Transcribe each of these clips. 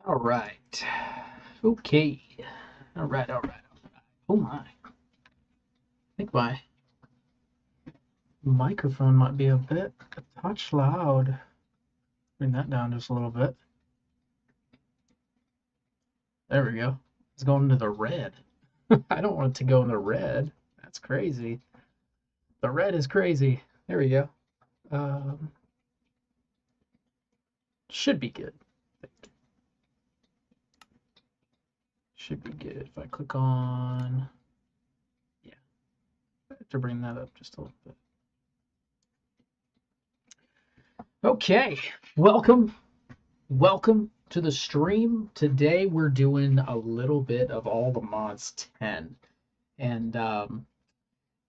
All right. Okay. All right. Oh my. I think my microphone might be a bit a touch loud. Bring that down just a little bit. There we go. It's going into the red. I don't want it to go in the red. That's crazy. The red is crazy. There we go. Um, should be good. Should be good. If I click on, yeah, I have to bring that up just a little bit. Okay, welcome to the stream. Today we're doing a little bit of all the mods 10, and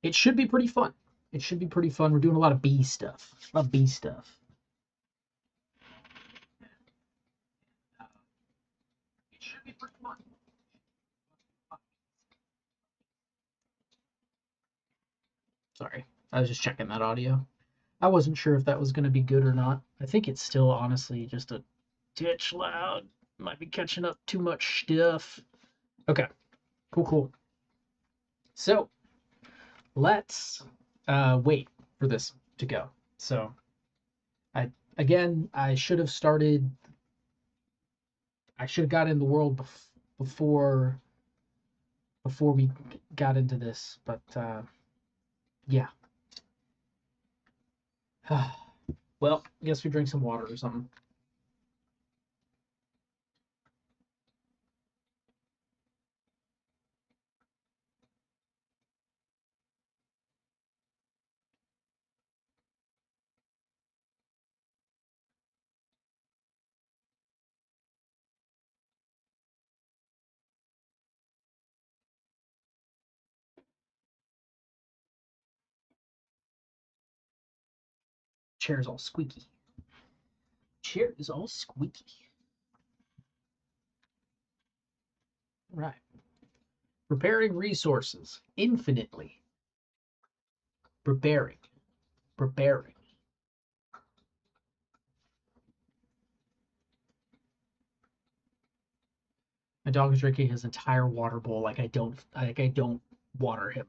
it should be pretty fun. It should be pretty fun. We're doing a lot of B stuff. A lot of B stuff. It should be pretty fun. Sorry, I was just checking that audio. I wasn't sure if that was going to be good or not. I think it's still honestly just a ditch loud. Might be catching up too much stuff. Okay, cool. So let's wait for this to go. So I should have started. I should have got in the world before we got into this, but yeah. Well, I guess we drink some water or something. Chair's all squeaky. Chair is all squeaky. Right. Preparing resources infinitely. Preparing. Preparing. My dog is drinking his entire water bowl like I don't water him.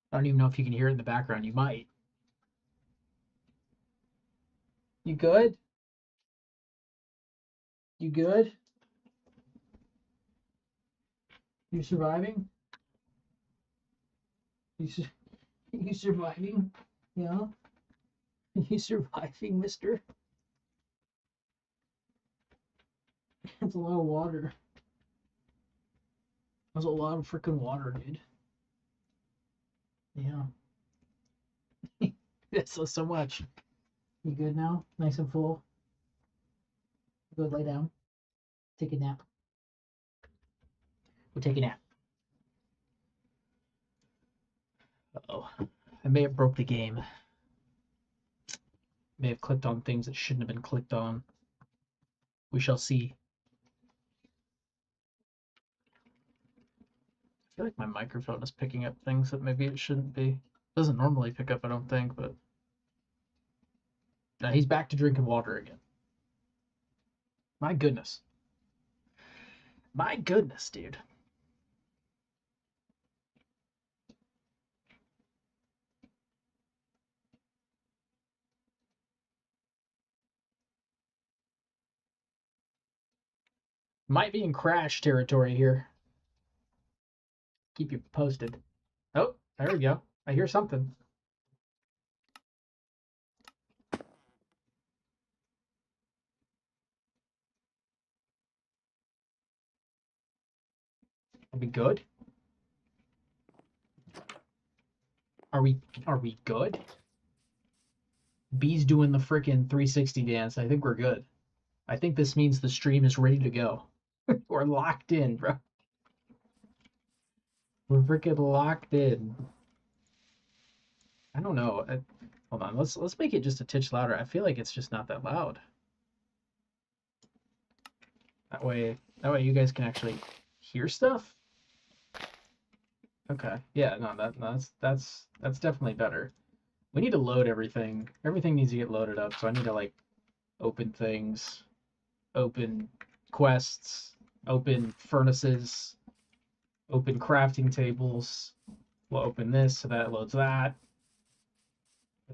I don't even know if you can hear it in the background. You might. You good? You good? You surviving? You su- you surviving? Yeah. You surviving, mister? That's a lot of water. That's a lot of freaking water, dude. Yeah. That's so much. You good now? Nice and full? Good, lay down. Take a nap. We'll take a nap. Uh-oh. I may have broke the game. May have clicked on things that shouldn't have been clicked on. We shall see. I feel like my microphone is picking up things that maybe it shouldn't be. It doesn't normally pick up, I don't think, but now he's back to drinking water again. My goodness. My goodness, dude. Might be in crash territory here. Keep you posted. Oh, there we go. I hear something. Are we good? Are we good? B's doing the freaking 360 dance. I think we're good. I think this means the stream is ready to go. We're locked in, bro. We're freaking locked in. I don't know. Hold on. Let's make it just a titch louder. I feel like it's just not that loud. That way you guys can actually hear stuff. Okay. Yeah. No. That's definitely better. We need to load everything. Everything needs to get loaded up, so I need to like open things, open quests, open furnaces, open crafting tables. We'll open this so that loads that.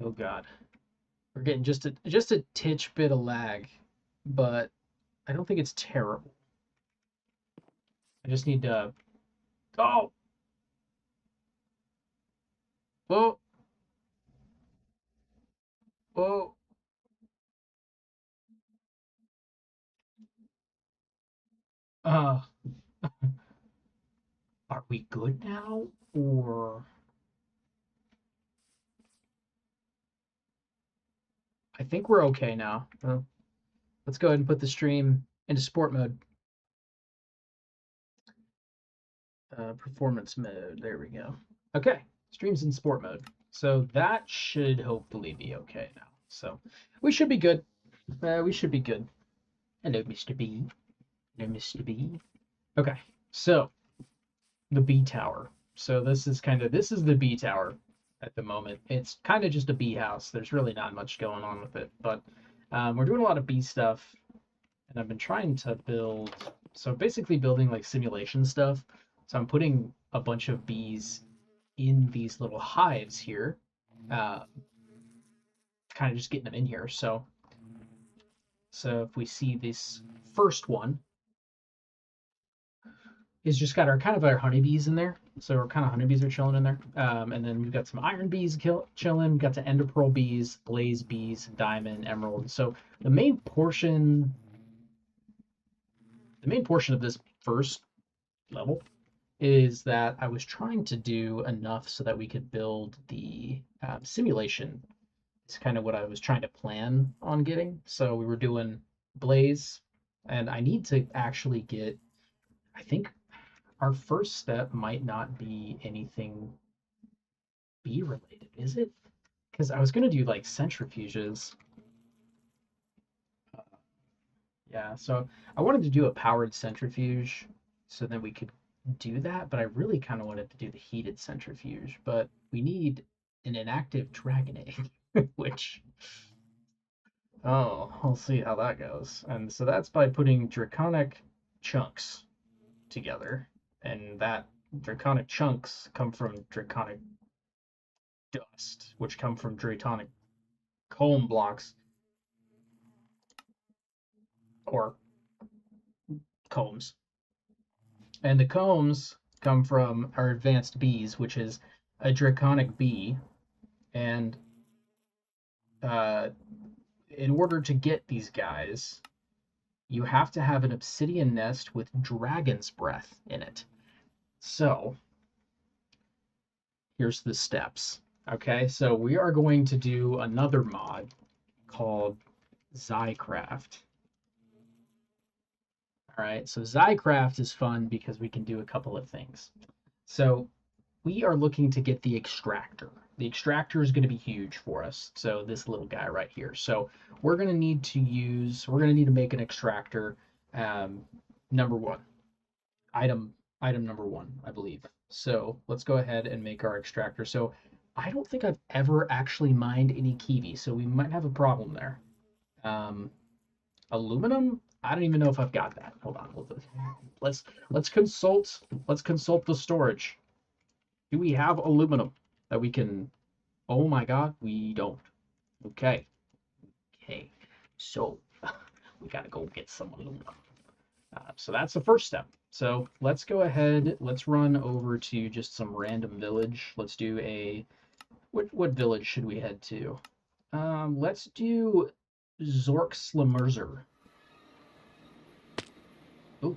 Oh god. We're getting just a titch bit of lag, but I don't think it's terrible. I just need to oh whoa whoa uh are we good now or I think we're okay now. Let's go ahead and put the stream into sport mode. Performance mode. There we go. Okay, stream's in sport mode. So that should hopefully be okay now. So we should be good. We should be good. Hello, Mr. B. Hello, Mr. B. Okay, so the B tower. So this is the B tower at the moment. It's kind of just a bee house. There's really not much going on with it, but we're doing a lot of bee stuff, and I've been trying to build. So basically, building like simulation stuff. So I'm putting a bunch of bees in these little hives here, kind of just getting them in here. So if we see this first one, is just got our kind of our honeybees in there. So our kind of honeybees are chilling in there. And then we've got some iron bees chilling. We've got the ender pearl bees, blaze bees, diamond, emerald. So the main portion of this first level is that I was trying to do enough so that we could build the simulation. It's kind of what I was trying to plan on getting. So we were doing blaze, and I need to actually get, I think our first step might not be anything bee related, is it? Because I was going to do like centrifuges. Yeah, so I wanted to do a powered centrifuge so then we could do that, but I really kind of wanted to do the heated centrifuge, but we need an inactive dragon egg, which, oh, we'll see how that goes. And so that's by putting draconic chunks together, and that draconic chunks come from draconic dust, which come from draconic comb blocks or combs. And the combs come from our advanced bees, which is a draconic bee. And uh, in order to get these guys, you have to have an obsidian nest with dragon's breath in it. So here's the steps. Okay, so we are going to do another mod called Zycraft. All right, so Zycraft is fun because we can do a couple of things. So we are looking to get the extractor. The extractor is going to be huge for us. So this little guy right here. So we're going to need to make an extractor. Number one, item number one, I believe. So let's go ahead and make our extractor. So I don't think I've ever actually mined any kiwi, so we might have a problem there. Aluminum, I don't even know if I've got that. Hold on, let's consult the storage. Do we have aluminum that we can? Oh my god, we don't. Okay. So we gotta go get some aluminum. So that's the first step. So let's go ahead. Let's run over to just some random village. Let's do a what village should we head to? Let's do Zorkslammerzer. Oh.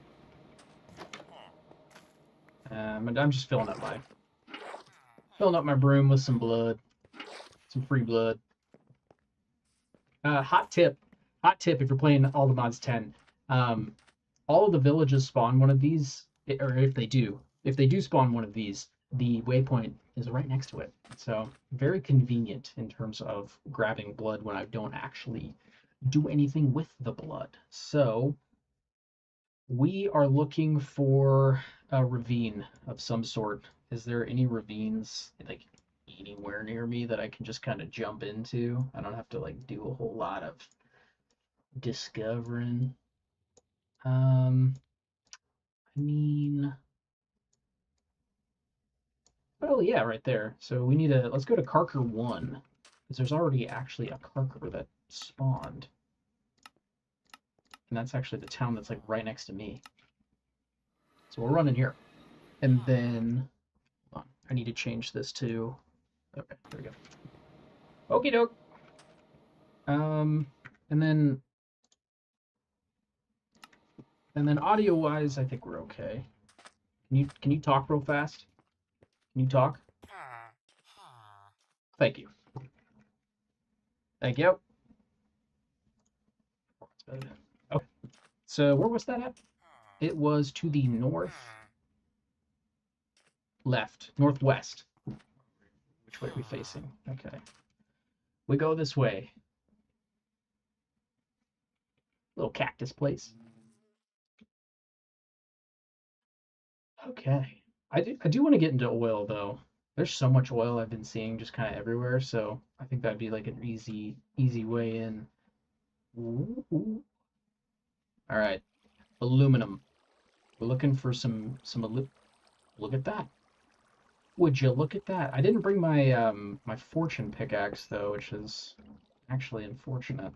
And I'm just filling up my broom with some blood, some free blood. Hot tip if you're playing all the mods 10, all of the villages spawn one of these, or if they do spawn one of these, the waypoint is right next to it. So very convenient in terms of grabbing blood when I don't actually do anything with the blood. So we are looking for a ravine of some sort. Is there any ravines? Like, anywhere near me that I can just kind of jump into. I don't have to like do a whole lot of discovering. I mean, well, yeah, right there. So we need let's go to Karker 1, because there's already actually a Karker that spawned. And that's actually the town that's like right next to me. So we're running here. And then, hold on, I need to change this to, okay, there we go. Okie doke. And then audio wise, I think we're okay. Can you talk real fast? Can you talk? Thank you. Thank you. Okay. So where was that at? It was to the north, left, northwest. Which way are we facing? Okay. We go this way. Little cactus place. Okay. I do want to get into oil though. There's so much oil I've been seeing just kind of everywhere, so I think that'd be like an easy way in. Ooh. All right. Aluminum. We're looking for some look at that. Would you look at that? I didn't bring my my fortune pickaxe though, which is actually unfortunate.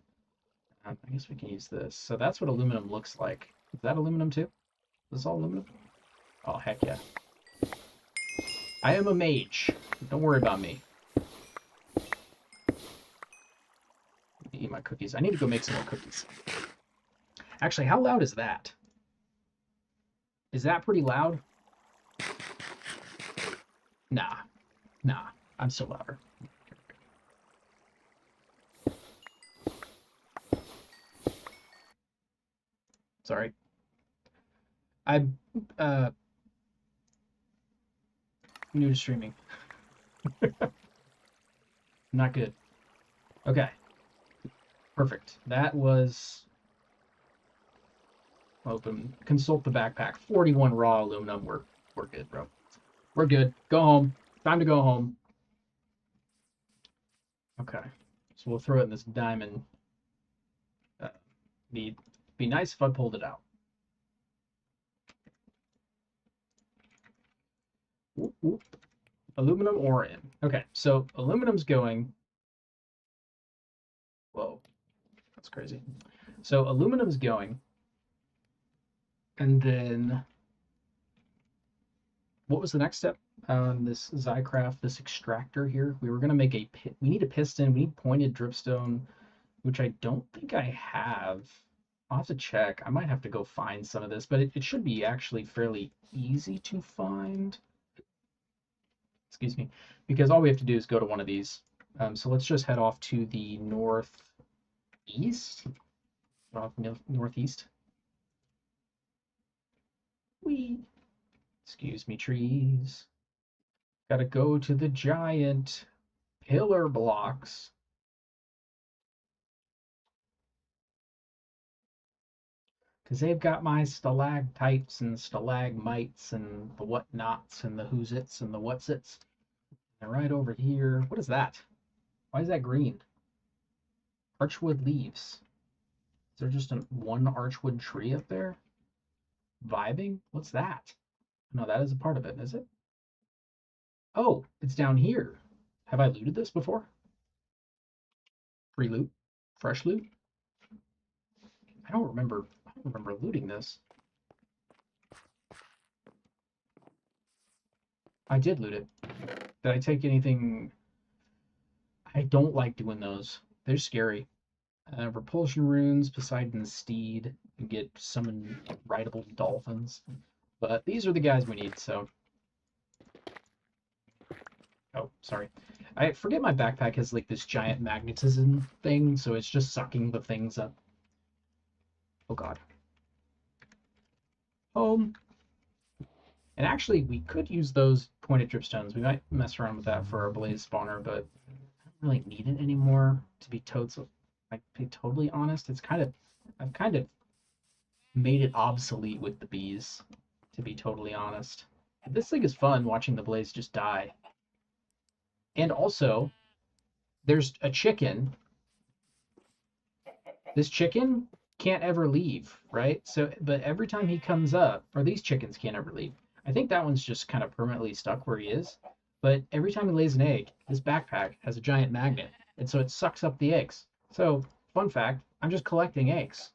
I guess we can use this. So that's what aluminum looks like. Is that aluminum too? Is this all aluminum? Oh, heck yeah. I am a mage. Don't worry about me. Eat my cookies. I need to go make some more cookies. Actually, how loud is that? Is that pretty loud? Nah. I'm still louder. Sorry. I'm new to streaming. Not good. Okay. Perfect. That was open. Consult the backpack. 41 raw aluminum. We're good, bro. We're good. Go home. Time to go home. Okay. So we'll throw it in this diamond. Be nice if I pulled it out. Whoop, whoop. Aluminum ore in. Okay, so aluminum's going. Whoa, that's crazy. So aluminum's going, and then what was the next step on this Zycraft, this extractor here? We were gonna make a pit. We need a piston. We need pointed dripstone, which I don't think I have. I'll have to check. I might have to go find some of this, but it should be actually fairly easy to find. Excuse me, because all we have to do is go to one of these. So let's just head off to the northeast. Northeast. Excuse me, trees. Gotta go to the giant pillar blocks. Because they've got my stalactites and stalagmites and the whatnots and the who's-its and the what's-its. They're right over here. What is that? Why is that green? Archwood leaves. Is there just one archwood tree up there? Vibing? What's that? No, that is a part of it, is it? Oh, it's down here. Have I looted this before? Free loot? Fresh loot? I don't remember looting this. I did loot it. Did I take anything? I don't like doing those. They're scary. Repulsion runes, Poseidon's steed, and get summon rideable dolphins. But these are the guys we need, so. Oh, sorry. I forget my backpack has like this giant magnetism thing, so it's just sucking the things up. Oh god. Home. And actually, we could use those pointed dripstones. We might mess around with that for our blaze spawner, but I don't really need it anymore, to be totally honest. I've kind of made it obsolete with the bees, to be totally honest. This thing is fun, watching the blaze just die. And also, there's a chicken. This chicken can't ever leave, right? So, but every time he comes up, or these chickens can't ever leave. I think that one's just kind of permanently stuck where he is. But every time he lays an egg, this backpack has a giant magnet, and so it sucks up the eggs. So, fun fact, I'm just collecting eggs.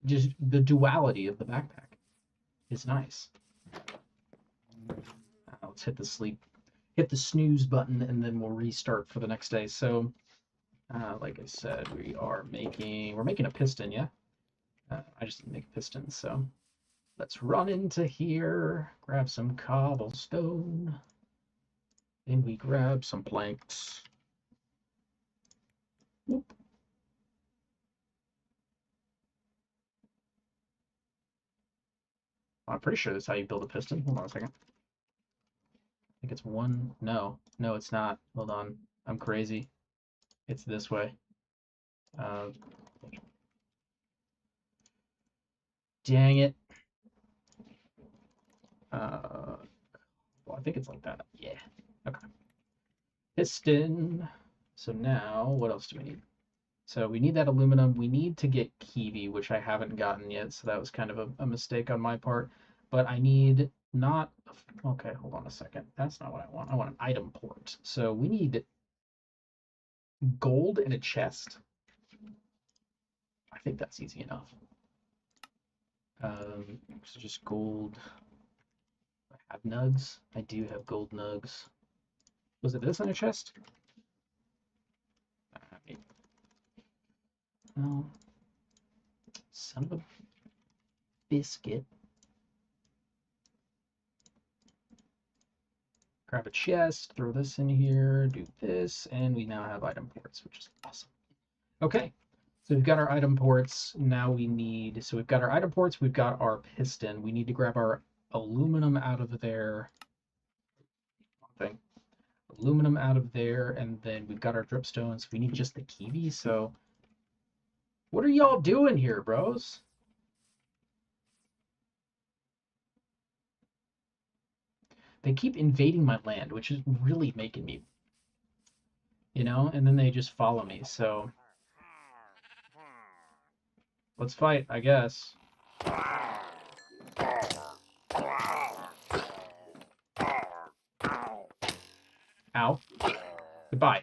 Just the duality of the backpack is nice. Let's hit the snooze button, and then we'll restart for the next day. So, like I said, we're making a piston, yeah. I just need to make a piston, so let's run into here, grab some cobblestone, then we grab some planks. Whoop. I'm pretty sure that's how you build a piston. Hold on a second. I think it's one. No, it's not. Hold on. I'm crazy. It's this way. Dang it. Well, I think it's like that. Yeah. Okay. Piston. So now, what else do we need? So we need that aluminum. We need to get Kiwi, which I haven't gotten yet. So that was kind of a mistake on my part. But I need not. Okay, hold on a second. That's not what I want. I want an item port. So we need gold in a chest. I think that's easy enough. So just gold. I have nugs. I do have gold nugs. Was it this in a chest? No. Son of a biscuit. Grab a chest, throw this in here, do this, and we now have item ports, which is awesome. Okay, so we've got our item ports. Now we need, so we've got our item ports, we've got our piston. We need to grab our aluminum out of there. Aluminum out of there, and then we've got our dripstones. We need just the Kiwi, so what are y'all doing here, bros? They keep invading my land, which is really making me, and then they just follow me, so let's fight, I guess. Ow. Goodbye.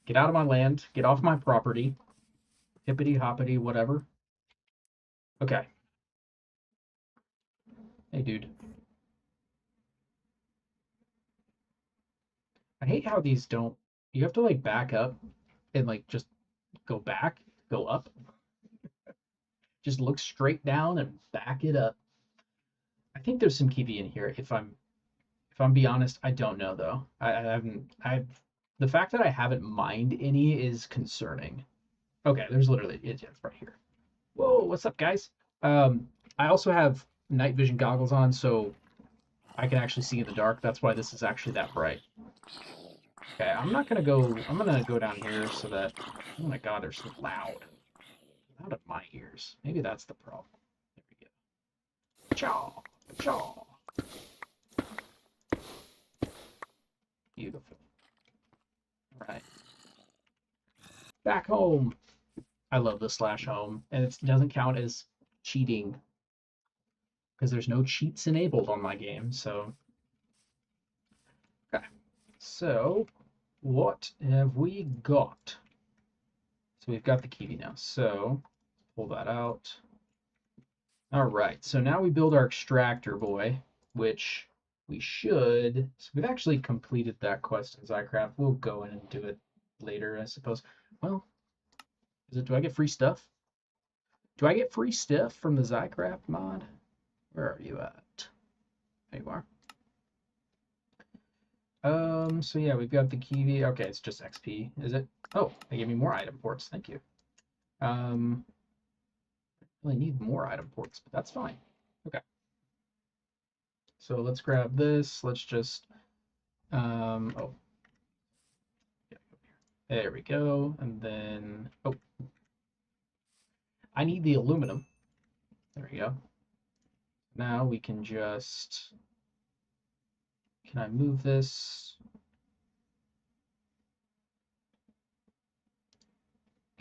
Get out of my land. Get off my property. Hippity hoppity, whatever. Okay. Hey, dude. I hate how these don't. You have to like back up and like just go up. Just look straight down and back it up. I think there's some Kiwi in here. If I'm be honest, I don't know though. I haven't. The fact that I haven't mined any is concerning. Okay, there's literally it's right here. Whoa, what's up, guys? I also have night vision goggles on, so I can actually see in the dark. That's why this is actually that bright. Okay, I'm gonna go down here so that, oh my god, they're so loud. Out of my ears. Maybe that's the problem. There we go. Chaw, chaw. Beautiful. All right. Back home. I love the /home, and it doesn't count as cheating because there's no cheats enabled on my game. So, okay. So, what have we got? So we've got the Kiwi now. So pull that out. All right. So now we build our extractor boy, which we should. So we've actually completed that quest in Zycraft. We'll go in and do it later, I suppose. Well, do I get free stuff? Do I get free stuff from the Zycraft mod? Where are you at? There you are. So yeah, we've got the Kiwi. Okay, it's just XP, is it? Oh, they gave me more item ports. Thank you. I really need more item ports, but that's fine. Okay. So let's grab this. Let's just, oh. There we go. And then, oh. I need the aluminum. There we go. Now we can just, can I move this?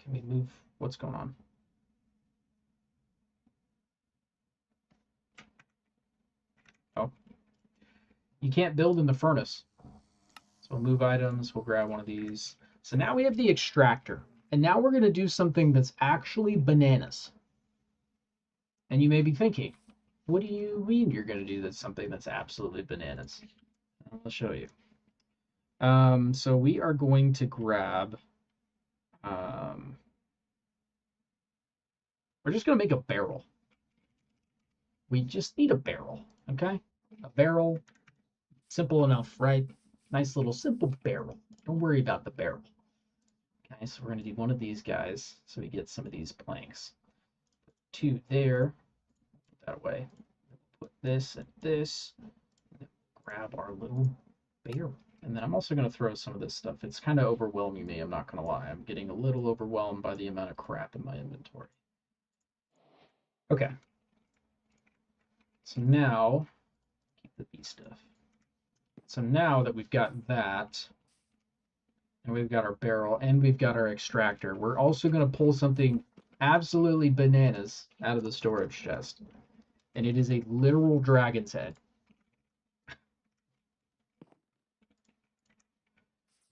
Can we move? What's going on? Oh, you can't build in the furnace. So we'll move items. We'll grab one of these. So now we have the extractor. And now we're going to do something that's actually bananas. And you may be thinking, what do you mean you're going to do something that's absolutely bananas? I'll show you. So we are going to grab, we're just going to make a barrel. We just need a barrel, okay? A barrel, simple enough, right? Nice little simple barrel. Don't worry about the barrel. Okay, so we're going to do one of these guys so we get some of these planks. Two there, put that away. Put this and this, and grab our little barrel. And then I'm also going to throw some of this stuff. It's kind of overwhelming me, I'm not going to lie. I'm getting a little overwhelmed by the amount of crap in my inventory. Okay. So now, keep the bee stuff. So now that we've got that, and we've got our barrel, and we've got our extractor, we're also going to pull something absolutely bananas out of the storage chest. And it is a literal dragon's head.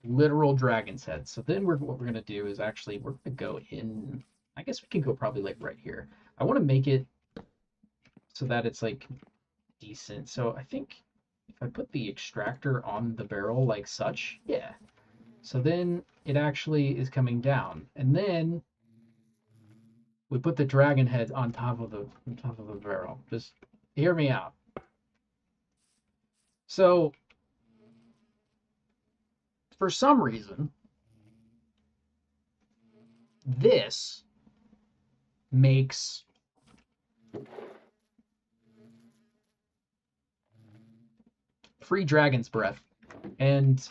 Literal dragon's head. So then what we're going to do is actually, we're going to go in, I guess we can go probably like right here. I want to make it so that it's like decent. So I think if I put the extractor on the barrel like such, yeah. So then it actually is coming down. And then we put the dragon head on top of the barrel. Just hear me out. So for some reason, this makes free dragon's breath. And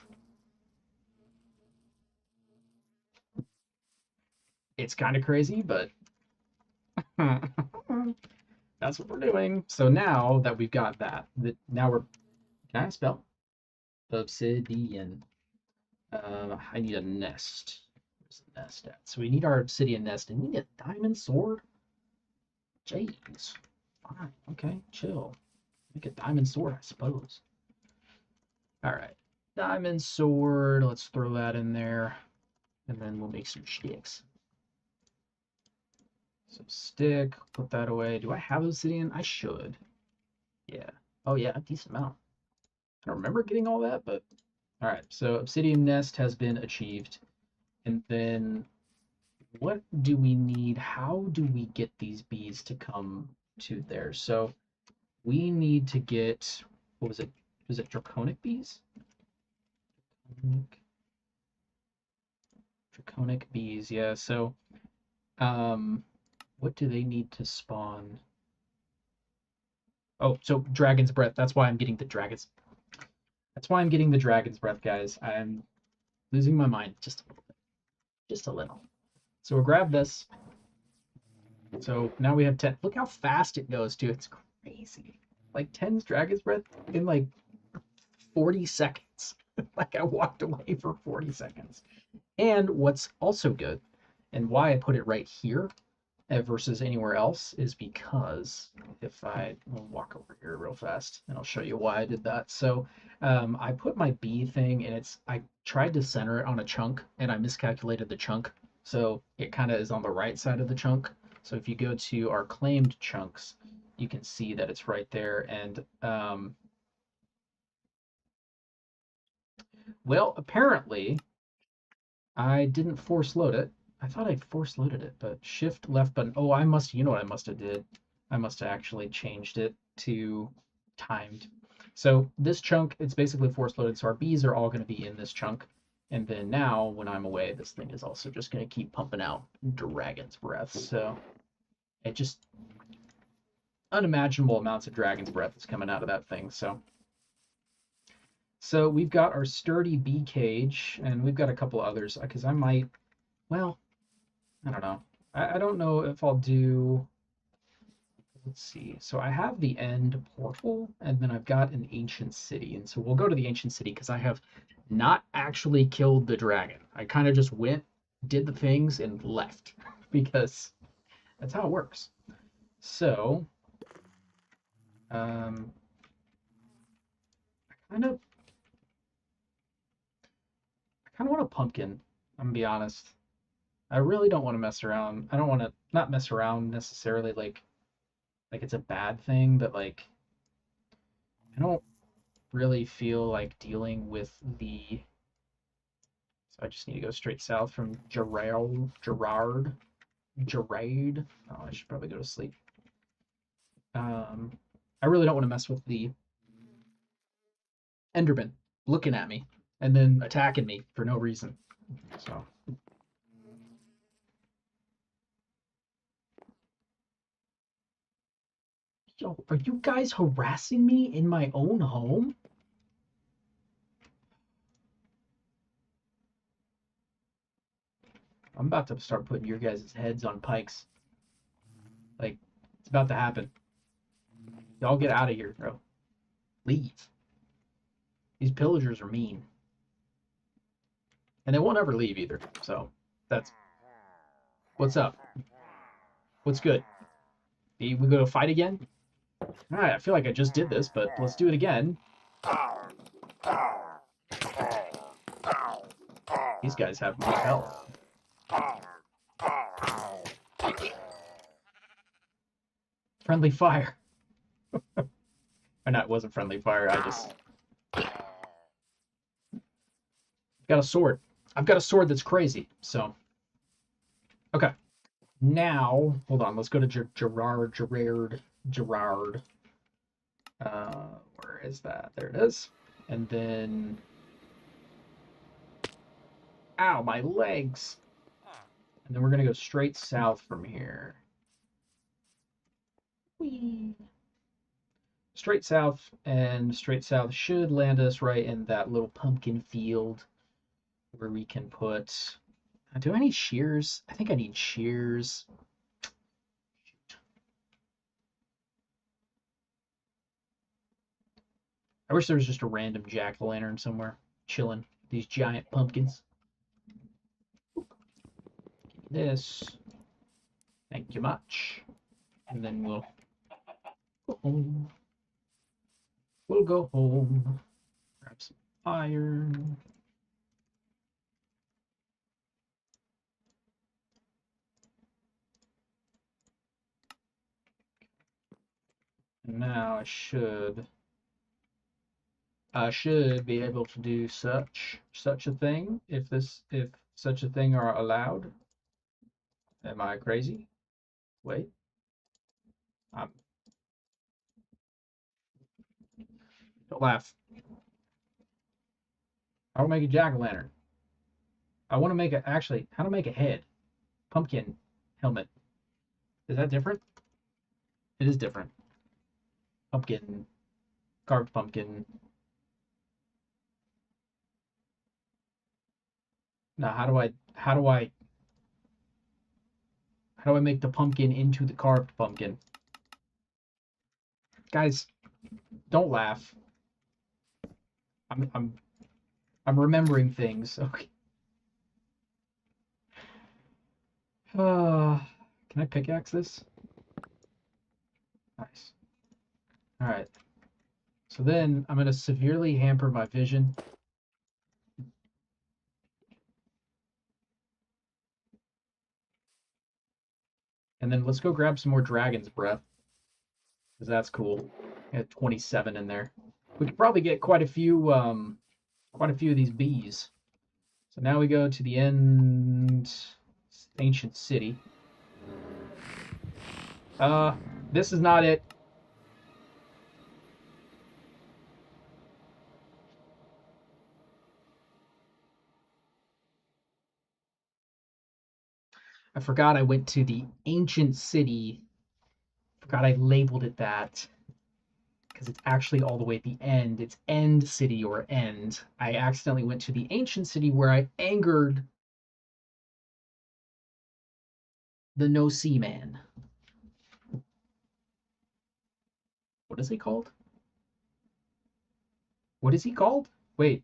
it's kind of crazy, but that's what we're doing. So now that we've got that, now we're, can I spell? Obsidian. I need a nest. Where's the nest at? So we need our obsidian nest, and we need a diamond sword. Jeez. Fine. Okay. Chill. Make a diamond sword, I suppose. All right. Diamond sword. Let's throw that in there, and then we'll make some sticks. So stick. Put that away. Do I have obsidian? I should. Yeah. Oh yeah, a decent amount. I don't remember getting all that, but all right. So obsidian nest has been achieved. And then what do we need? How do we get these bees to come to there? So we need to get, what was it? Was it draconic bees? Draconic bees, yeah. So what do they need to spawn? Oh, so dragon's breath. That's why I'm getting the dragon's. That's why I'm getting the dragon's breath, guys. I'm losing my mind just a little bit. Just a little. So we'll grab this. So now we have 10. Look how fast it goes, too. It's crazy. Like 10's dragon's breath in like 40 seconds. Like I walked away for 40 seconds. And what's also good, and why I put it right here versus anywhere else, is because if we'll walk over here real fast and I'll show you why I did that. So I put my bee thing, and I tried to center it on a chunk, and I miscalculated the chunk. So it kind of is on the right side of the chunk. So if you go to our claimed chunks, you can see that it's right there. And well, apparently I didn't force load it. I thought I force loaded it, but shift left button. Oh, you know what I must have did? I must have actually changed it to timed. So this chunk, it's basically force loaded. So our bees are all going to be in this chunk. And then now when I'm away, this thing is also just going to keep pumping out dragon's breath. So it just unimaginable amounts of dragon's breath is coming out of that thing. So we've got our sturdy bee cage, and we've got a couple others because I might, well, I don't know. I don't know if I'll do, let's see. So I have the end portal, and then I've got an ancient city. And so we'll go to the ancient city because I have not actually killed the dragon. I kind of just went did the things, and left because that's how it works. So, um, I kind of want a pumpkin. I'm gonna be honest. I really don't want to mess around. I don't want to not mess around necessarily like it's a bad thing, but like I don't really feel like dealing with the. So I just need to go straight south from Gerard. Oh, I should probably go to sleep. I really don't want to mess with the Enderman looking at me and then attacking me for no reason. So. Yo, are you guys harassing me in my own home? I'm about to start putting your guys' heads on pikes. Like, it's about to happen. Y'all get out of here, bro. Leave. These pillagers are mean. And they won't ever leave either. So, that's... What's up? What's good? We go to fight again? Alright, I feel like I just did this, but let's do it again. These guys have no health. Friendly fire. Or not, it wasn't friendly fire, I just... Got a sword. I've got a sword that's crazy, so... Okay. Now, hold on, let's go to Gerard. Where is that? There it is. And then... Ow, my legs! And then we're going to go straight south from here. Whee! Straight south, and straight south should land us right in that little pumpkin field where we can put... Do I need shears? I think I need shears. Shoot. I wish there was just a random jack-o'-lantern somewhere chilling these giant pumpkins. This. Thank you much. And then we'll go home. We'll go home. Grab some iron. And now I should be able to do such a thing if such a thing are allowed. Am I crazy? Wait. Don't laugh. How do I make a jack-o'-lantern? I want to make how to make a head. Pumpkin helmet. Is that different? It is different. Pumpkin. Carved pumpkin. Now, how do I make the pumpkin into the carved pumpkin? Guys, don't laugh. I'm remembering things. Okay. Can I pickaxe this? Nice. All right. So then I'm going to severely hamper my vision. And then let's go grab some more dragon's breath. Because that's cool. I had 27 in there. We could probably get quite a few of these bees. So now we go to the ancient city. This is not it. I forgot I went to the ancient city. Forgot I labeled it that. Because it's actually all the way at the end. It's End City or End. I accidentally went to the ancient city where I angered the No Sea Man. What is he called? What is he called? Wait.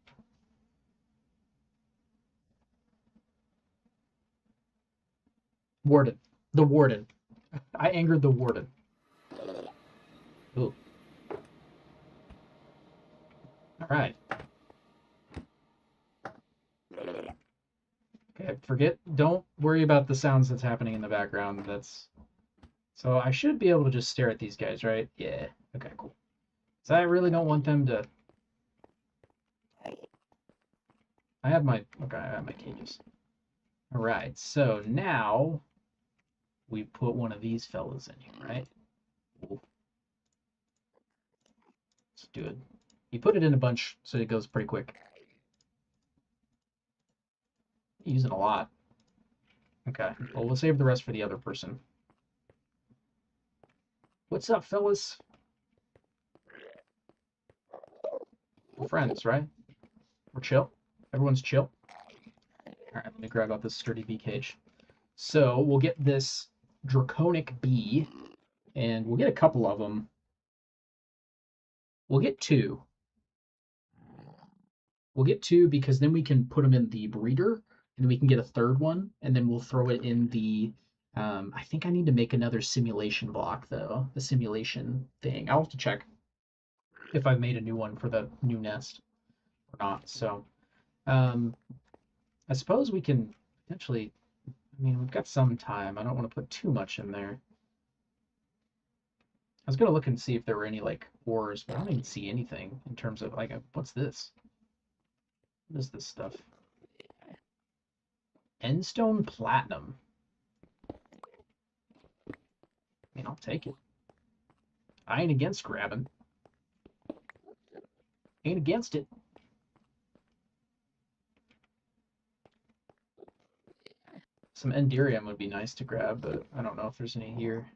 Warden. The warden. I angered the warden. Ooh. All right. Okay, don't worry about the sounds that's happening in the background. So I should be able to just stare at these guys, right? Yeah. Okay, cool. So I really don't want them to. I have my cages. All right. So now we put one of these fellas in here, right? Cool. Let's do it. You put it in a bunch so it goes pretty quick. Using a lot. Okay. Well, we'll save the rest for the other person. What's up, fellas? We're friends, right? We're chill. Everyone's chill. All right, let me grab out this sturdy bee cage. So we'll get this draconic bee, and we'll get a couple of them. We'll get two. We'll get two because then we can put them in the breeder, and then we can get a third one, and then we'll throw it in the. I think I need to make another simulation block though. The simulation thing. I'll have to check if I've made a new one for the new nest or not. So, I suppose we can potentially. I mean, we've got some time. I don't want to put too much in there. I was gonna look and see if there were any like ores, but I don't even see anything in terms of like what's this? What is this stuff? Endstone Platinum. I mean, I'll take it. I ain't against grabbing. Ain't against it. Some Enderium would be nice to grab, but I don't know if there's any here.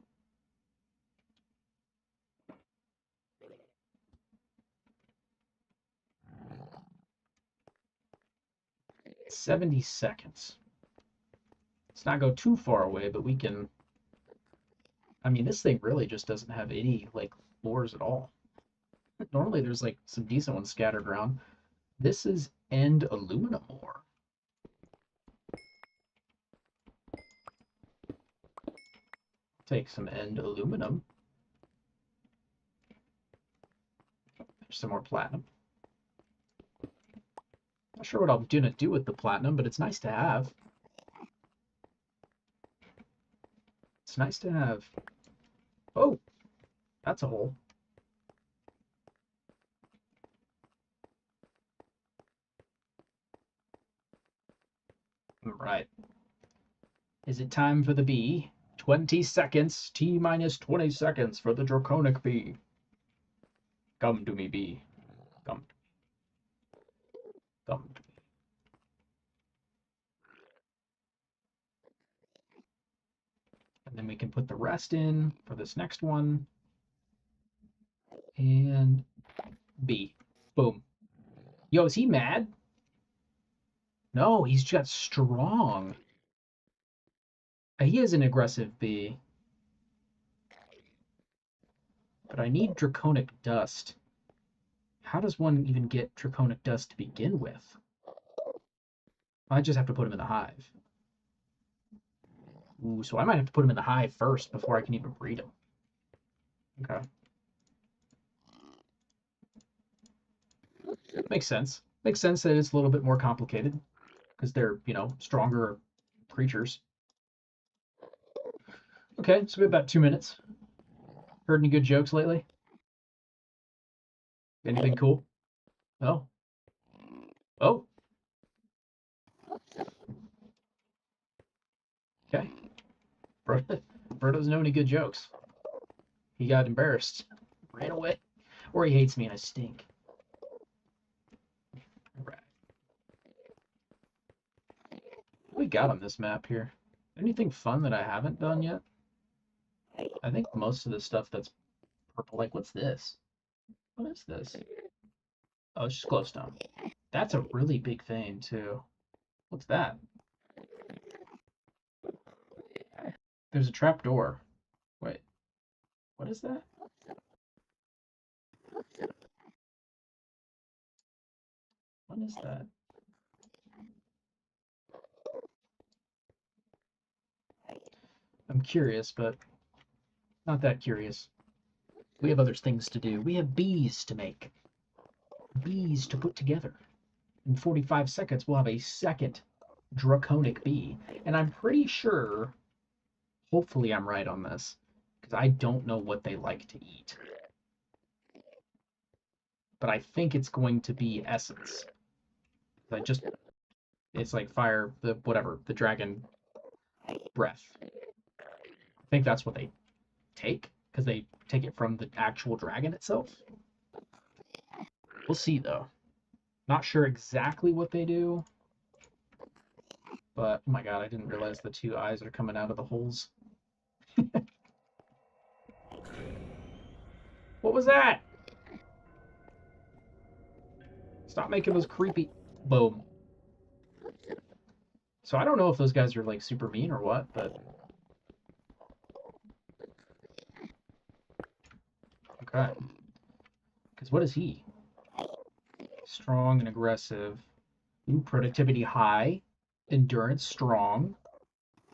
"70 seconds. Let's not go too far away, but we can. I mean, this thing really just doesn't have any like ores at all. Normally, there's like some decent ones scattered around. This is End Aluminum ore. Take some End Aluminum. There's some more platinum. Not sure what I'm gonna do with the platinum, but it's nice to have. It's nice to have. Oh, that's a hole. All right. Is it time for the bee? 20 seconds. T minus 20 seconds for the draconic bee. Come to me, bee. Come. Come to me. And then we can put the rest in for this next one. And bee. Boom. Yo, is he mad? No, he's just strong. He is an aggressive bee. But I need draconic dust. How does one even get draconic dust to begin with? I just have to put him in the hive. Ooh, so I might have to put him in the hive first before I can even breed him. Okay. Makes sense. Makes sense that it's a little bit more complicated because they're, stronger creatures. Okay, so we have about 2 minutes. Heard any good jokes lately? Anything cool? Oh. Oh. Okay. Bro doesn't know any good jokes. He got embarrassed. Ran away. Or he hates me and I stink. Alright. What we got on this map here? Anything fun that I haven't done yet? I think most of the stuff that's purple, like what's this? What is this? Oh, it's just glowstone. That's a really big vein too. What's that? There's a trap door. Wait, what is that? What is that? I'm curious, but not that curious. We have other things to do. We have bees to make. Bees to put together. In 45 seconds, we'll have a second draconic bee. And I'm pretty sure, hopefully I'm right on this, because I don't know what they like to eat. But I think it's going to be essence. It's like fire, the dragon breath. I think that's what they take, because they take it from the actual dragon itself. We'll see, though. Not sure exactly what they do. But, oh my god, I didn't realize the two eyes are coming out of the holes. What was that? Stop making those creepy... Boom. So I don't know if those guys are, like, super mean or what, but... Okay. Because what is he? Strong and aggressive. Ooh, productivity high. Endurance strong.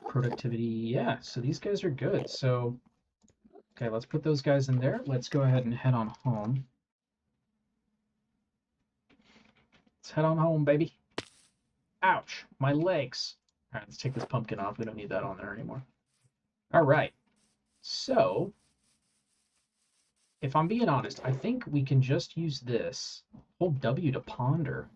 Productivity, yeah. So these guys are good. So, okay, let's put those guys in there. Let's go ahead and head on home. Let's head on home, baby. Ouch, my legs. All right, let's take this pumpkin off. We don't need that on there anymore. All right. So, if I'm being honest, I think we can just use this. Hold W to ponder.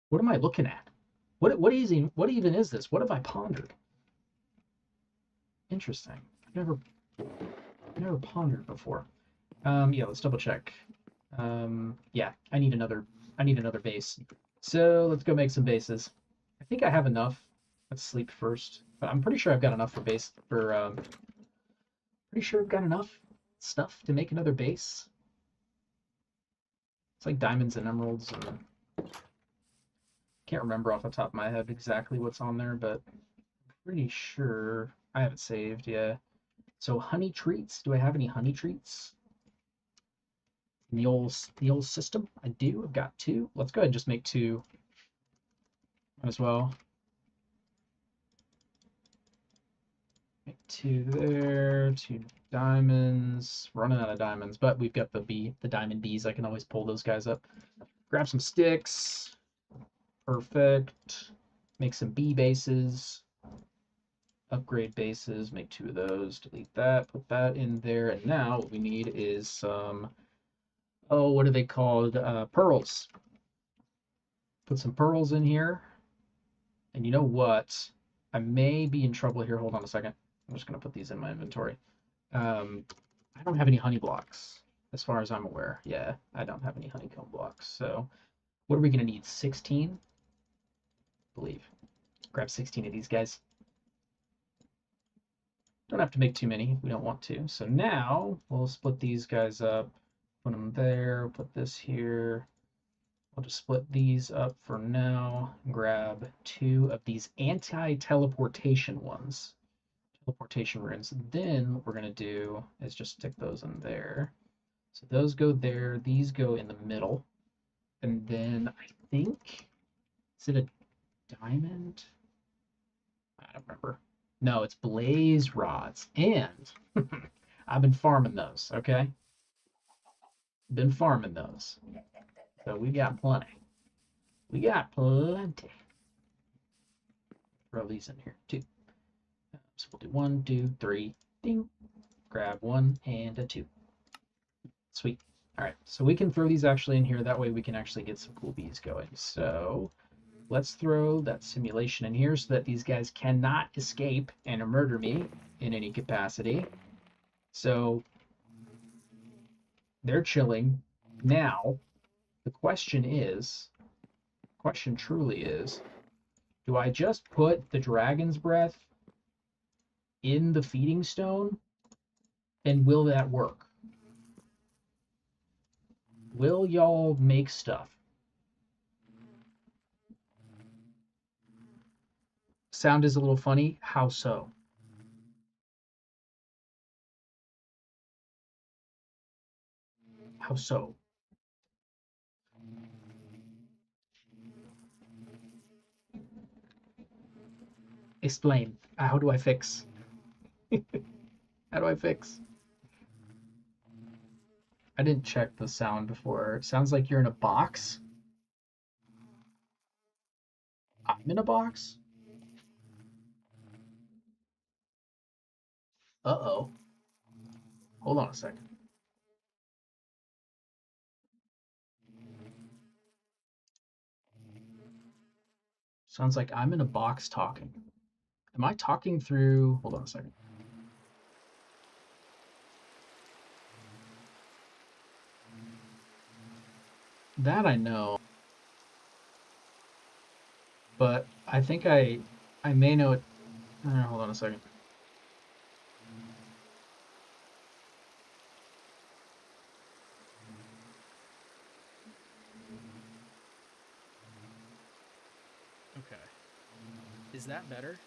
What am I looking at? What even is this? What have I pondered? Interesting. I've never pondered before. Yeah, let's double check. Yeah, I need another base. So let's go make some bases. I think I have enough. Let's sleep first. But I'm pretty sure I've got enough for pretty sure I've got enough stuff to make another base. It's like diamonds and emeralds and can't remember off the top of my head exactly what's on there, but I'm pretty sure I have it saved, yeah. So honey treats. Do I have any honey treats? In the old system? I do. I've got 2. Let's go ahead and just make 2 as well. Make 2 there, 2 diamonds. Running out of diamonds, but we've got the diamond bees. I can always pull those guys up. Grab some sticks. Perfect. Make some bee bases. Upgrade bases. Make 2 of those. Delete that. Put that in there. And now what we need is some... Oh, what are they called? Pearls. Put some pearls in here. And you know what? I may be in trouble here. Hold on a second. I'm just going to put these in my inventory. I don't have any honey blocks, as far as I'm aware. Yeah, I don't have any honeycomb blocks. So what are we going to need? 16? I believe. Grab 16 of these guys. Don't have to make too many if we don't want to. So now we'll split these guys up. Put them there. Put this here. I'll just split these up for now. Grab 2 of these anti-teleportation ones. Teleportation runes. Then what we're going to do is just stick those in there. So those go there. These go in the middle. And then I think... Is it a diamond? I don't remember. No, it's blaze rods. And I've been farming those, okay? Been farming those. So we got plenty. We got plenty. Throw these in here, 2. So we'll do 1, 2, 3. Ding. Grab 1 and a 2. Sweet. All right, so we can throw these actually in here. That way we can actually get some cool bees going. So let's throw that simulation in here so that these guys cannot escape and murder me in any capacity. So they're chilling. Now, the question truly is, do I just put the dragon's breath in the feeding stone? And will that work? Will y'all make stuff? Sound is a little funny. How so? How so? Explain. How do I fix? How do I fix? I didn't check the sound before. It sounds like you're in a box. I'm in a box? Uh-oh. Hold on a second. Sounds like I'm in a box talking. Am I talking through... Hold on a second. That I know. But I think I may know it... hold on a second. Okay. Is that better?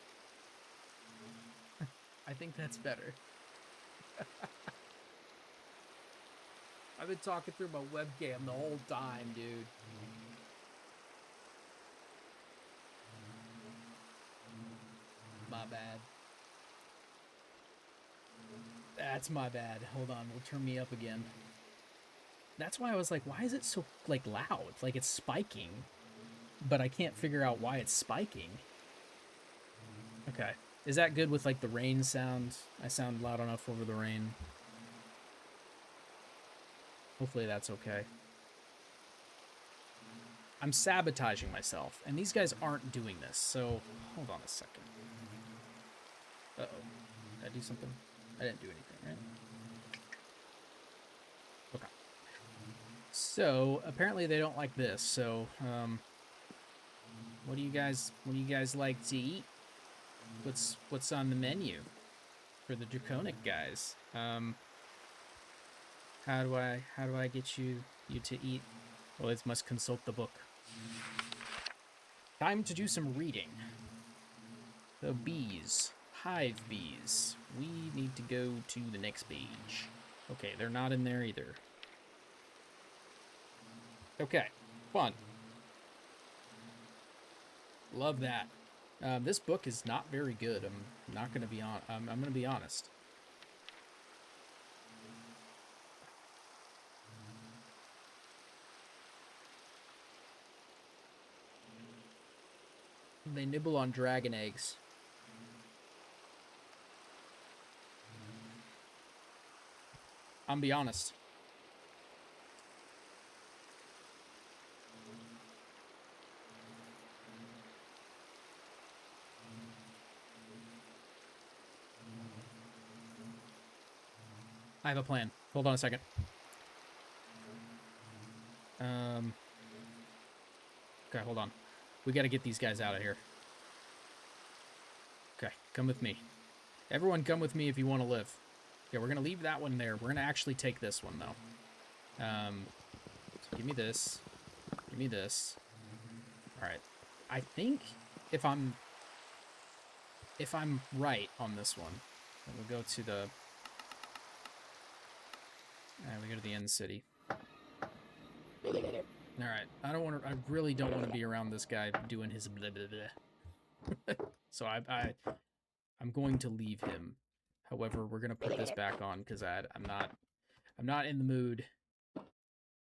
I think that's better. I've been talking through my webcam the whole time, dude. My bad. That's my bad. Hold on, we'll turn me up again. That's why I was like, why is it so, like, loud? Like, it's spiking. But I can't figure out why it's spiking. Okay. Is that good with, like, the rain sound? I sound loud enough over the rain. Hopefully that's okay. I'm sabotaging myself, and these guys aren't doing this, so hold on a second. Uh-oh. Did I do something? I didn't do anything, right? Okay. So, apparently they don't like this, so, what do you guys like to eat? What's on the menu for the Draconic guys? How do I get you to eat? Well, it must consult the book. Time to do some reading. The bees. Hive bees. We need to go to the next page. Okay, they're not in there either. Okay, fun. Love that. This book is not very good. I'm not gonna be on. I'm gonna be honest. They nibble on dragon eggs. I'm be honest. I have a plan. Hold on a second. Okay, hold on. We gotta get these guys out of here. Okay, come with me. Everyone come with me if you want to live. Yeah, we're gonna leave that one there. We're gonna actually take this one, though. So give me this. Give me this. Alright. I think if I'm right on this one, we'll go to the... we go to the end city. Alright, I really don't want to be around this guy doing his blah blah blah. So I'm going to leave him. However, we're gonna put this back on because I'm not in the mood.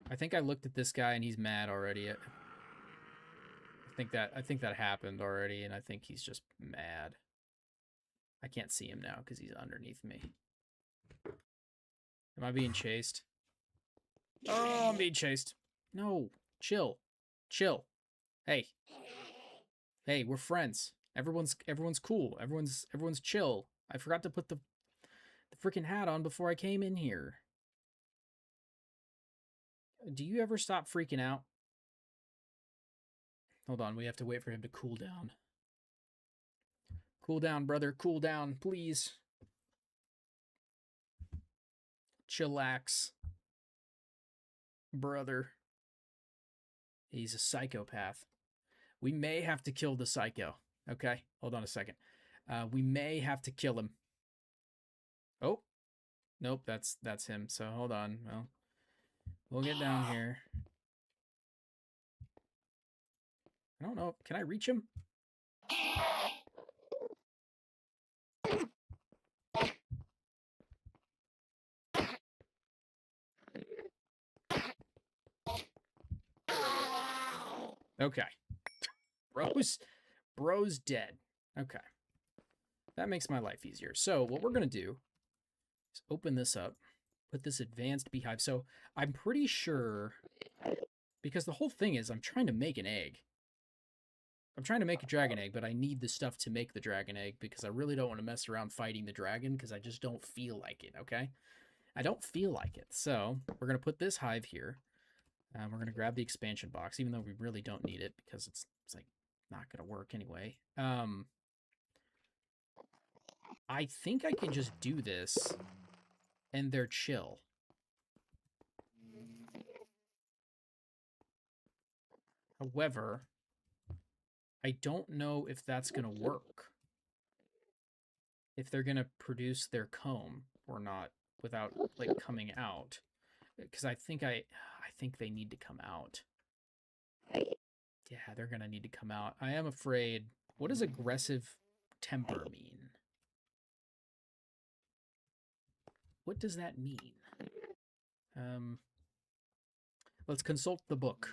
I think I looked at this guy and he's mad already. I think that happened already, and I think he's just mad. I can't see him now because he's underneath me. Am I being chased? Oh, I'm being chased. No, chill. Chill. Hey. Hey, we're friends. Everyone's cool. Everyone's chill. I forgot to put the freaking hat on before I came in here. Do you ever stop freaking out? Hold on, we have to wait for him to cool down. Cool down, brother. Cool down, please. Chillax. Brother. He's a psychopath. We may have to kill the psycho. Okay, hold on a second. We may have to kill him. Oh, nope, that's him. So hold on. Well, we'll get down here. I don't know. Can I reach him? Okay. Bro's dead. Okay. That makes my life easier. So what we're going to do is open this up, put this advanced beehive. So I'm pretty sure, because the whole thing is I'm trying to make an egg. I'm trying to make a dragon egg, but I need the stuff to make the dragon egg because I really don't want to mess around fighting the dragon because I just don't feel like it, okay? I don't feel like it. So we're going to put this hive here. We're going to grab the expansion box, even though we really don't need it because it's like not going to work anyway. I think I can just do this and they're chill. However, I don't know if that's going to work. If they're going to produce their comb or not without like coming out. Because I think they need to come out. Yeah, they're going to need to come out. I am afraid. What does aggressive temper mean? What does that mean? Let's consult the book.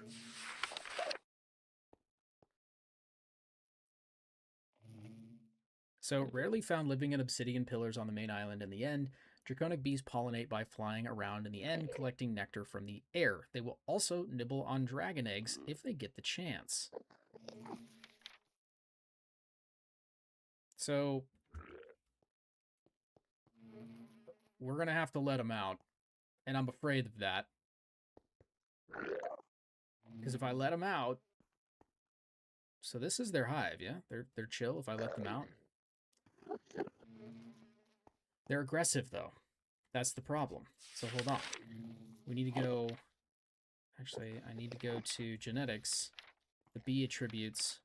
So, rarely found living in obsidian pillars on the main island in the end, draconic bees pollinate by flying around in the end, collecting nectar from the air. They will also nibble on dragon eggs if they get the chance. So, we're going to have to let them out, and I'm afraid of that. Because if I let them out... So this is their hive, yeah? They're chill if I let them out. They're aggressive, though. That's the problem. So hold on. We need to go... Actually, I need to go to genetics, the bee attributes,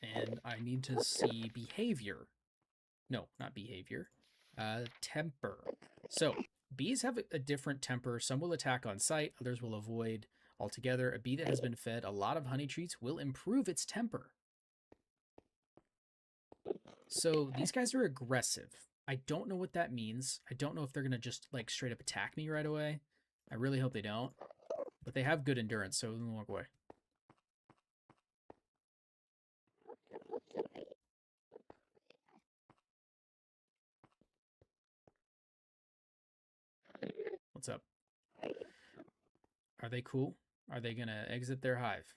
and I need to see behavior. No, not behavior. Temper. So, bees have a different temper. Some will attack on sight, others will avoid altogether. A bee that has been fed a lot of honey treats will improve its temper. So these guys are aggressive. I don't know what that means. I don't know if they're going to just like straight up attack me right away. I really hope they don't. But they have good endurance, so they'll walk away. What's up? Are they cool? Are they going to exit their hive?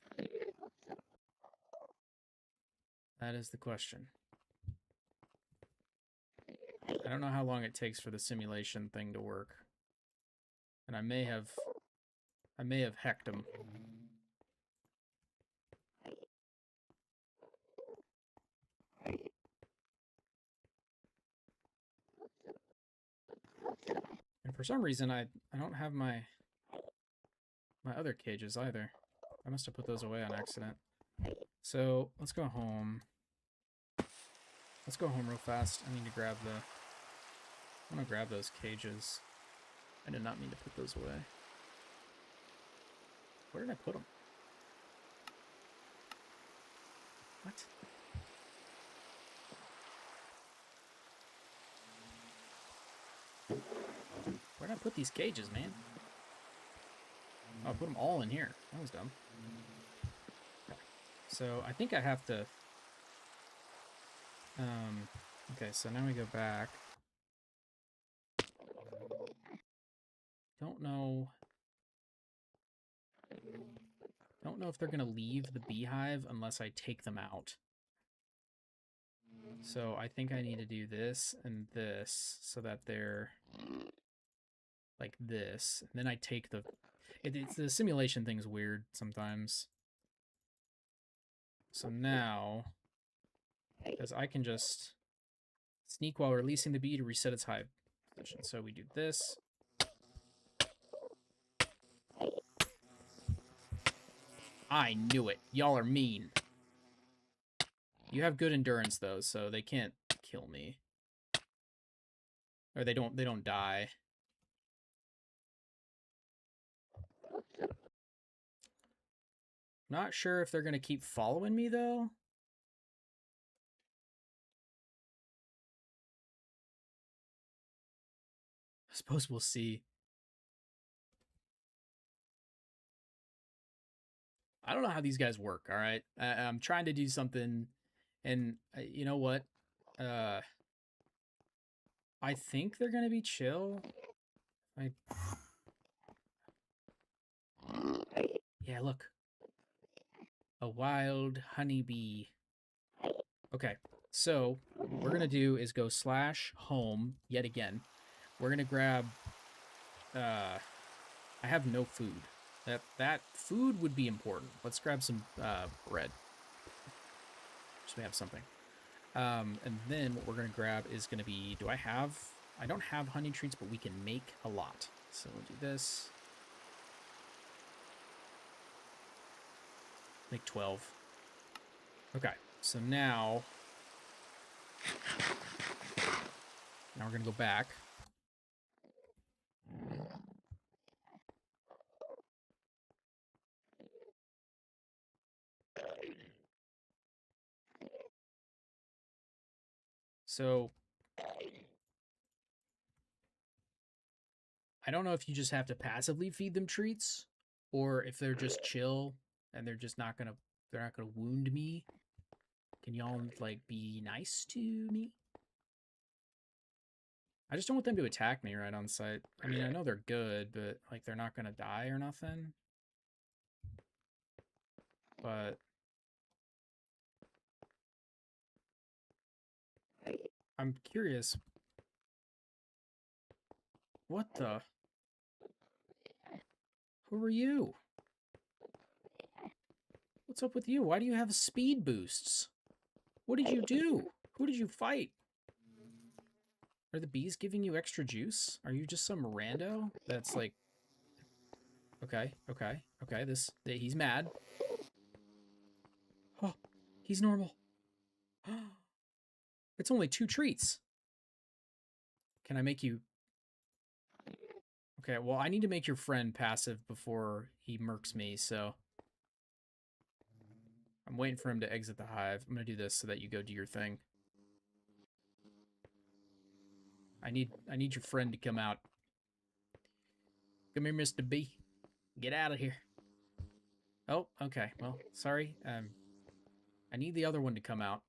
That is the question. I don't know how long it takes for the simulation thing to work. And I may have hecked them. And for some reason I don't have my other cages either. I must have put those away on accident. So let's go home. Let's go home real fast. I need to grab the... I want to grab those cages. I did not mean to put those away. Where did I put them? What? Where did I put these cages, man? Oh, I put them all in here. That was dumb. Okay. So I think I have to... okay, so now we go back. Don't know if they're going to leave the beehive unless I take them out. So I think I need to do this and this so that they're like this. And then I take the... the simulation thing's weird sometimes. So now, because I can just sneak while releasing the bee to reset its hive position. So we do this. I knew it. Y'all are mean. You have good endurance though, so they can't kill me. Or they don't die. Not sure if they're gonna keep following me though. I suppose we'll see. I don't know how these guys work, all right? I'm trying to do something, and you know what? I think they're gonna be chill. Yeah, look. A wild honeybee. Okay, so what we're gonna do is go /home yet again. We're gonna grab. I have no food. That food would be important. Let's grab some bread, so we have something. And then what we're gonna grab is gonna be. Do I have? I don't have honey treats, but we can make a lot. So we'll do this. Make 12. Okay, so now we're gonna go back. So I don't know if you just have to passively feed them treats or if they're just chill and they're not gonna wound me. Can y'all like be nice to me? I just don't want them to attack me right on sight. I mean, I know they're good, but like they're not gonna die or nothing. But I'm curious. What the? Who are you? What's up with you? Why do you have speed boosts? What did you do? Who did you fight? Are the bees giving you extra juice? Are you just some rando that's like... Okay. He's mad. Oh, he's normal. It's only 2 treats. Can I make you... Okay, well, I need to make your friend passive before he murks me, so... I'm waiting for him to exit the hive. I'm gonna do this so that you go do your thing. I need your friend to come out. Come here, Mr. B. Get out of here. Oh, okay. Well, sorry. I need the other one to come out.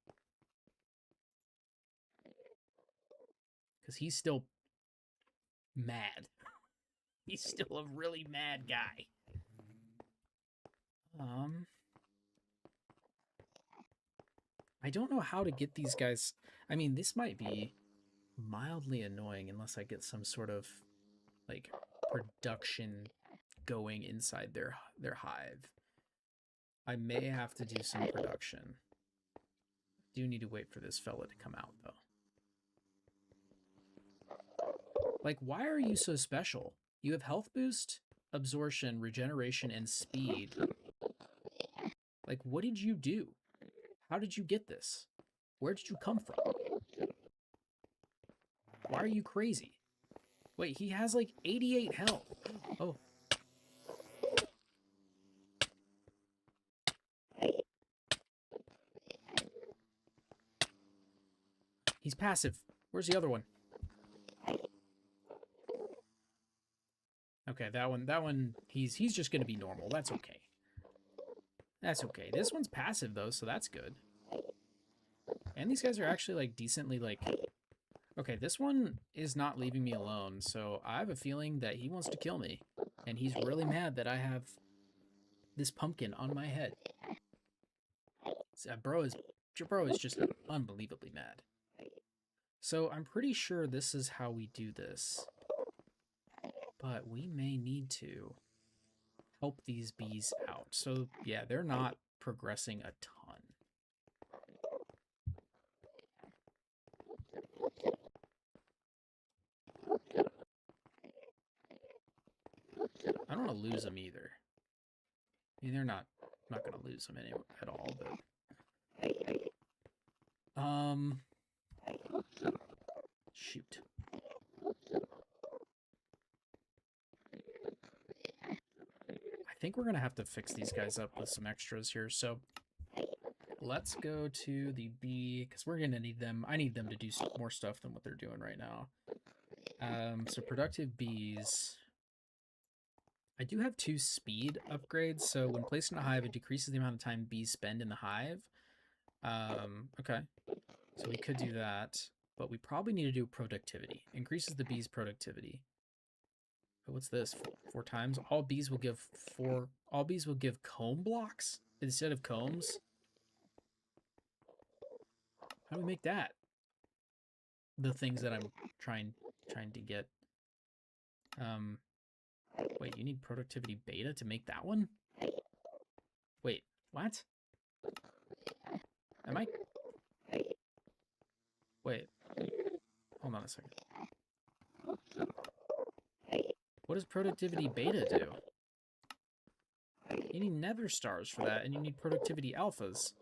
Because he's still mad. He's still a really mad guy. I don't know how to get these guys... I mean, this might be mildly annoying unless I get some sort of, like, production going inside their hive. I may have to do some production. Do need to wait for this fella to come out, though. Like, why are you so special? You have health boost, absorption, regeneration, and speed. Like, what did you do? How did you get this? Where did you come from? Why are you crazy? Wait, he has like 88 health. Oh. He's passive. Where's the other one? Okay, that one, he's just gonna be normal. That's okay. That's okay. This one's passive though, so that's good. And these guys are actually like decently like... Okay, this one is not leaving me alone, so I have a feeling that he wants to kill me. And he's really mad that I have this pumpkin on my head. So, your bro is just unbelievably mad. So I'm pretty sure this is how we do this. But we may need to help these bees out. So yeah, they're not progressing a ton. I don't want to lose them either. I mean, they're not going to lose them at all, but... Shoot. I think we're gonna have to fix these guys up with some extras here. So let's go to the bee because we're gonna need them. I need them to do more stuff than what they're doing right now. So productive bees. I do have 2 speed upgrades. So when placed in a hive, it decreases the amount of time bees spend in the hive. Okay. So we could do that, but we probably need to do productivity. Increases the bees' productivity. But what's this? 4 times. All bees will give comb blocks instead of combs. How do we make that? The things that I'm trying to get. Wait, you need productivity beta to make that one? Wait, what? Am I? Wait. Hold on a second. What does productivity beta do? You need nether stars for that, and you need productivity alphas.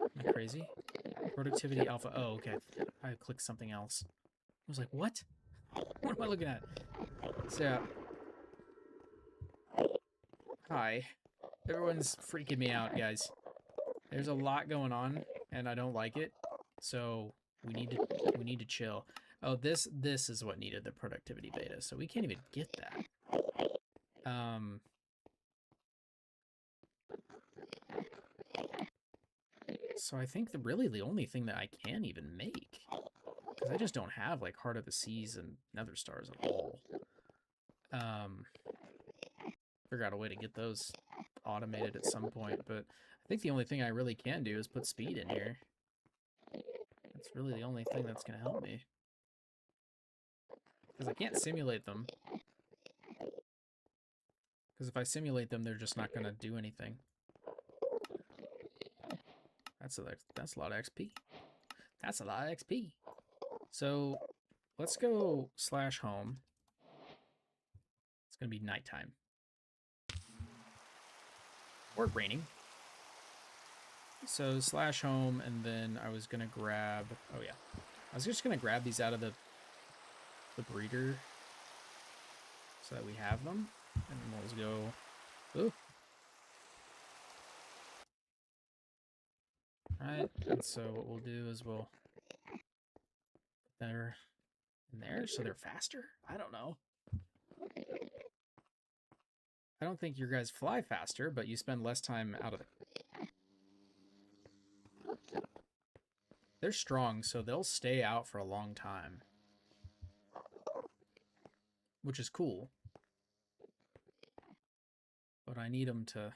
Am I crazy? Productivity alpha. Oh, okay. I clicked something else. I was like, what? What am I looking at? So, yeah. Hi. Everyone's freaking me out, guys. There's a lot going on, and I don't like it. So we need to chill. Oh, this is what needed the productivity beta. So we can't even get that. So I think really the only thing that I can even make, because I just don't have like Heart of the Seas and Nether Stars at all. Figure out a way to get those automated at some point, but I think the only thing I really can do is put speed in here. That's really the only thing that's going to help me. Because I can't simulate them. Because if I simulate them, they're just not going to do anything. That's a lot of XP. That's a lot of XP. So let's go /home. It's going to be nighttime. Or raining. So /home, and then I was going to grab... Oh, yeah. I was just going to grab these out of the breeder so that we have them. And then let's go... Ooh. Alright, and so what we'll do is we'll put there in there so they're faster? I don't know. I don't think your guys fly faster, but you spend less time out of it. They're strong, so they'll stay out for a long time. Which is cool. But I need them to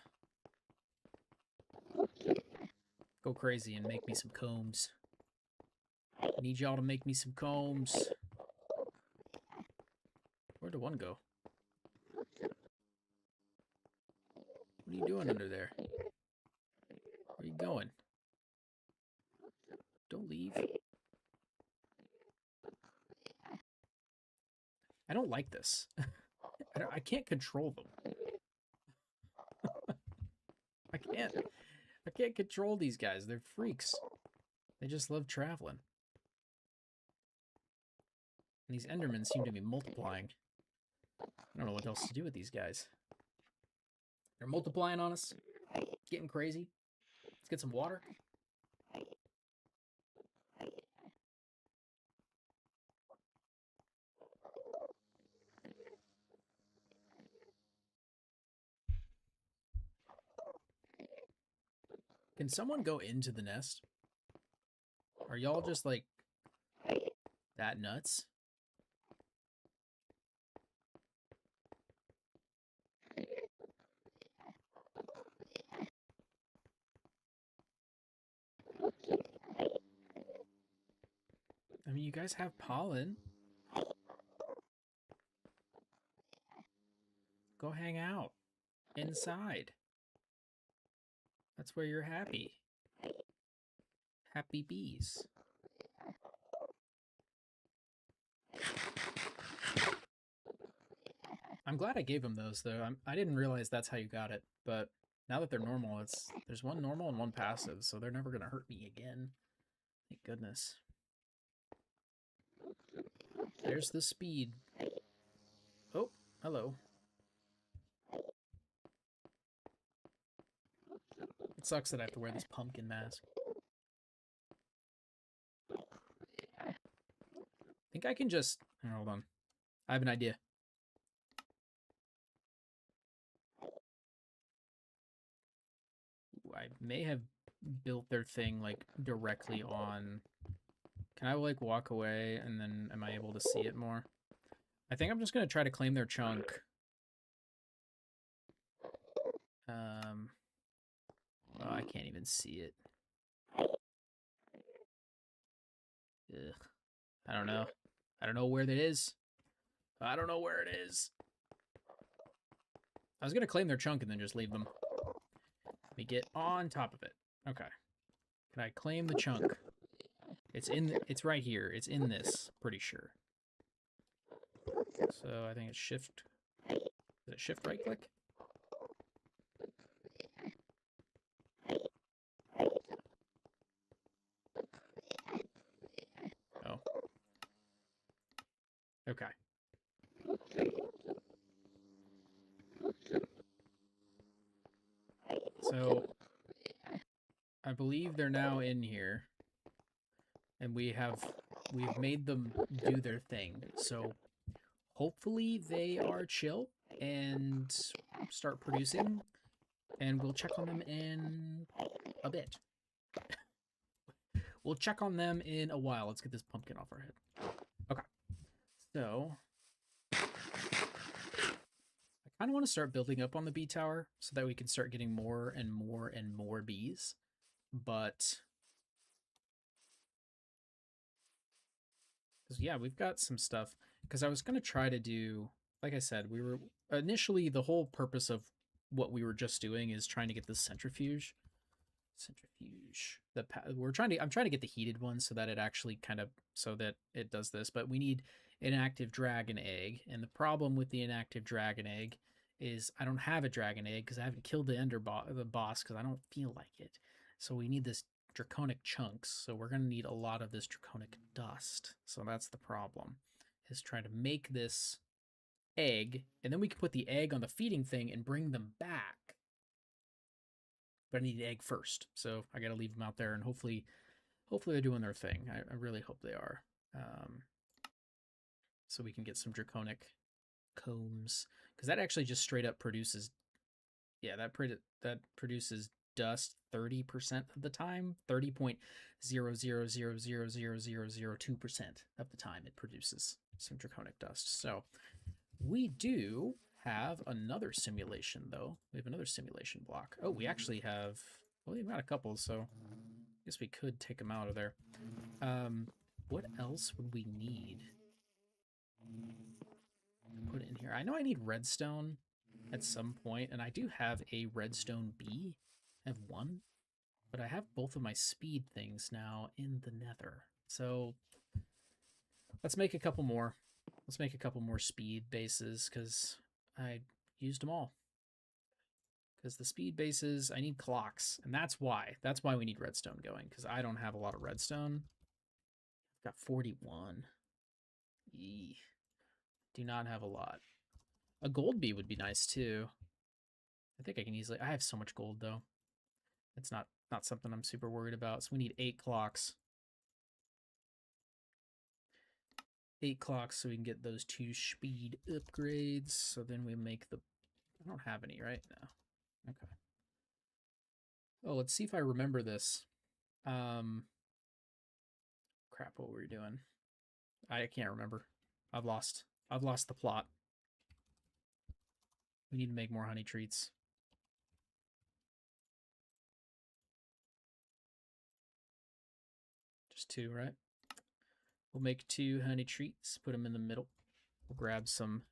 go crazy and make me some combs. I need y'all to make me some combs. Where'd the one go? What are you doing under there? Where are you going? Don't leave. I don't like this. I can't control them. I can't control these guys. They're freaks. They just love traveling. And these Endermen seem to be multiplying. I don't know what else to do with these guys. They're multiplying on us. Getting crazy. Let's get some water. Can someone go into the nest? Are y'all just like that nuts? I mean, you guys have pollen. Go hang out inside. That's where you're happy. Happy bees. I'm glad I gave him those, though. I didn't realize that's how you got it, but Now that they're normal, there's one normal and one passive, so they're never gonna hurt me again. Thank goodness. There's the speed. Oh, hello. It sucks that I have to wear this pumpkin mask. I think I can just... Hold on. I have an idea. I may have built their thing, like, directly on... Can I, like, walk away, and then am I able to see it more? I think I'm just going to try to claim their chunk. Oh, I can't even see it. Ugh. I don't know. I don't know where that is. I don't know where it is. I was going to claim their chunk and then just leave them. Let me get on top of it. Okay. Can I claim the chunk? It's right here. It's in this, pretty sure. So I think it's shift. Is it shift right click? Oh. Okay. So I believe they're now in here. And we've made them do their thing. So hopefully they are chill and start producing. And we'll check on them in a bit. We'll check on them in a while. Let's get this pumpkin off our head. Okay. So I kind of want to start building up on the bee tower so that we can start getting more and more and more bees. But yeah, we've got some stuff. Because I was going to try to do, like I said, we were initially, the whole purpose of what we were just doing is trying to get this centrifuge. I'm trying to get the heated one so that it actually so that it does this, but we need an active dragon egg. And the problem with the inactive dragon egg is I don't have a dragon egg because I haven't killed the boss because I don't feel like it. So we need this draconic chunks. So we're going to need a lot of this draconic dust. So that's the problem, is trying to make this egg, and then we can put the egg on the feeding thing and bring them back. But I need an egg first, so I got to leave them out there, and hopefully they're doing their thing. I really hope they are. So we can get some draconic combs, because that actually just straight up produces, yeah, that produces dust 30% of the time, 30.0000002% of the time it produces some draconic dust. So we do have another simulation, though. We have another simulation block. Oh, we actually have, well, we've got a couple, so I guess we could take them out of there. What else would we need to put in here? I know I need redstone at some point, and I do have a redstone bee. I have one, but I have both of my speed things now in the nether. So let's make a couple more. Let's make a couple more speed bases, because I used them all. Because the speed bases, I need clocks, and that's why. That's why we need redstone going, because I don't have a lot of redstone. I've got 41. Eee. Do not have a lot. A gold bee would be nice, too. I think I can easily... I have so much gold, though. It's not something I'm super worried about. So we need 8 clocks. 8 clocks so we can get those 2 speed upgrades. So then we make the... I don't have any, right? No. Okay. Oh, let's see if I remember this. Crap, what were we doing? I can't remember. I've lost the plot. We need to make more honey treats. Just 2, right? We'll make 2 honey treats, put them in the middle. We'll grab some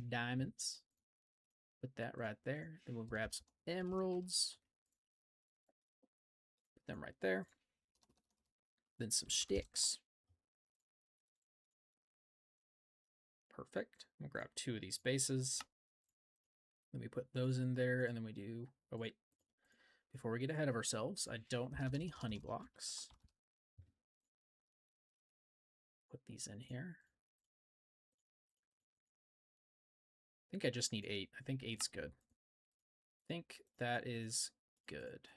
diamonds. Put that right there. Then we'll grab some emeralds. Put them right there. Then some sticks. Perfect. We'll grab 2 of these bases. Then we put those in there, and then we do... Oh, wait. before we get ahead of ourselves, I don't have any honey blocks. Put these in here. I think I just need 8. I think 8's good. I think that is good.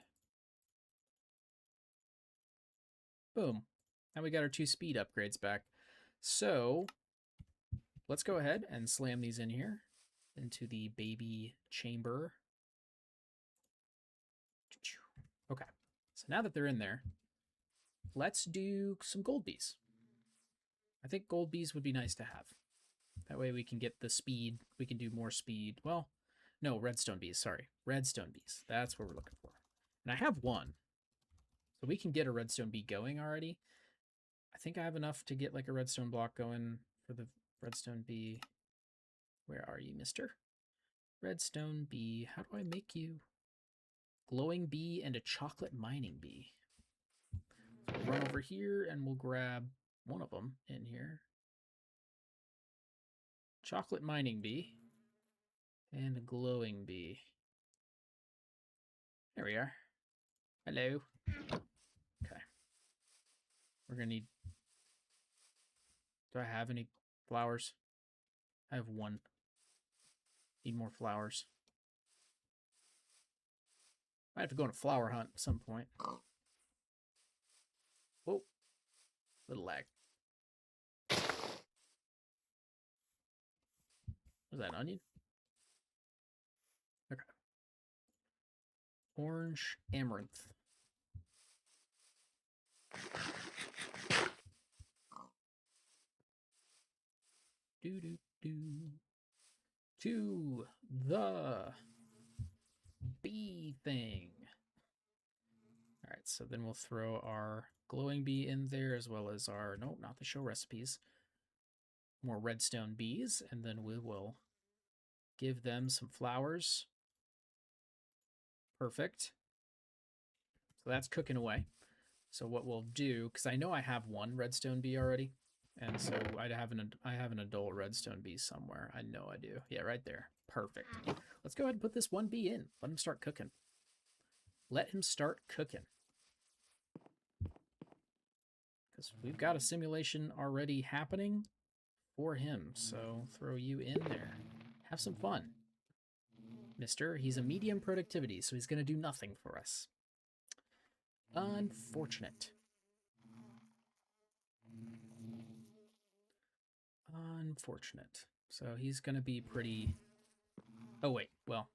Boom. Now we got our 2 speed upgrades back. So let's go ahead and slam these in here into the baby chamber. Okay. So now that they're in there, let's do some gold bees. I think gold bees would be nice to have. That way we can get the speed. We can do more speed. Well, no, redstone bees. Sorry. Redstone bees. That's what we're looking for. And I have 1. So we can get a redstone bee going already. I think I have enough to get like a redstone block going for the redstone bee. Where are you, mister? Redstone bee. How do I make you? Glowing bee and a chocolate mining bee. So we'll run over here and we'll grab one of them in here. Chocolate mining bee and a glowing bee. There we are. Hello. Okay. We're gonna need... Do I have any flowers? I have 1. Need more flowers. Might have to go on a flower hunt at some point. Whoa. Little lag. Was that an onion? Okay. Orange amaranth. To the bee thing. All right, so then we'll throw our glowing bee in there as well as our, nope, not the show recipes. More redstone bees, and then we will give them some flowers. Perfect. So that's cooking away. So what we'll do, because I know I have 1 redstone bee already, and so I have an adult redstone bee somewhere. I know I do. Yeah, right there. Perfect. Let's go ahead and put this 1 bee in. Let him start cooking. Let him start cooking. Because we've got a simulation already happening for him. So throw you in there. Have some fun. Mister, he's a medium productivity, so he's going to do nothing for us. Unfortunate. Unfortunate. So he's going to be pretty... Oh, wait. Well,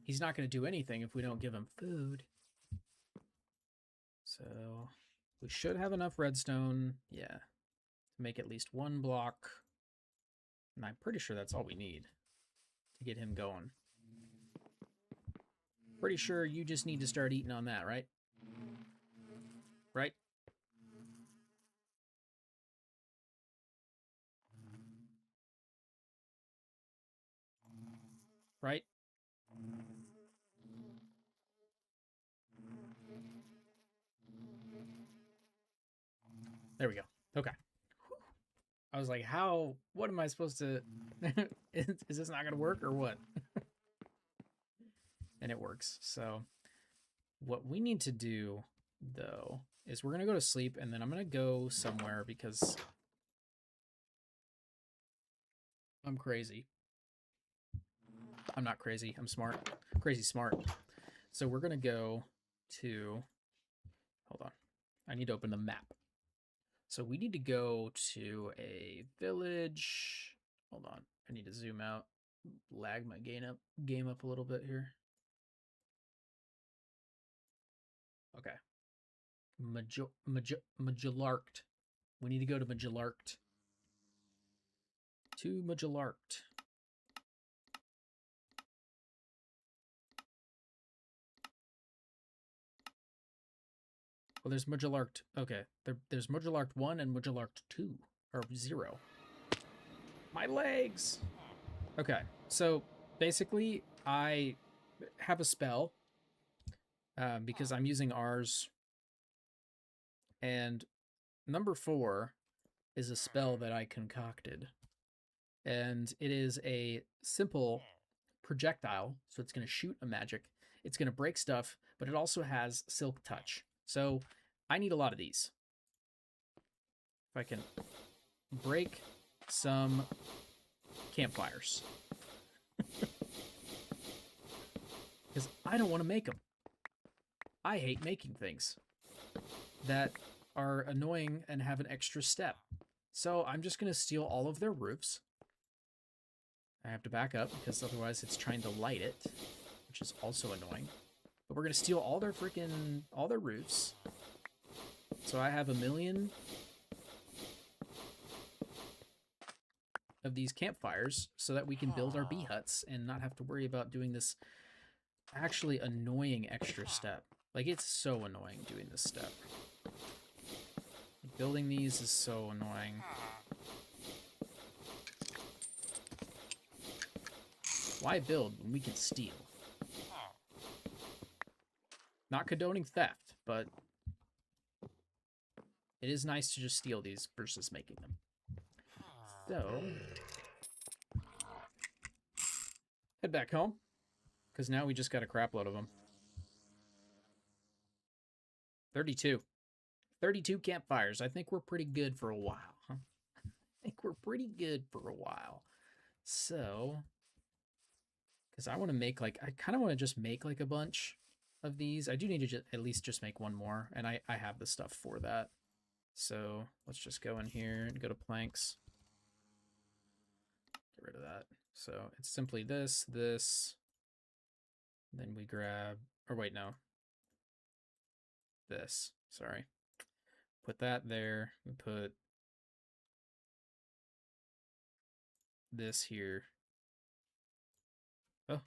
he's not going to do anything if we don't give him food. So we should have enough redstone. Yeah. To make at least 1 block. And I'm pretty sure that's all we need to get him going. Pretty sure you just need to start eating on that, right? Right? Right? There we go. Okay. I was like, how, what am I supposed to, is this not going to work or what? And it works. So what we need to do, though, is we're going to go to sleep, and then I'm going to go somewhere because I'm crazy. I'm not crazy. I'm smart. Crazy smart. So we're going to go to, hold on. I need to open the map. So we need to go to a village. Hold on. I need to zoom out, lag my game up a little bit here. Okay. Majallarkt. We need to go to Majallarkt. To Majallarkt. Well, there's Majallarkt. Okay. There's Majallarkt 1 and Majallarkt 2. Or 0. My legs! Okay. So, basically, I have a spell. Because I'm using ours. And number 4 is a spell that I concocted. And it is a simple projectile. So it's going to shoot a magic. It's going to break stuff, but it also has silk touch. So I need a lot of these. If I can break some campfires. Because I don't want to make them. I hate making things that are annoying and have an extra step. So I'm just going to steal all of their roofs. I have to back up because otherwise it's trying to light it, which is also annoying. But we're going to steal all their roofs. So I have 1 million of these campfires so that we can build our bee huts and not have to worry about doing this actually annoying extra step. Like, it's so annoying doing this step. Building these is so annoying. Why build when we can steal? Not condoning theft, but it is nice to just steal these versus making them. So, head back home, because now we just got a crap load of them. 32. 32 campfires. I think we're pretty good for a while. Huh? I think we're pretty good for a while. So, because I want to make, like, I kind of want to just make, like, a bunch of these. I do need to at least just make one more, and I have the stuff for that. So, let's just go in here and go to planks. Get rid of that. So, it's simply this. Then we grab, or wait, no. This, sorry. Put that there. We put this here. Oh.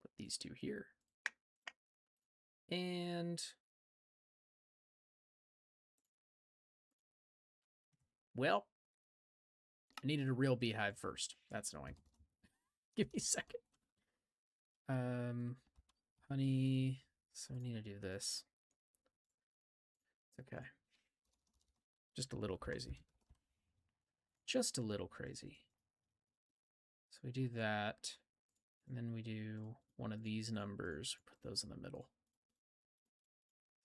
Put these two here. And well, I needed a real beehive first. That's annoying. Give me a second. Honey. So we need to do this. It's okay. Just a little crazy. Just a little crazy. So we do that. And then we do one of these numbers. Put those in the middle.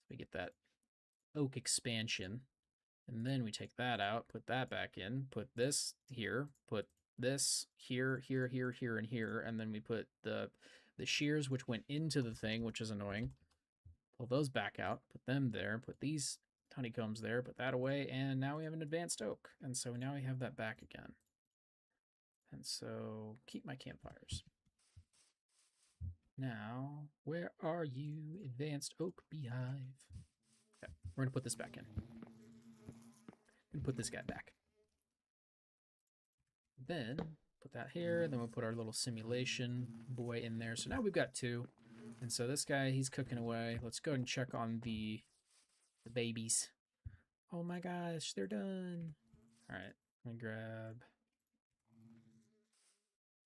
So we get that oak expansion. And then we take that out, put that back in, put this here, put this here, here, here, here, and here. And then we put the shears, which went into the thing, which is annoying. Pull those back out, put them there, put these honeycombs there, put that away, and now we have an advanced oak. And so now we have that back again. And so keep my campfires. Now, where are you, advanced oak beehive? Okay, we're gonna put this back in. And put this guy back. Then put that here. Then we'll put our little simulation boy in there. So now we've got 2. And so this guy, he's cooking away. Let's go and check on the babies. Oh my gosh, they're done. All right, let me grab.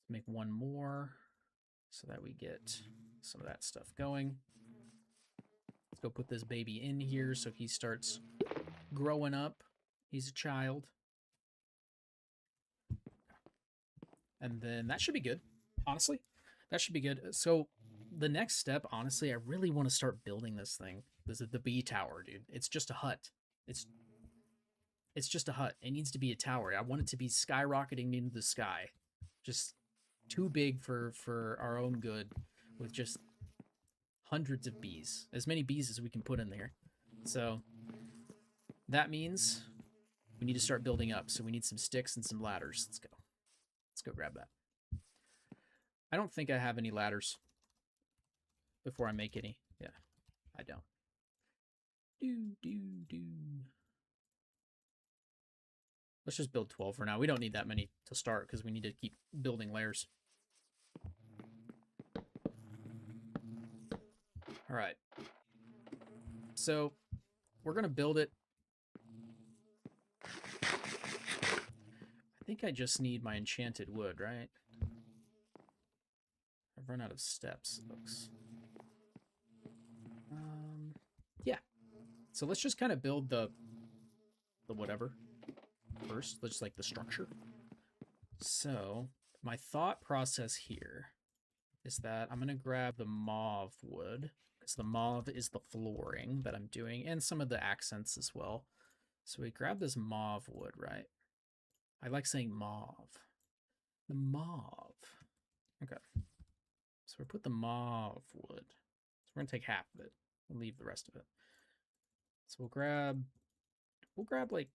Let's make one more so that we get some of that stuff going. Let's go put this baby in here so he starts growing up. He's a child. And then that should be good. Honestly, that should be good. So the next step, honestly, I really want to start building this thing. This is the bee tower, dude. It's just a hut. It's just a hut. It needs to be a tower. I want it to be skyrocketing into the sky. Just too big for our own good with just hundreds of bees. As many bees as we can put in there. So that means we need to start building up. So we need some sticks and some ladders. Let's go. Let's go grab that. I don't think I have any ladders before I make any. Yeah, I don't. Let's just build 12 for now. We don't need that many to start because we need to keep building layers. All right. So we're going to build it. I think I just need my enchanted wood, right? I've run out of steps, it looks. Yeah. So let's just kind of build the whatever first. Let's like the structure. So my thought process here is that I'm going to grab the mauve wood, because the mauve is the flooring that I'm doing, and some of the accents as well. So we grab this mauve wood, right? I like saying mauve. The mauve. Okay. So we put the mauve wood. So we're going to take half of it. We'll leave the rest of it. So we'll grab like,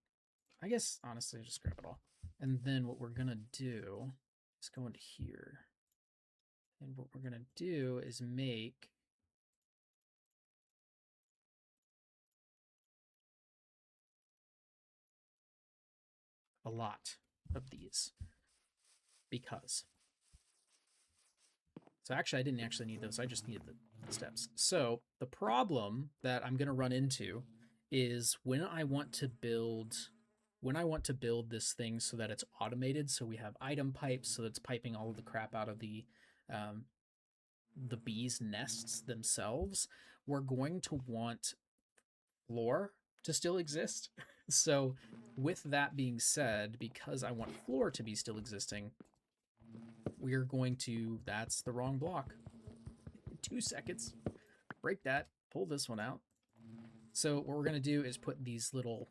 I guess, honestly, just grab it all. And then what we're going to do is go into here. And what we're going to do is make a lot of these, because. So actually, I didn't actually need those. I just needed the steps. So the problem that I'm going to run into is when I want to build this thing so that it's automated, so we have item pipes, so it's piping all of the crap out of the bees' nests themselves, we're going to want floor to still exist. So with that being said, because I want floor to be still existing, we're going to, that's the wrong block. 2 seconds. Break that, pull this one out. So what we're going to do is put these little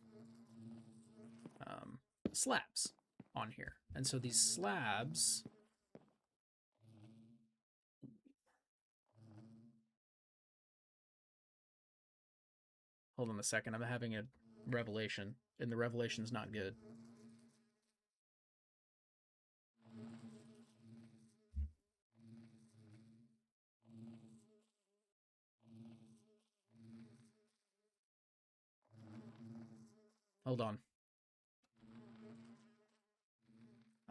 slabs on here. And so these slabs, hold on a second, I'm having a revelation, and the revelation's not good. Hold on.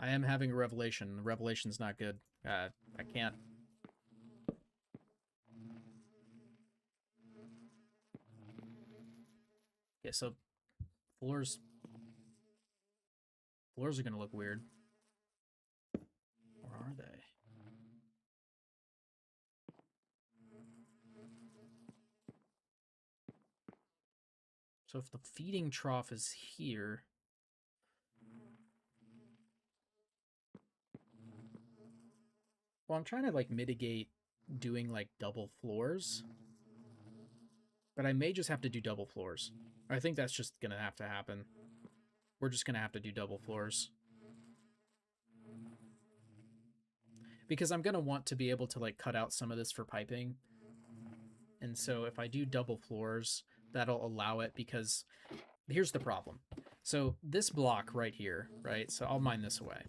I am having a revelation. The revelation's not good. I can't. Yeah, so floors are going to look weird. Or are they? So if the feeding trough is here, well, I'm trying to like mitigate doing like double floors, but I may just have to do double floors. I think that's just gonna have to happen. We're just gonna have to do double floors, because I'm gonna want to be able to like cut out some of this for piping. And so if I do double floors, that'll allow it, because here's the problem. So this block right here, right? So I'll mine this away.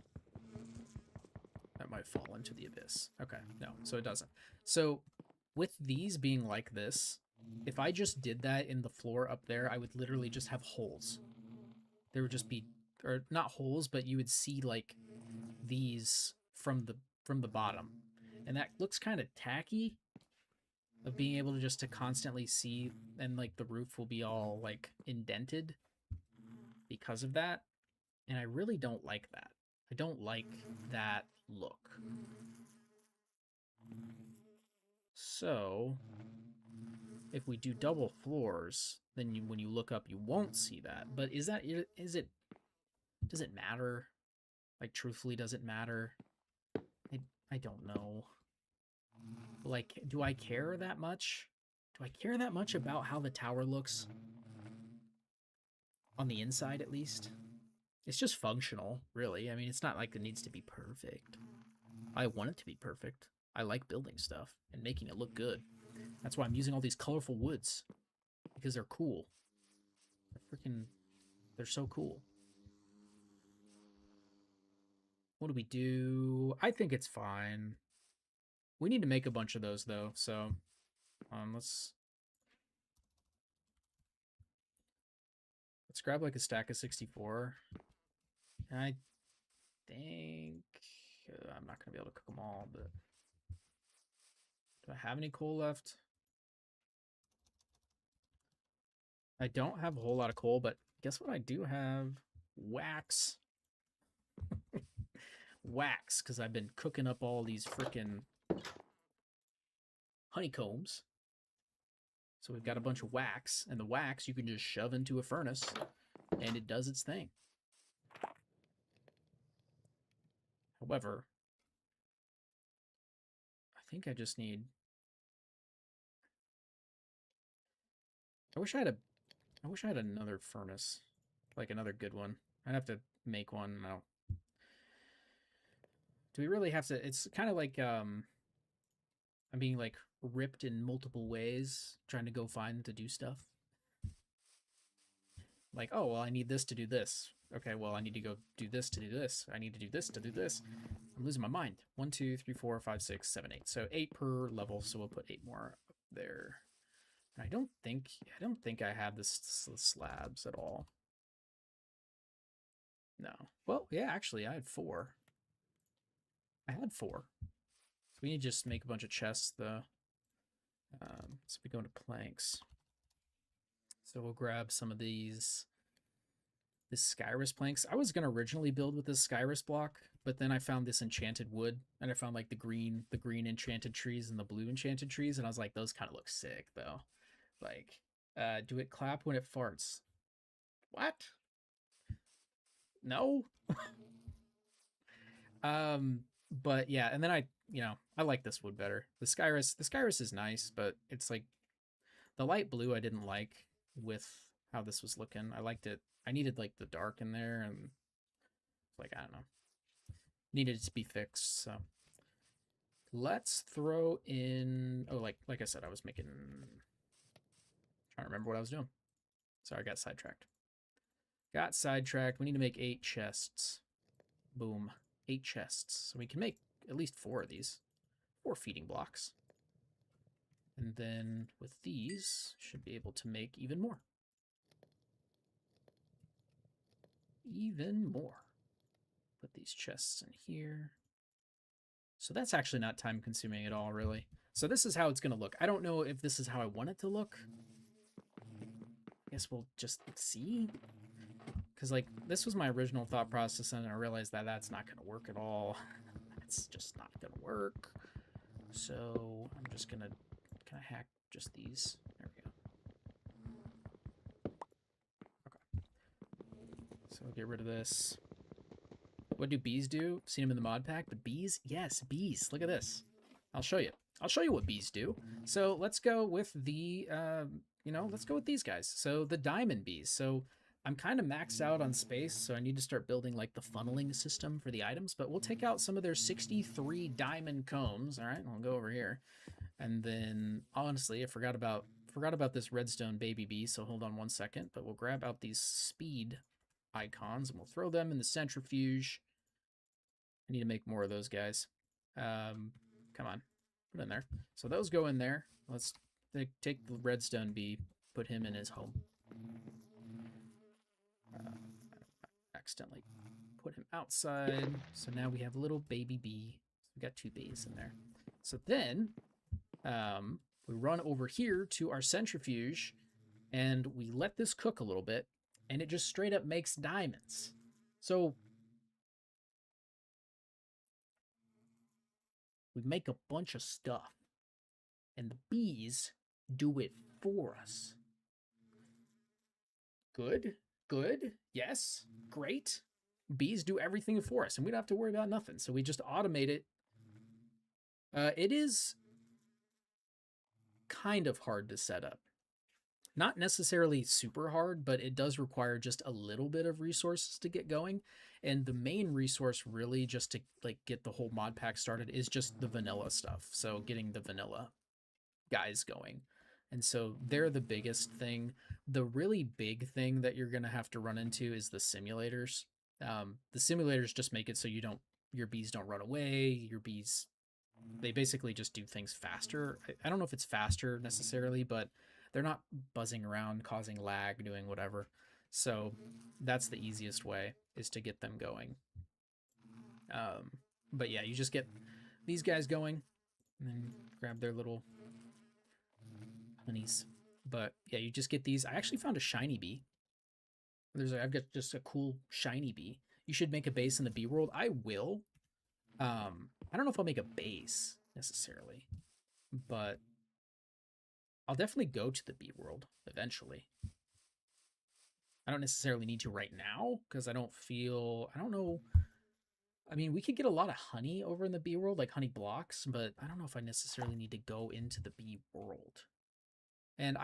That might fall into the abyss. Okay, no, so it doesn't. So with these being like this, if I just did that in the floor up there, I would literally just have holes. There would just be, or not holes, but you would see like these from the bottom. And that looks kind of tacky, of being able to just to constantly see, and like the roof will be all like indented because of that. And I really don't like that. I don't like that look. So if we do double floors, then when you look up, you won't see that. But does it matter? Like, truthfully, does it matter? I don't know. Like, do I care that much? Do I care that much about how the tower looks? On the inside, at least. It's just functional, really. I mean, it's not like it needs to be perfect. I want it to be perfect. I like building stuff and making it look good. That's why I'm using all these colorful woods. Because they're cool. They're so cool. What do we do? I think it's fine. We need to make a bunch of those, though, so let's grab like a stack of 64. I think I'm not gonna be able to cook them all, but do I have any coal left? I don't have a whole lot of coal, but guess what I do have? Wax. Wax, because I've been cooking up all these freaking honeycombs. So we've got a bunch of wax, and the wax you can just shove into a furnace, and it does its thing. However, think I just need... I wish I had another furnace. Like another good one. I'd have to make one. No. Do we really have to... It's kind of like I'm being like ripped in multiple ways trying to go find to do stuff. Like, oh, well, I need this to do this. Okay, well, I need to go do this to do this. I need to do this to do this. I'm losing my mind. 1, 2, 3, 4, 5, 6, 7, 8. So 8 per level, so we'll put 8 more up there. I don't think I have the slabs at all. No. Well, yeah, actually, I had 4. I had 4. So we need to just make a bunch of chests. So we go into planks. So we'll grab some of these. This Skyrus planks. I was gonna originally build with this Skyrus block, but then I found this enchanted wood, and I found like the green enchanted trees and the blue enchanted trees, and I was like, those kind of look sick though. Like, do it clap when it farts? What? No. But yeah, and then I like this wood better. The Skyrus is nice, but it's like the light blue I didn't like with how this was looking. I liked it. I needed like the dark in there, and like, I don't know, needed it to be fixed. So let's throw in, oh, like I said, I was trying to remember what I was doing. Sorry, I got sidetracked. We need to make 8 chests. Boom. 8 chests. So we can make at least 4 of these. 4 feeding blocks. And then with these, should be able to make even more. Even more. Put these chests in here. So that's actually not time consuming at all, really. So this is how it's going to look. I don't know if this is how I want it to look. I guess we'll just see. Because, like, this was my original thought process, and I realized that that's not going to work at all. It's just not going to work. So I'm just going to kind of hack just these. There we go. Okay. So I'll get rid of this. What do bees do? Seen them in the mod pack, but bees? Yes, bees. Look at this. I'll show you. I'll show you what bees do. So let's go with the, let's go with these guys. So the diamond bees. So I'm kind of maxed out on space, so I need to start building like the funneling system for the items, but we'll take out some of their 63 diamond combs. All right, I'll go over here. And then honestly, I forgot about this redstone baby bee, so hold on one second, but we'll grab out these speed icons and we'll throw them in the centrifuge. I need to make more of those guys. Come on, put in there. So those go in there. Let's take the redstone bee, put him in his home. Accidentally put him outside. So now we have a little baby bee. We got 2 bees in there. So then we run over here to our centrifuge and we let this cook a little bit, and it just straight up makes diamonds. So we make a bunch of stuff, and the bees do it for us. Good, yes, great. Bees do everything for us, and we don't have to worry about nothing. So we just automate it. It is kind of hard to set up. Not necessarily super hard, but it does require just a little bit of resources to get going. And the main resource really just to like get the whole mod pack started is just the vanilla stuff. So getting the vanilla guys going. And so they're the biggest thing. The really big thing that you're going to have to run into is the simulators. The simulators just make it so your bees don't run away. Your bees, they basically just do things faster. I don't know if it's faster necessarily, but they're not buzzing around, causing lag, doing whatever. So that's the easiest way, is to get them going. But yeah, you just get these guys going and then grab their little honeys. But yeah, you just get these. I actually found a shiny bee. I've got just a cool shiny bee. You should make a base in the bee world. I will. I don't know if I'll make a base necessarily, but I'll definitely go to the bee world eventually. I don't necessarily need to right now because I don't know. I mean, we could get a lot of honey over in the bee world, like honey blocks, but I don't know if I necessarily need to go into the bee world. And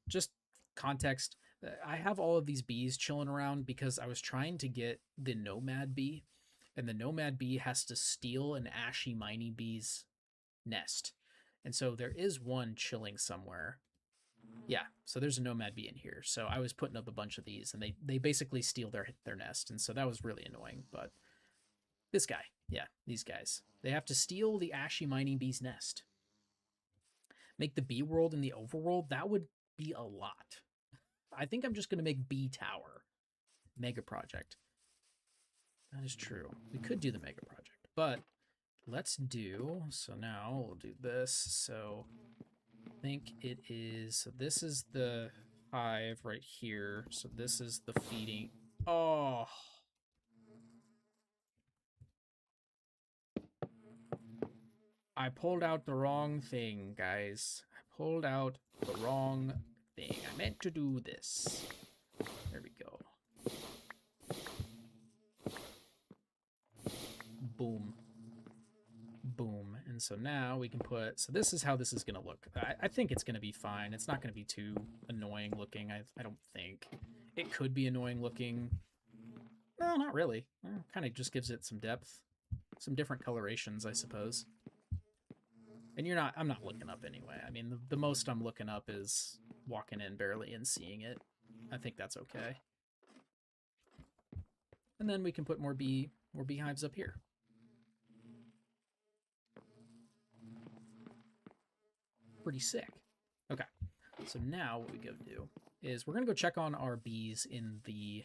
just context, I have all of these bees chilling around because I was trying to get the nomad bee, and the nomad bee has to steal an ashy miney bee's nest. And so there is one chilling somewhere. Yeah, so there's a nomad bee in here. So I was putting up a bunch of these, and they basically steal their nest, and so that was really annoying. But this guy, yeah, these guys, they have to steal the ashy mining bee's nest. Make the bee world in the overworld, that would be a lot. I think I'm just gonna make Bee Tower mega project. That is true. We could do the mega project, but let's do, so now we'll do this. So I think it is, so this is the hive right here. So this is the feeding. Oh, I pulled out the wrong thing, guys. I pulled out the wrong thing. I meant to do this. There we go. Boom. Boom. And so now we can put, so this is how this is going to look. I think it's going to be fine. It's not going to be too annoying looking, I don't think. It could be annoying looking. No, not really. Kind of just gives it some depth. Some different colorations, I suppose. And I'm not looking up anyway. I mean, the most I'm looking up is walking in barely and seeing it. I think that's okay. And then we can put more beehives up here. Pretty sick. Okay, so now what we go do is we're gonna go check on our bees in the,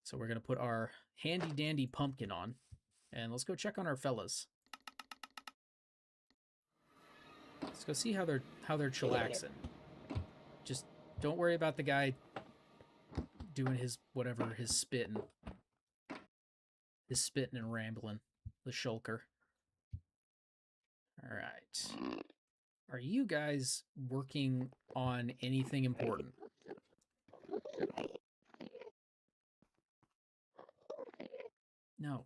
so we're gonna put our handy dandy pumpkin on, and let's go check on our fellas. Let's go see how they're chillaxing. Just don't worry about the guy doing his whatever, his spitting and rambling, the shulker. All right. Are you guys working on anything important? No.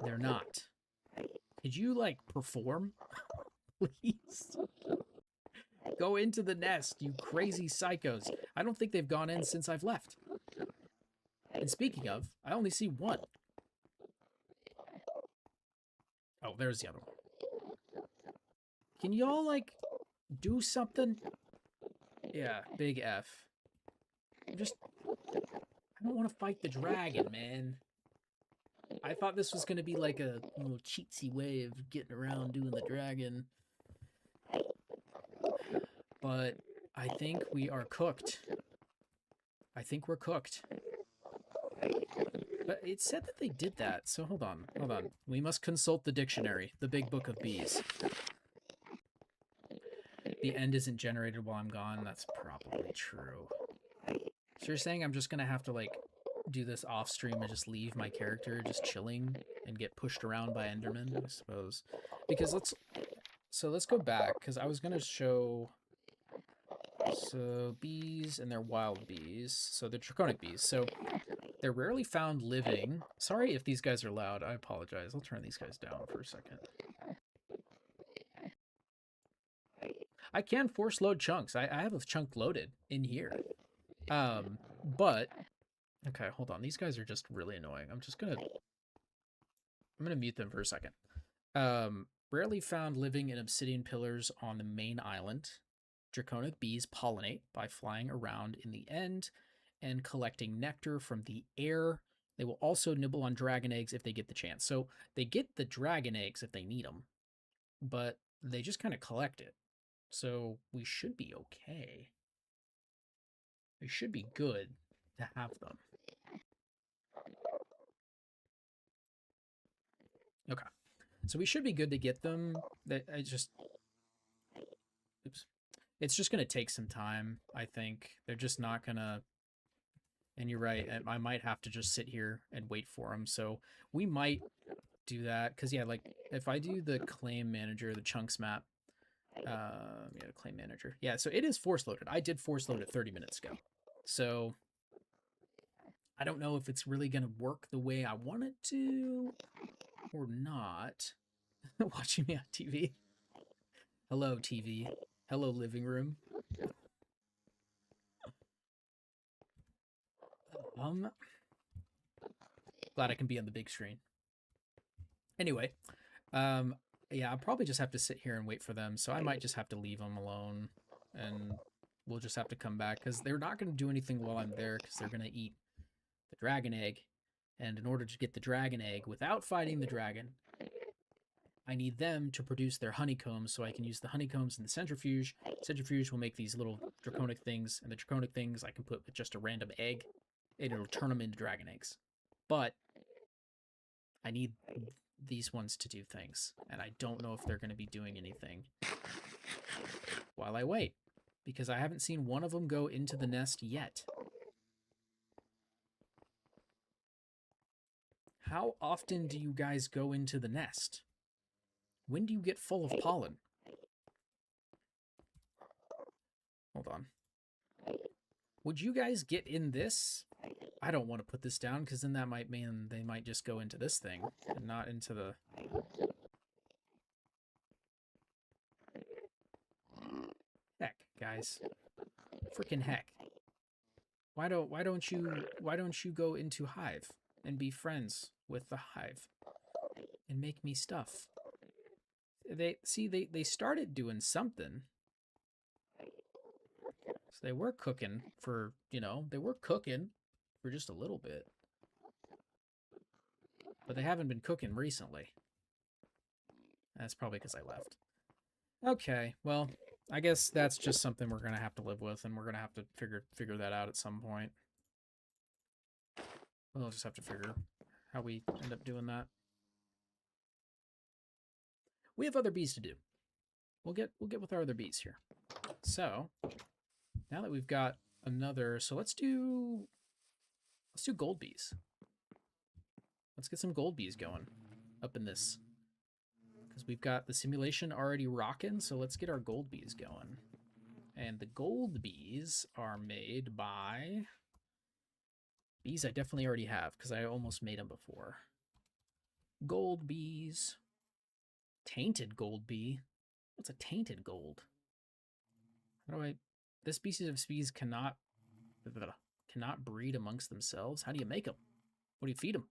They're not. Could you, like, perform? Please? Go into the nest, you crazy psychos. I don't think they've gone in since I've left. And speaking of, I only see one. Oh, there's the other one. Can y'all, like, do something? Yeah, big F. I don't want to fight the dragon, man. I thought this was going to be like a little cheatsy way of getting around doing the dragon. But I think we are cooked. I think we're cooked. But it said that they did that, so hold on. We must consult the dictionary, the big book of bees. The end isn't generated while I'm gone. That's probably true. So you're saying I'm just going to have to, like, do this off stream and just leave my character just chilling and get pushed around by Enderman, I suppose. Because let's go back, because I was going to show, so bees and they're wild bees, so they're draconic bees. So they're rarely found living. Sorry if these guys are loud, I apologize. I'll turn these guys down for a second. I can force load chunks. I have a chunk loaded in here. But okay, hold on. These guys are just really annoying. I'm gonna mute them for a second. Rarely found living in obsidian pillars on the main island. Draconic bees pollinate by flying around in the end and collecting nectar from the air. They will also nibble on dragon eggs if they get the chance. So they get the dragon eggs if they need them, but they just kind of collect it. So we should be okay. We should be good to have them. Okay. So we should be good to get them. Oops. It's just going to take some time, I think. They're just not going to, and you're right, I might have to just sit here and wait for them. So we might do that, because, yeah, like, if I do the claim manager, the chunks map, yeah, claim manager. Yeah, so it is force loaded. I did force load it 30 minutes ago. So I don't know if it's really going to work the way I want it to or not. Watching me on TV. Hello, TV. Hello, living room. Glad I can be on the big screen. Anyway, yeah, I'll probably just have to sit here and wait for them. So I might just have to leave them alone, and we'll just have to come back because they're not going to do anything while I'm there because they're going to eat the dragon egg. And in order to get the dragon egg without fighting the dragon, I need them to produce their honeycombs so I can use the honeycombs in the centrifuge. Centrifuge will make these little draconic things, and the draconic things I can put with just a random egg, and it'll turn them into dragon eggs. But I need these ones to do things, and I don't know if they're going to be doing anything while I wait, because I haven't seen one of them go into the nest yet. How often do you guys go into the nest? When do you get full of pollen? Hold on. Would you guys get in this? I don't want to put this down because then that might mean they might just go into this thing and not into the... Heck, guys. Freaking heck. Why don't you go into Hive and be friends with the Hive and make me stuff? They started doing something. So they were cooking for, they were cooking for just a little bit. But they haven't been cooking recently. That's probably because I left. Okay, well, I guess that's just something we're going to have to live with, and we're going to have to figure that out at some point. We'll just have to figure how we end up doing that. We have other bees to do. We'll get with our other bees here. So, now that we've got another, so let's do gold bees. Let's get some gold bees going up in this. Because we've got the simulation already rocking, so let's get our gold bees going. And the gold bees are made by bees I definitely already have, because I almost made them before. Gold bees. Tainted gold bee. What's a tainted gold? How do I... This species of bees cannot breed amongst themselves. How do you make them? What do you feed them?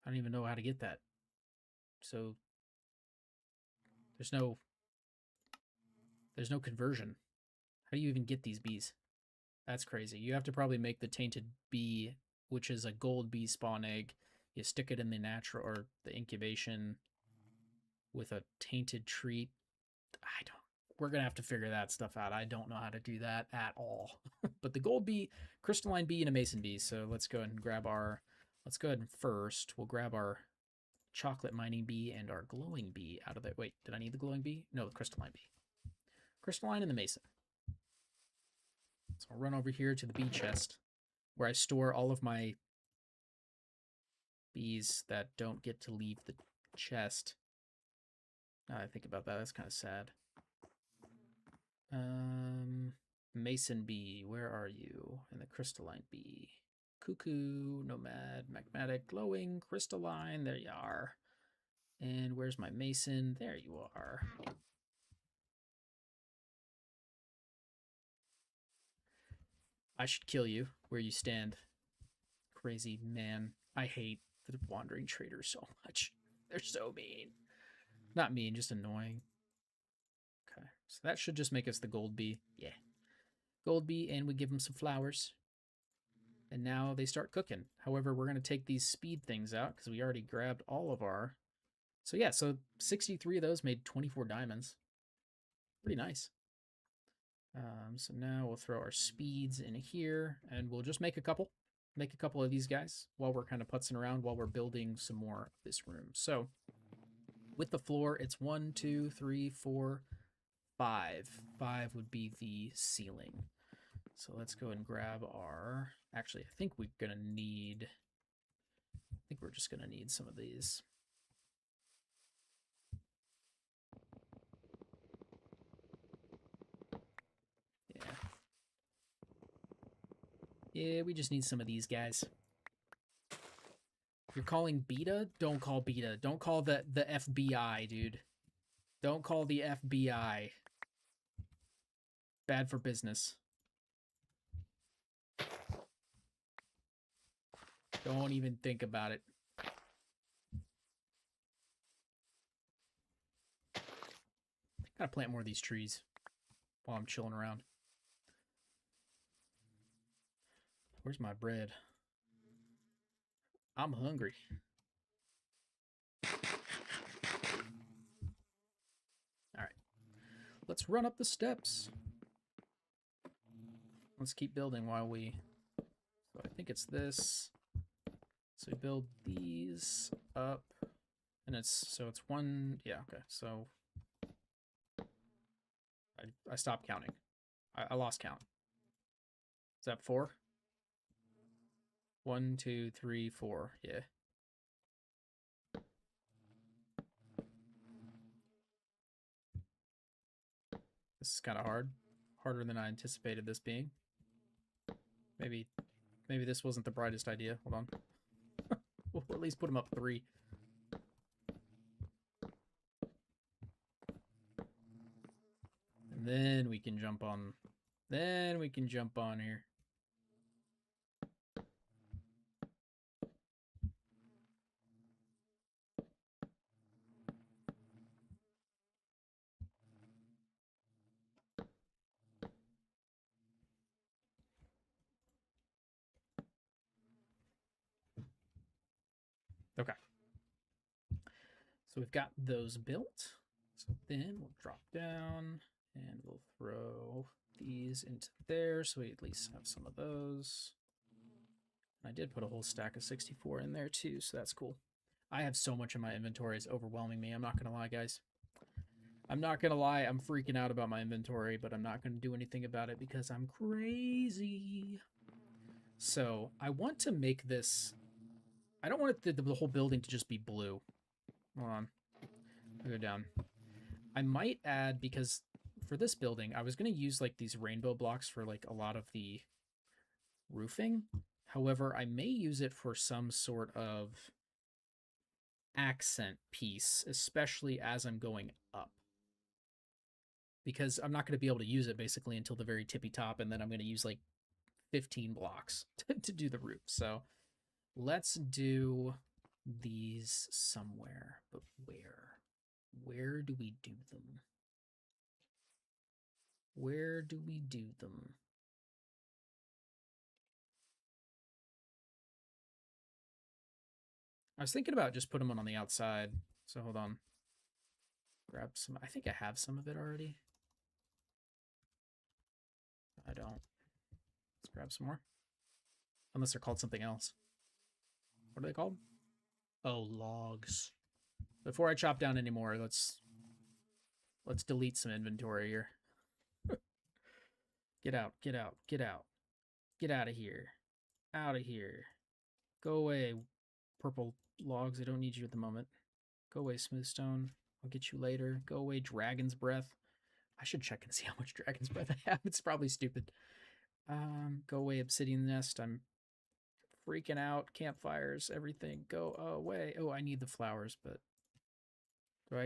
I don't even know how to get that. So there's no conversion. How do you even get these bees? That's crazy. You have to probably make the tainted bee, which is a gold bee spawn egg. You stick it in the natural or the incubation with a tainted treat. We're going to have to figure that stuff out. I don't know how to do that at all. But the gold bee, crystalline bee, and a mason bee. So let's go ahead and grab our, first, we'll grab our chocolate mining bee and our glowing bee out of there. Wait, did I need the glowing bee? No, the crystalline bee. Crystalline and the mason. So I'll run over here to the bee chest where I store all of my bees that don't get to leave the chest. Now I think about that, that's kind of sad. Mason bee, where are you? And the crystalline bee. Cuckoo, nomad, magmatic, glowing, crystalline, there you are. And where's my mason? There you are. I should kill you where you stand. Crazy man. I hate the wandering traders so much. They're so mean. Not mean, just annoying. Okay, so that should just make us the gold bee. Yeah. Gold bee, and we give them some flowers. And now they start cooking. However, we're going to take these speed things out because we already grabbed all of our... So yeah, so 63 of those made 24 diamonds. Pretty nice. So now we'll throw our speeds in here, and we'll just make a couple. Make a couple of these guys while we're kind of putzing around while we're building some more of this room. So with the floor, it's 1, 2, 3, 4, 5. 5 would be the ceiling. So let's go and grab our... Actually, I think we're going to need... I think we're just going to need some of these. Yeah. Yeah, we just need some of these guys. You're calling beta? Don't call beta. Don't call the FBI, dude. Don't call the FBI. Bad for business. Don't even think about it. Gotta plant more of these trees while I'm chilling around. Where's my bread? I'm hungry. Alright. Let's run up the steps. Let's keep building while we... So I think it's this. So we build these up. And it's one... Yeah, okay. So I stopped counting. I lost count. Is that 4? 1, 2, 3, 4. Yeah. This is kind of hard. Harder than I anticipated this being. Maybe this wasn't the brightest idea. Hold on. We'll at least put them up 3. And then we can jump on. Then we can jump on here. Okay. So we've got those built. So then we'll drop down and we'll throw these into there so we at least have some of those. And I did put a whole stack of 64 in there too, so that's cool. I have so much in my inventory, it's overwhelming me. I'm not going to lie, guys. I'm not going to lie, I'm freaking out about my inventory, but I'm not going to do anything about it because I'm crazy. So I want to make this... I don't want the whole building to just be blue. Hold on. I'll go down. I might add, because for this building, I was going to use like these rainbow blocks for like a lot of the roofing. However, I may use it for some sort of accent piece, especially as I'm going up. Because I'm not going to be able to use it basically until the very tippy top, and then I'm going to use like 15 blocks to do the roof. So let's do these somewhere, but where? Where do we do them? Where do we do them? I was thinking about just putting them on the outside. So hold on. Grab some. I think I have some of it already. I don't. Let's grab some more. Unless they're called something else. What are they called? Oh, logs. Before I chop down anymore, let's delete some inventory here. Get out, get out, get out. Get out of here. Out of here. Go away, purple logs. I don't need you at the moment. Go away, smoothstone. I'll get you later. Go away, dragon's breath. I should check and see how much dragon's breath I have. It's probably stupid. Go away, obsidian nest. I'm freaking out. Campfires, everything. Go away. Oh, I need the flowers, but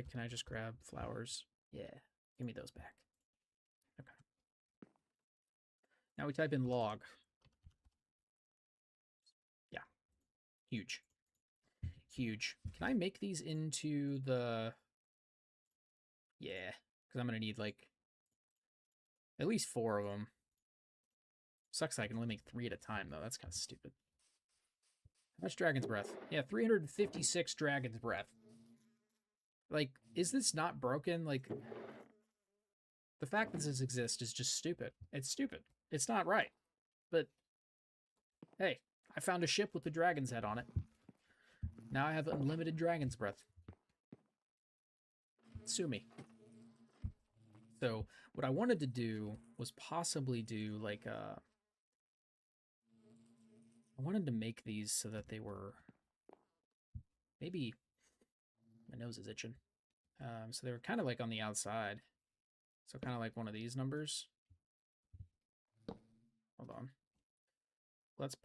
can I just grab flowers? Yeah. Give me those back. Okay. Now we type in log. Yeah. Huge. Huge. Can I make these into the... Yeah. Because I'm going to need, like, at least 4 of them. Sucks I can only make 3 at a time, though. That's kind of stupid. How much dragon's breath? Yeah, 356 dragon's breath. Like, is this not broken? Like, the fact that this exists is just stupid. It's stupid. It's not right. But, hey, I found a ship with the dragon's head on it. Now I have unlimited dragon's breath. Sue me. So, what I wanted to do was possibly do, like, I wanted to make these so that they were... Maybe... My nose is itching. So they were kind of like on the outside. So kind of like one of these numbers. Hold on. let's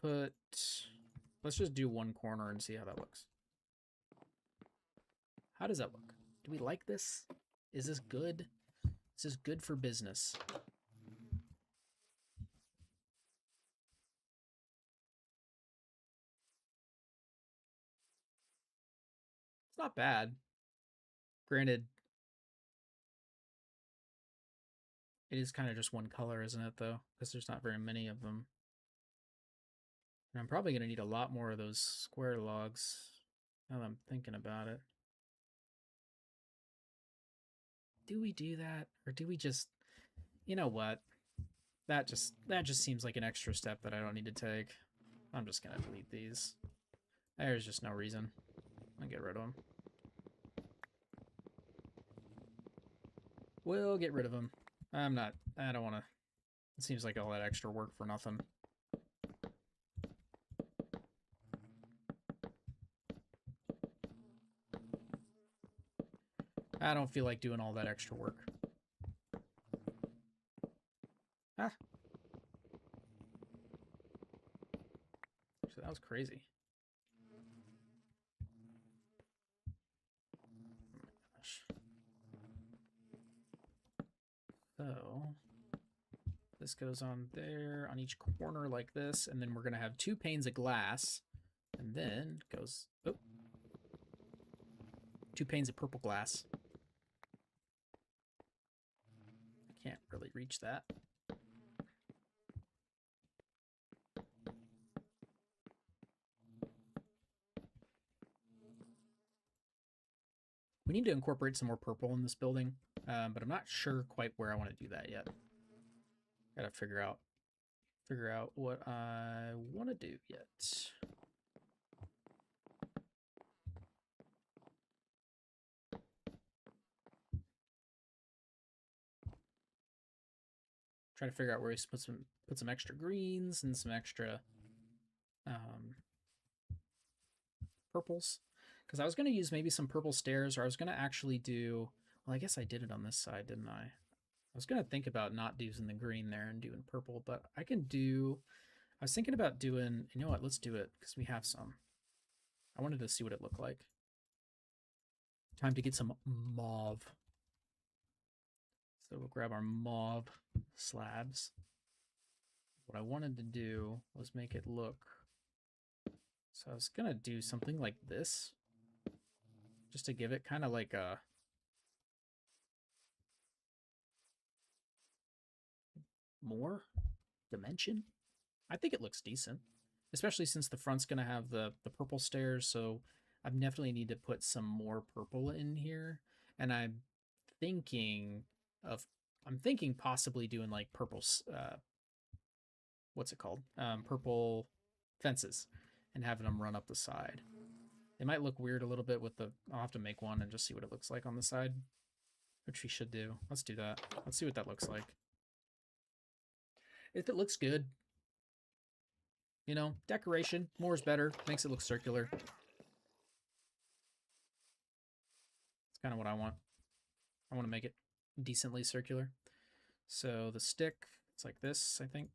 just do one corner and see how that looks. How does that look? Do we like this? Is this good? Is this good for business? It's not bad. Granted, it is kind of just one color, isn't it, though? Because there's not very many of them. And I'm probably going to need a lot more of those square logs now that I'm thinking about it. Do we do that? Or do we just... You know what? That just seems like an extra step that I don't need to take. I'm just going to delete these. There's just no reason. I'll get rid of them. We'll get rid of them. I don't want to... It seems like all that extra work for nothing. I don't feel like doing all that extra work. Ah. So that was crazy. Oh my gosh. So this goes on there on each corner like this, and then we're going to have 2 panes of glass, and then goes 2 panes of purple glass. I can't really reach that. We need to incorporate some more purple in this building, but I'm not sure quite where I want to do that yet. Gotta figure out what I want to do yet. Try to figure out where we put some extra greens and some extra purples. Because I was going to use maybe some purple stairs, or I was going to actually do... Well, I guess I did it on this side, didn't I? I was going to think about not using the green there and doing purple, but I can do... I was thinking about doing... You know what? Let's do it, because we have some. I wanted to see what it looked like. Time to get some mauve. So we'll grab our mauve slabs. What I wanted to do was make it look... So I was going to do something like this. Just to give it kind of like a... more dimension. I think it looks decent. Especially since the front's going to have the purple stairs, so I definitely need to put some more purple in here. And I'm thinking possibly doing like purple, what's it called? Purple fences and having them run up the side. It might look weird a little bit with the... I'll have to make one and just see what it looks like on the side, which we should do. Let's do that. Let's see what that looks like. If it looks good, you know, decoration, more is better. Makes it look circular. It's kind of what I want. I want to make it decently circular. So the stick, it's like this, I think.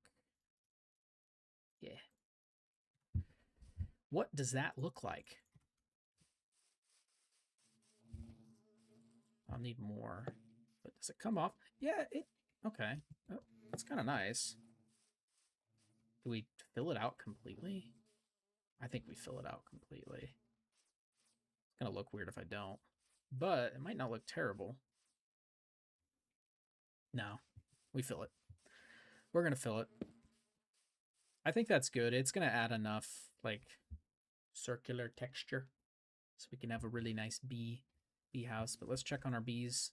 Yeah. What does that look like? I'll need more. But does it come off? Yeah, okay. Oh, that's kind of nice. Do we fill it out completely? I think we fill it out completely. It's going to look weird if I don't. But it might not look terrible. No, we fill it. We're going to fill it. I think that's good. It's going to add enough, like, circular texture so we can have a really nice bee house. But let's check on our bees.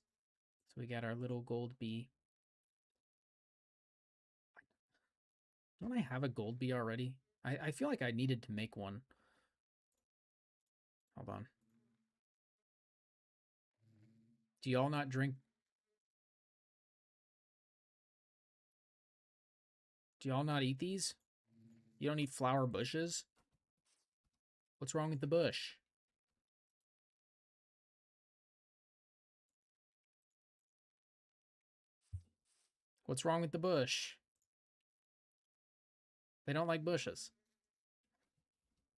So we got our little gold bee. Don't I have a gold bee already? I feel like I needed to make one. Hold on. Do y'all not drink? Do y'all not eat these? You don't eat flower bushes? What's wrong with the bush? What's wrong with the bush? They don't like bushes.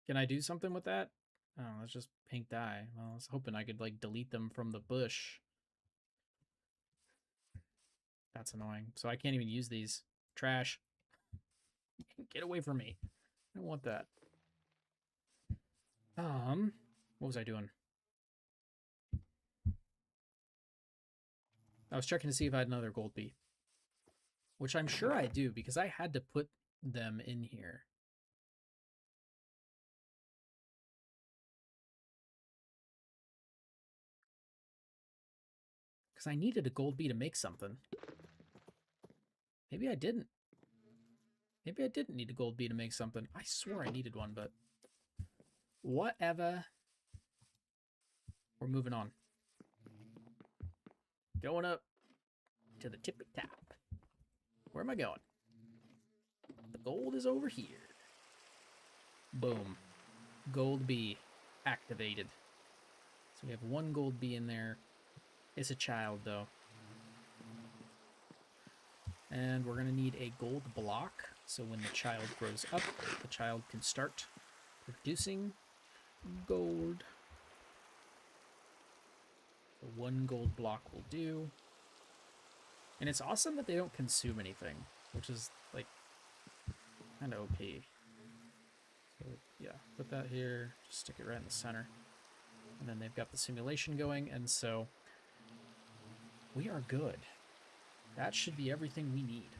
Can I do something with that? Oh, that's just pink dye. Well, I was hoping I could, like, delete them from the bush. That's annoying. So I can't even use these. Trash. Get away from me. I don't want that. What was I doing? I was checking to see if I had another gold bee. Which I'm sure I do, because I had to put them in here. Because I needed a gold bee to make something. Maybe I didn't. Maybe I didn't need a gold bee to make something. I swore I needed one, but... whatever. We're moving on. Going up to the tippy top. Where am I going? The gold is over here. Boom. Gold bee activated. So we have one gold bee in there. It's a child, though. And we're going to need a gold block. So when the child grows up, the child can start producing gold. So one gold block will do. And it's awesome that they don't consume anything, which is, like, kind of OP. So, yeah, put that here. Just stick it right in the center. And then they've got the simulation going, and so we are good. That should be everything we need.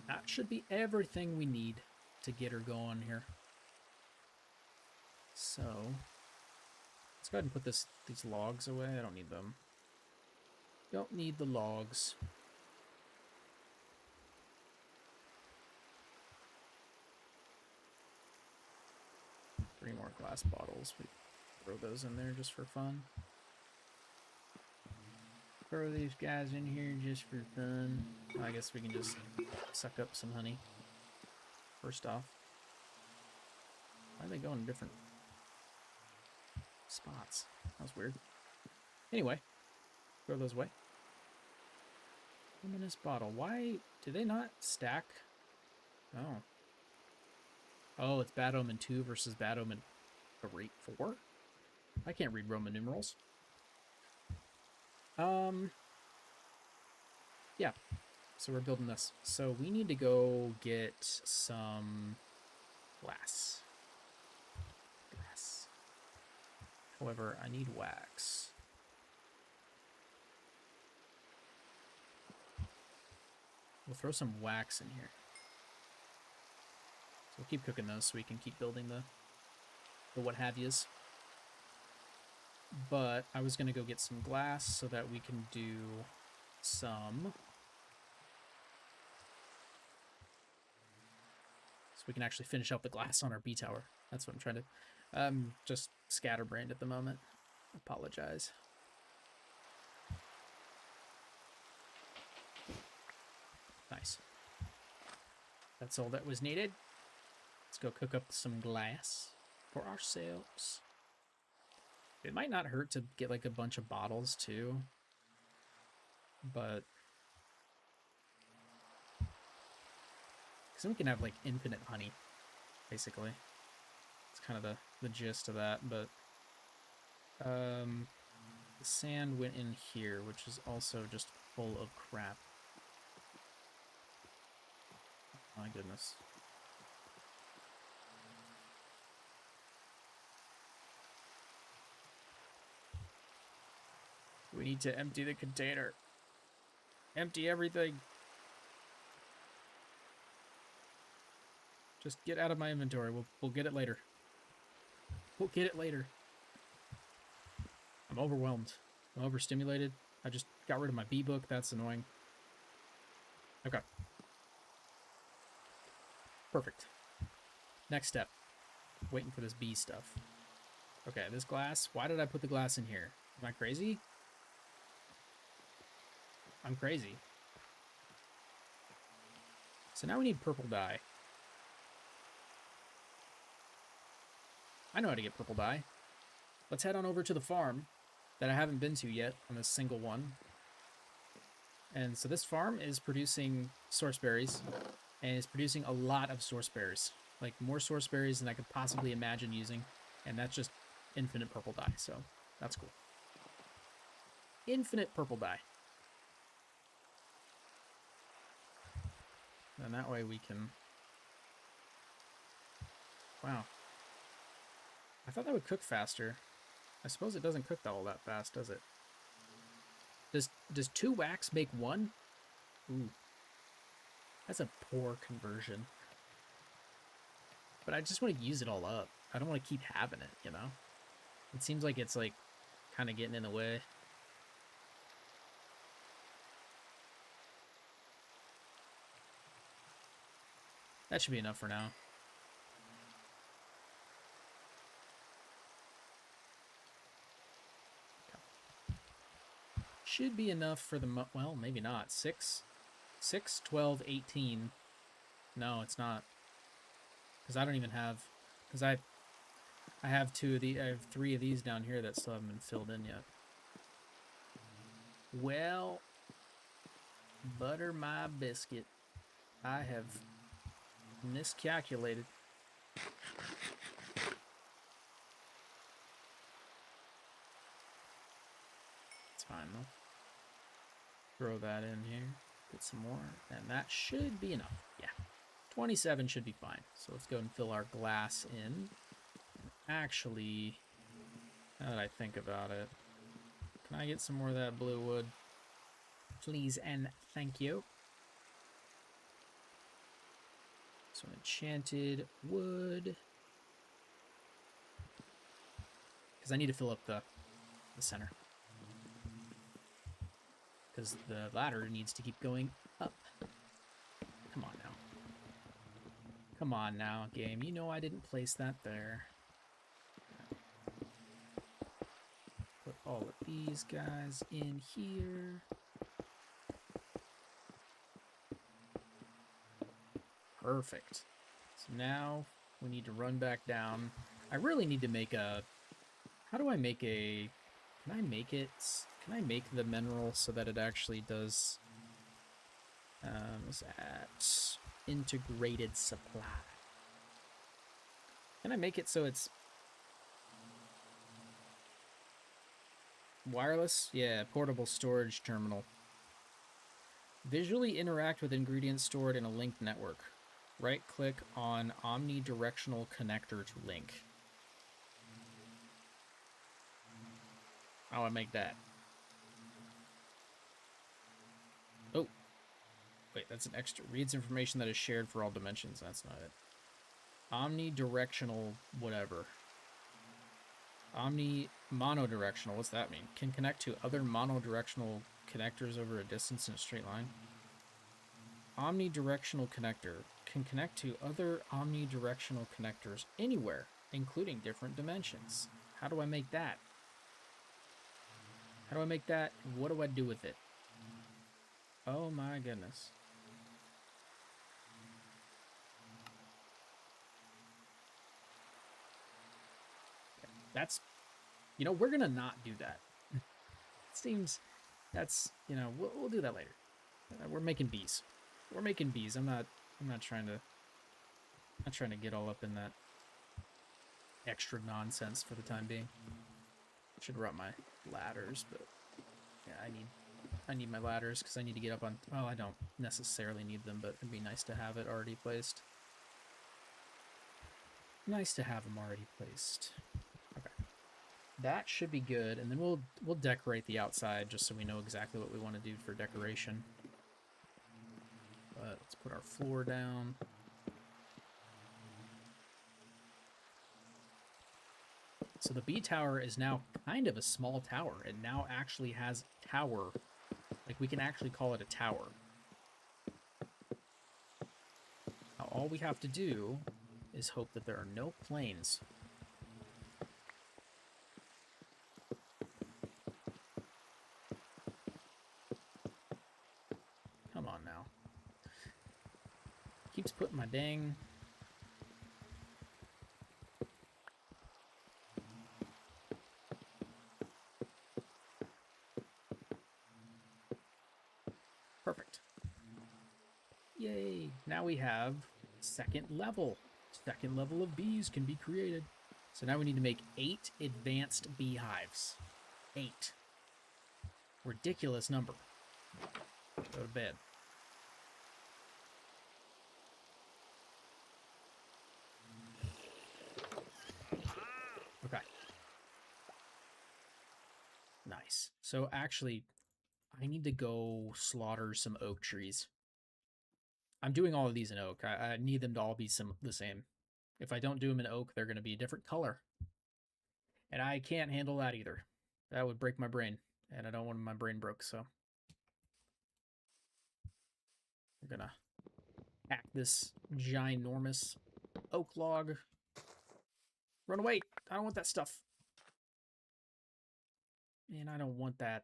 That should be everything we need to get her going here. So, let's go ahead and put these logs away. I don't need them. Don't need the logs. Three more glass bottles. We throw those in there just for fun. Throw these guys in here just for fun. I guess we can just suck up some honey. First off. Why are they going different spots? That was weird. Anyway, throw those away. Luminous bottle. Why do they not stack? Oh. Oh, it's Bad Omen 2 versus Bad Omen 4? I can't read Roman numerals. Yeah. So we're building this. So we need to go get some glass. However, I need wax. We'll throw some wax in here. So we'll keep cooking those so we can keep building the what have yous. But I was going to go get some glass so that we can do some... so we can actually finish up the glass on our bee tower. That's what I'm trying to... just scatterbrained at the moment. Apologize. Nice. That's all that was needed. Let's go cook up some glass for ourselves. It might not hurt to get like a bunch of bottles too, but because then we can have like infinite honey, basically. It's kind of the gist of that, but the sand went in here, which is also just full of crap. My goodness. We need to empty the container. Empty everything. Just get out of my inventory. We'll get it later. We'll get it later. I'm overwhelmed. I'm overstimulated. I just got rid of my bee book. That's annoying. Okay. Perfect. Next step. Waiting for this bee stuff. Okay, this glass. Why did I put the glass in here? Am I crazy? I'm crazy. So now we need purple dye. I know how to get purple dye. Let's head on over to the farm that I haven't been to yet on this single one. And so this farm is producing source berries. And it's producing a lot of source berries. Like, more source berries than I could possibly imagine using. And that's just infinite purple dye, so that's cool. Infinite purple dye. And that way we can... Wow. I thought that would cook faster. I suppose it doesn't cook all that fast, does it? Does 2 wax make 1? Ooh. That's a poor conversion. But I just want to use it all up. I don't want to keep having it, you know? It seems like it's, like, kind of getting in the way. That should be enough for now. Should be enough for the... Well, maybe not. 6, 12, 18. No, it's not. Because I don't even have... Because I have 2 of the... I have 3 of these down here that still haven't been filled in yet. Well, butter my biscuit. I have miscalculated. It's fine though. Throw that in here. Get some more. And that should be enough. Yeah. 27 should be fine. So let's go and fill our glass in. Actually, now that I think about it, can I get some more of that blue wood? Please and thank you. So enchanted wood. Because I need to fill up the center. Because the ladder needs to keep going up. Come on now. Come on now, game. You know I didn't place that there. Put all of these guys in here. Perfect. So now we need to run back down. I really need to make a... How do I make a... Can I make it... Can I make the mineral so that it actually does... is that integrated supply? Can I make it so it's... Wireless? Yeah, portable storage terminal. Visually interact with ingredients stored in a linked network. Right-click on omnidirectional connector to link. How do I make that? Oh. Wait, that's an extra. Reads information that is shared for all dimensions. That's not it. Omnidirectional whatever. Monodirectional. What's that mean? Can connect to other monodirectional connectors over a distance in a straight line. Omnidirectional connector. Can connect to other omnidirectional connectors anywhere, including different dimensions. How do I make that? How do I make that? What do I do with it? Oh my goodness. That's, you know, we're gonna not do that. It seems that's, you know, we'll do that later. We're making bees. We're making bees. I'm not trying to get all up in that extra nonsense for the time being. Should run my ladders, but yeah, I need my ladders because I need to get up on... Well, I don't necessarily need them, but it'd be nice to have it already placed. Nice to have them already placed. Okay. That should be good, and then we'll decorate the outside just so we know exactly what we want to do for decoration. But let's put our floor down. So the bee tower is now kind of a small tower. It now actually has tower. Like, we can actually call it a tower. Now, all we have to do is hope that there are no planes. Come on now. Keeps putting my dang... Perfect. Yay! Now we have second level. Second level of bees can be created. So now we need to make 8 advanced beehives. 8. Ridiculous number. Go to bed. Okay. Nice. So actually, I need to go slaughter some oak trees. I'm doing all of these in oak. I need them to all be the same. If I don't do them in oak, they're going to be a different color. And I can't handle that either. That would break my brain. And I don't want my brain broke, so. We're going to hack this ginormous oak log. Run away! I don't want that stuff. Man, I don't want that.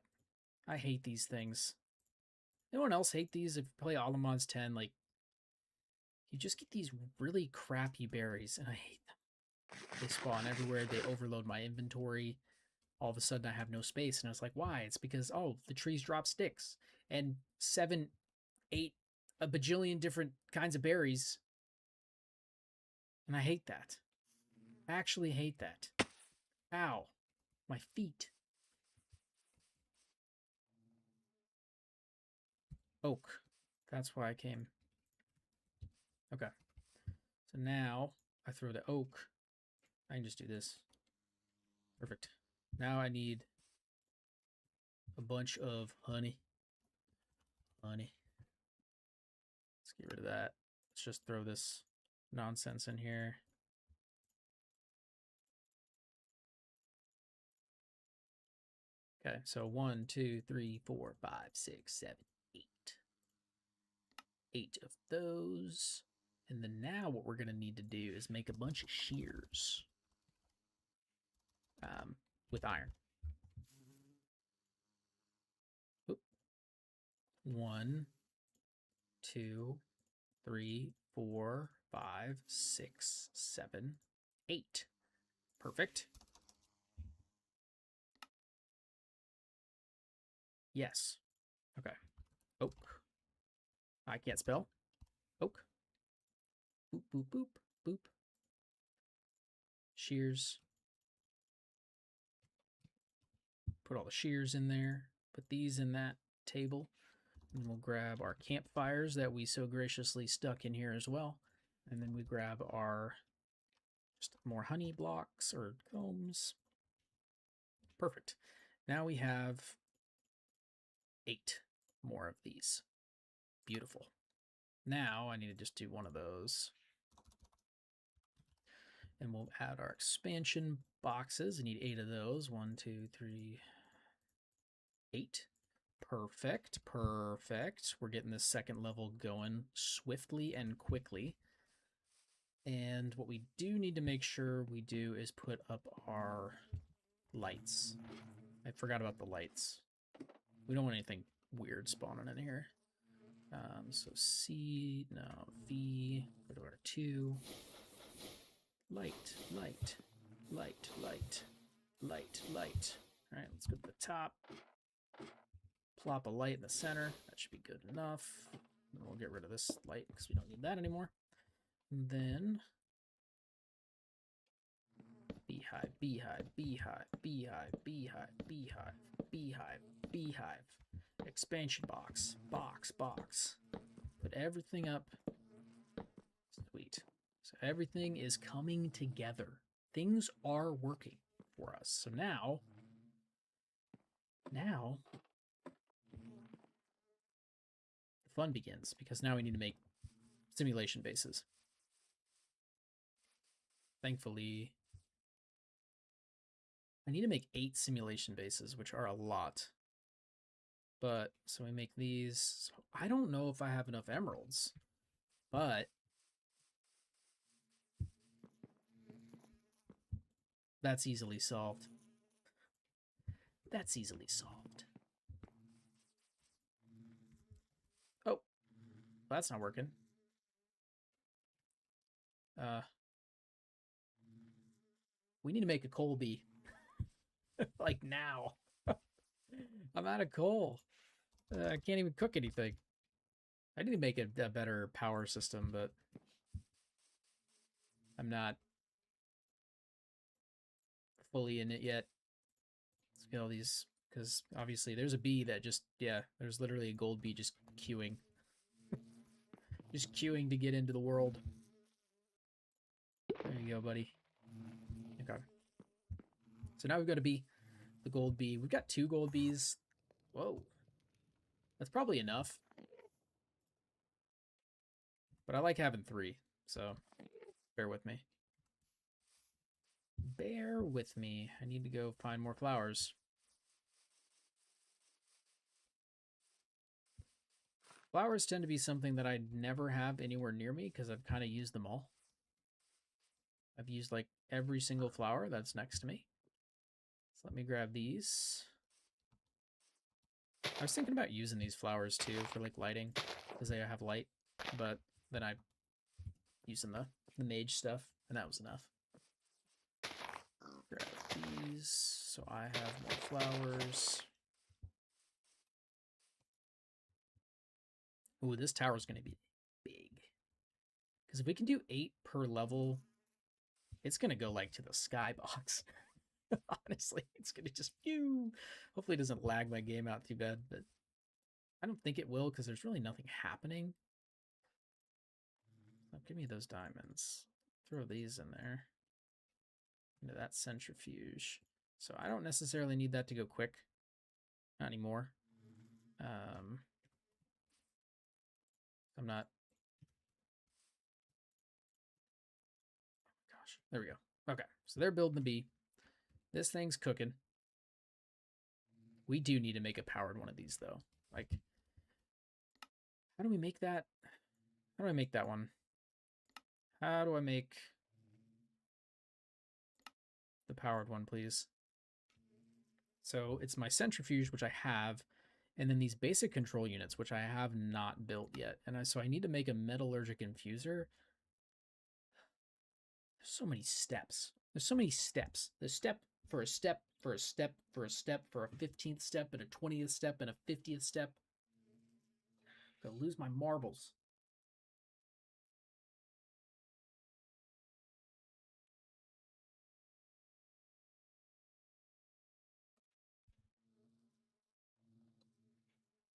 I hate these things. Anyone else hate these? If you play Alamans 10, like, you just get these really crappy berries, and I hate them. They spawn everywhere. They overload my inventory. All of a sudden, I have no space, and I was like, why? It's because, oh, the trees drop sticks, and 7, 8, a bajillion different kinds of berries, and I hate that. I actually hate that. Ow. My feet. Oak. That's why I came. Okay. So now I throw the oak. I can just do this. Perfect. Now I need a bunch of honey. Honey. Let's get rid of that. Let's just throw this nonsense in here. Okay, so 1, 2, 3, 4, 5, 6, 7, 8. 8 of those. And then now what we're going to need to do is make a bunch of shears with iron. Oop. 1, 2, 3, 4, 5, 6, 7, 8. Perfect. Yes. Okay. Oak. I can't spell. Oak. Boop, boop, boop, boop. Shears. Put all the shears in there. Put these in that table. And we'll grab our campfires that we so graciously stuck in here as well. And then we grab our just more honey blocks or combs. Perfect. Now we have 8 more of these. Beautiful. Now I need to just do one of those. And we'll add our expansion boxes. I need 8 of those. 1, 2, 3, 8. Perfect. Perfect. We're getting this second level going swiftly and quickly. And what we do need to make sure we do is put up our lights. I forgot about the lights. We don't want anything weird spawning in here. So C, no, V, go to our 2. Light, light, light, light, light, light. All right, let's go to the top. Plop a light in the center. That should be good enough. And we'll get rid of this light because we don't need that anymore. And then beehive, beehive, beehive, beehive, beehive, beehive, beehive, beehive. Expansion box, box, box. Put everything up. Sweet. So everything is coming together. Things are working for us. So now the fun begins, because now we need to make simulation bases. Thankfully, I need to make 8 simulation bases, which are a lot. But, so we make these. So I don't know if I have enough emeralds, but that's easily solved. That's easily solved. Oh, that's not working. We need to make a coal bee. Like now. I'm out of coal. I can't even cook anything. I need to make a better power system, but I'm not fully in it yet. Let's get all these, because obviously there's a bee that just, yeah, there's literally a gold bee just queuing. Just queuing to get into the world. There you go, buddy. Okay. So now we've got a bee, the gold bee. We've got 2 gold bees. Whoa. That's probably enough. But I like having 3, so bear with me. Bear with me. I need to go find more flowers. Flowers tend to be something that I never have anywhere near me because I've kind of used them all. I've used like every single flower that's next to me. So let me grab these. I was thinking about using these flowers too for like lighting because they have light, but then I using the mage stuff and that was enough. Grab these so I have more flowers. Ooh, this tower is going to be big. Because if we can do 8 per level, it's going to go like to the skybox. Honestly, it's going to just phew. Hopefully it doesn't lag my game out too bad, but I don't think it will because there's really nothing happening. Oh, give me those diamonds. Throw these in there. Into that centrifuge. So I don't necessarily need that to go quick. Not anymore. I'm not. Oh gosh, there we go. Okay, so they're building the bee. This thing's cooking. We do need to make a powered one of these though. Like, how do we make that? How do I make that one? How do I make the powered one, please? So it's my centrifuge, which I have, and then these basic control units, which I have not built yet. And so I need to make a metallurgic infuser. There's so many steps. There's so many steps. There's step for a step for a step for a step for a 15th step and a 20th step and a 50th step. I'm gonna lose my marbles.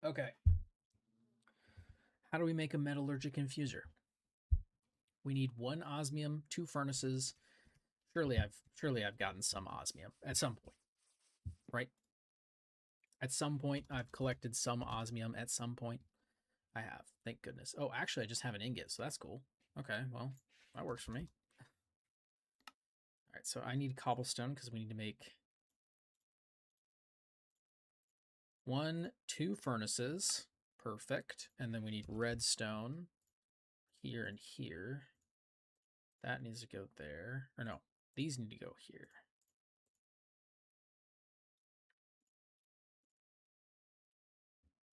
Okay. How do we make a metallurgic infuser? We need 1 osmium, 2 furnaces. Surely I've gotten some osmium at some point, right? At some point, I've collected some osmium. At some point, I have. Thank goodness. Oh, actually, I just have an ingot, so that's cool. Okay, well, that works for me. All right, so I need cobblestone because we need to make 1, 2 furnaces. Perfect. And then we need redstone here and here. That needs to go there. Or no, these need to go here.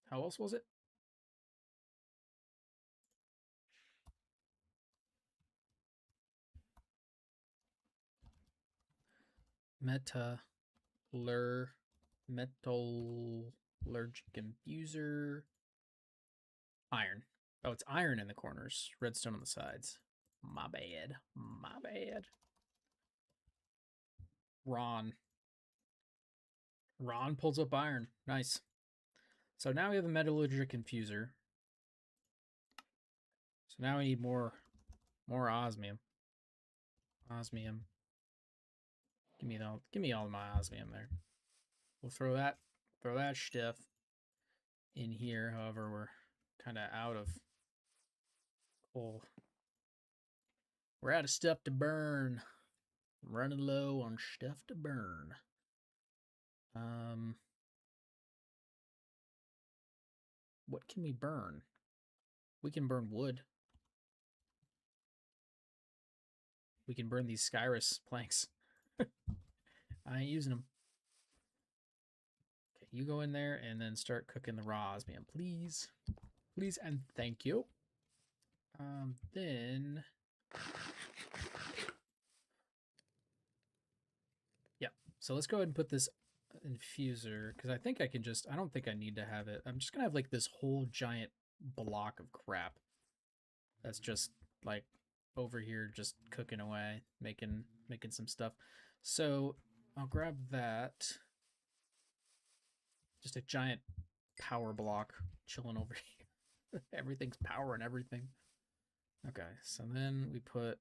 How else was it? Metallurgic infuser. Iron. Oh, it's iron in the corners. Redstone on the sides. My bad. My bad. Ron pulls up iron. Nice. So now we have a metallurgic infuser. So now we need more osmium. Osmium. Give me all my osmium there. We'll throw that stuff in here. However, we're kind of out of coal. We're out of stuff to burn. I'm running low on stuff to burn. What can we burn? We can burn wood. We can burn these Skyrus planks. I ain't using them. Okay, you go in there and then start cooking the raw osmium, please. Please and thank you. Then... yeah, so let's go ahead and put this infuser, because I think I can just... I don't think I need to have it. I'm just going to have like this whole giant block of crap that's just like over here just cooking away, making some stuff. So I'll grab that. Just a giant power block chilling over here. Everything's power and everything. Okay, so then we put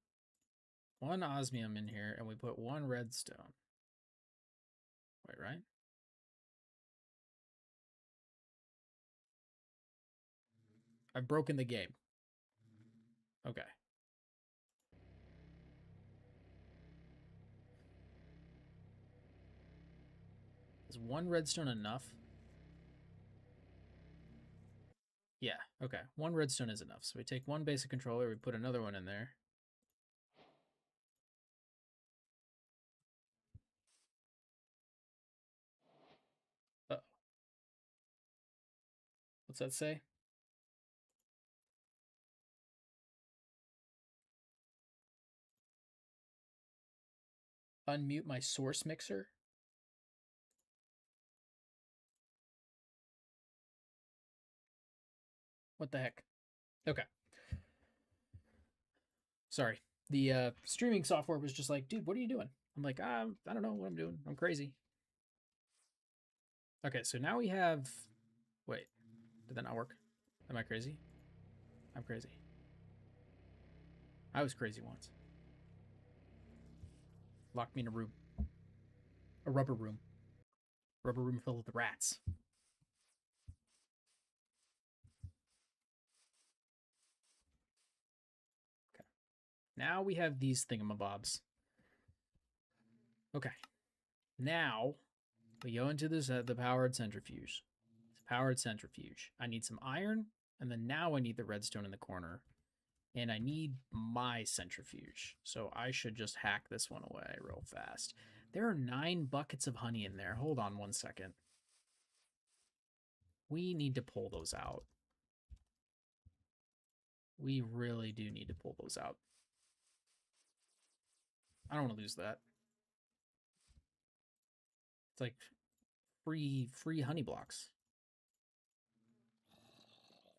one osmium in here and we put one redstone. Wait, right? I've broken the game. Okay. Is one redstone enough? Yeah, okay. One redstone is enough. So we take one basic controller, we put another one in there. Uh-oh. What's that say? Unmute my source mixer? What the heck? Okay. Sorry. The streaming software was just like, dude, what are you doing? I'm like, I don't know what I'm doing. I'm crazy. Okay, so now we have... Wait, did that not work? Am I crazy? I'm crazy. I was crazy once. Locked me in a room. A rubber room. Rubber room filled with rats. Okay. Now we have these thingamabobs. Okay. Now we go into this the powered centrifuge. It's a powered centrifuge. I need some iron, and then now I need the redstone in the corner. And I need my centrifuge. So I should just hack this one away real fast. There are 9 buckets of honey in there. Hold on one second. We need to pull those out. We really do need to pull those out. I don't want to lose that. It's like free honey blocks.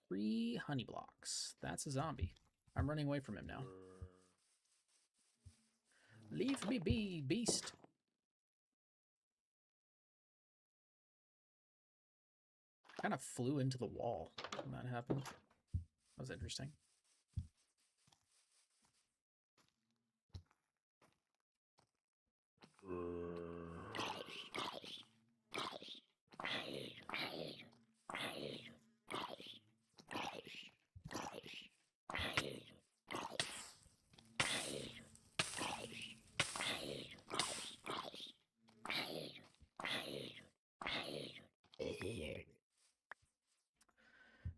Free honey blocks. That's a zombie. I'm running away from him now. Leave me be, beast. Kind of flew into the wall when that happened. That was interesting.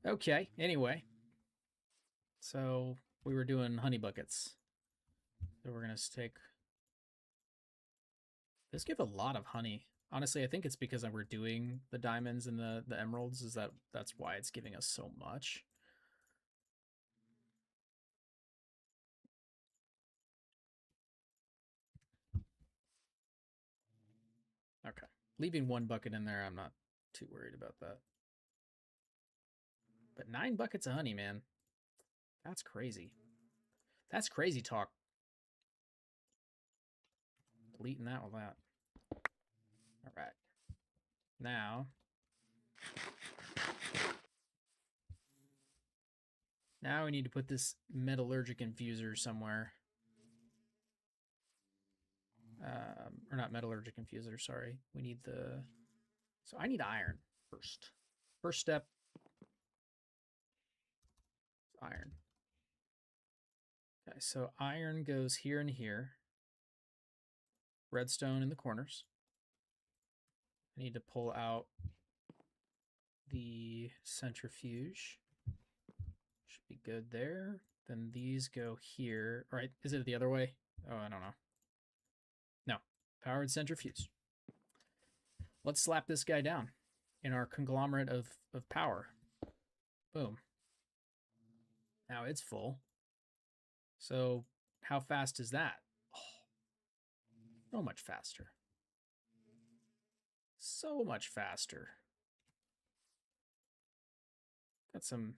Okay, anyway. So we were doing honey buckets. So we're going to take... This give a lot of honey. Honestly, I think it's because we're doing the diamonds and the emeralds. That's why it's giving us so much. Okay. Leaving one bucket in there, I'm not too worried about that. But 9 buckets of honey, man. That's crazy. That's crazy talk. Deleting that with that. All right. Now we need to put this metallurgic infuser somewhere. Or not metallurgic infuser, sorry. We need the... So I need iron first. First step. Iron. Okay, so iron goes here and here. Redstone in the corners. I need to pull out the centrifuge. Should be good there. Then these go here. Right? Is it the other way? Oh, I don't know. No. Powered centrifuge. Let's slap this guy down in our conglomerate of power. Boom. Now it's full. So how fast is that? Oh, so much faster. So much faster. Got some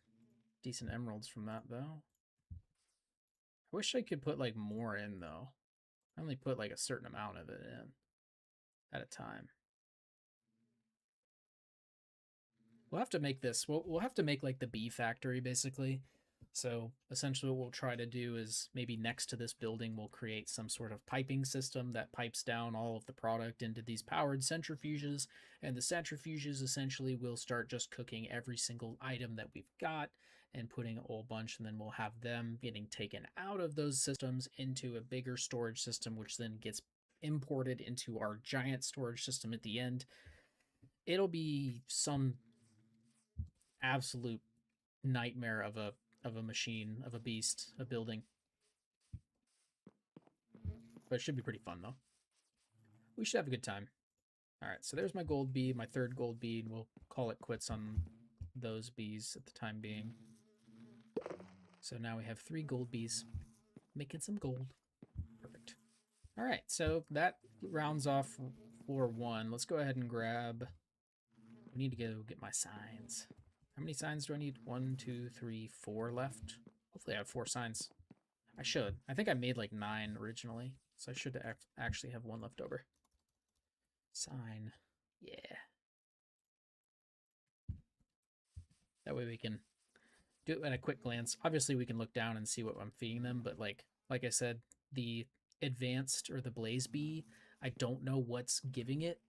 decent emeralds from that, though. I wish I could put, like, more in, though. I only put, like, a certain amount of it in at a time. We'll have to make this. We'll have to make, like, the bee factory, basically. So essentially what we'll try to do is maybe next to this building, we'll create some sort of piping system that pipes down all of the product into these powered centrifuges. And the centrifuges essentially will start just cooking every single item that we've got and putting a whole bunch. And then we'll have them getting taken out of those systems into a bigger storage system, which then gets imported into our giant storage system at the end. It'll be some absolute nightmare of a machine, of a beast, a building. But it should be pretty fun, though. We should have a good time. All right, so there's my gold bee, my third gold bee, and we'll call it quits on those bees at the time being. So now we have 3 gold bees, making some gold. Perfect. All right, so that rounds off floor 1. Let's go ahead and grab... We need to go get my signs. How many signs do I need? 1, 2, 3, 4 left. Hopefully I have 4 signs. I should. I think I made like 9 originally, so I should actually have 1 left over. Sign. Yeah. That way we can do it at a quick glance. Obviously we can look down and see what I'm feeding them, but like I said, the advanced or the blaze bee, I don't know what's giving it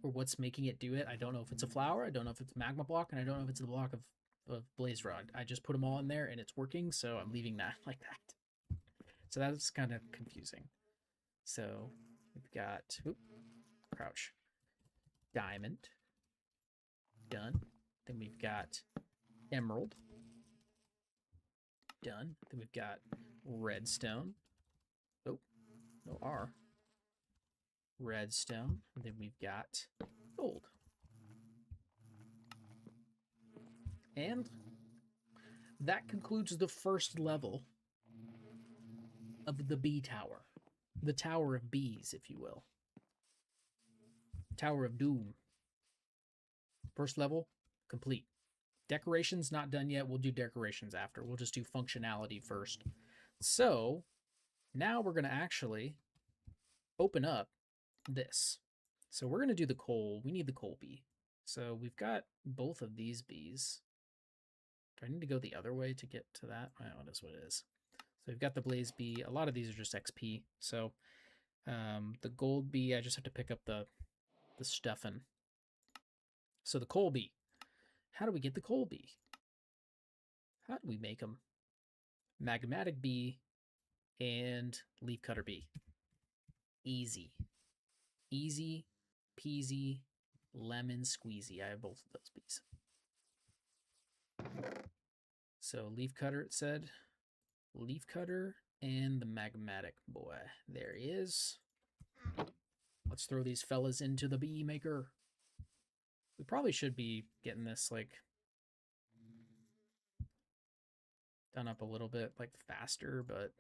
or what's making it do it. I don't know if it's a flower, I don't know if it's magma block, and I don't know if it's a block of blaze rod. I just put them all in there and it's working, so I'm leaving that like that. So that's kind of confusing. So we've got crouch, diamond, done. Then we've got emerald, done. Then we've got redstone. Oh, no R. Redstone. And then we've got gold. And that concludes the first level of the bee tower. The Tower of Bees, if you will. Tower of Doom. First level, complete. Decorations not done yet. We'll do decorations after. We'll just do functionality first. So now we're going to actually open up this. So we're going to do the coal. We need the coal bee. So we've got both of these bees. Do I need to go the other way to get to that? Oh, it is what it is. So we've got the blaze bee. A lot of these are just XP. So the gold bee, I just have to pick up the stuffing. So the coal bee. How do we get the coal bee? How do we make them? Magmatic bee and leaf cutter bee. Easy. Easy peasy lemon squeezy. I have both of those bees. So leaf cutter, it said. Leaf cutter and the magmatic boy. There he is. Let's throw these fellas into the bee maker. We probably should be getting this like done up a little bit like faster, but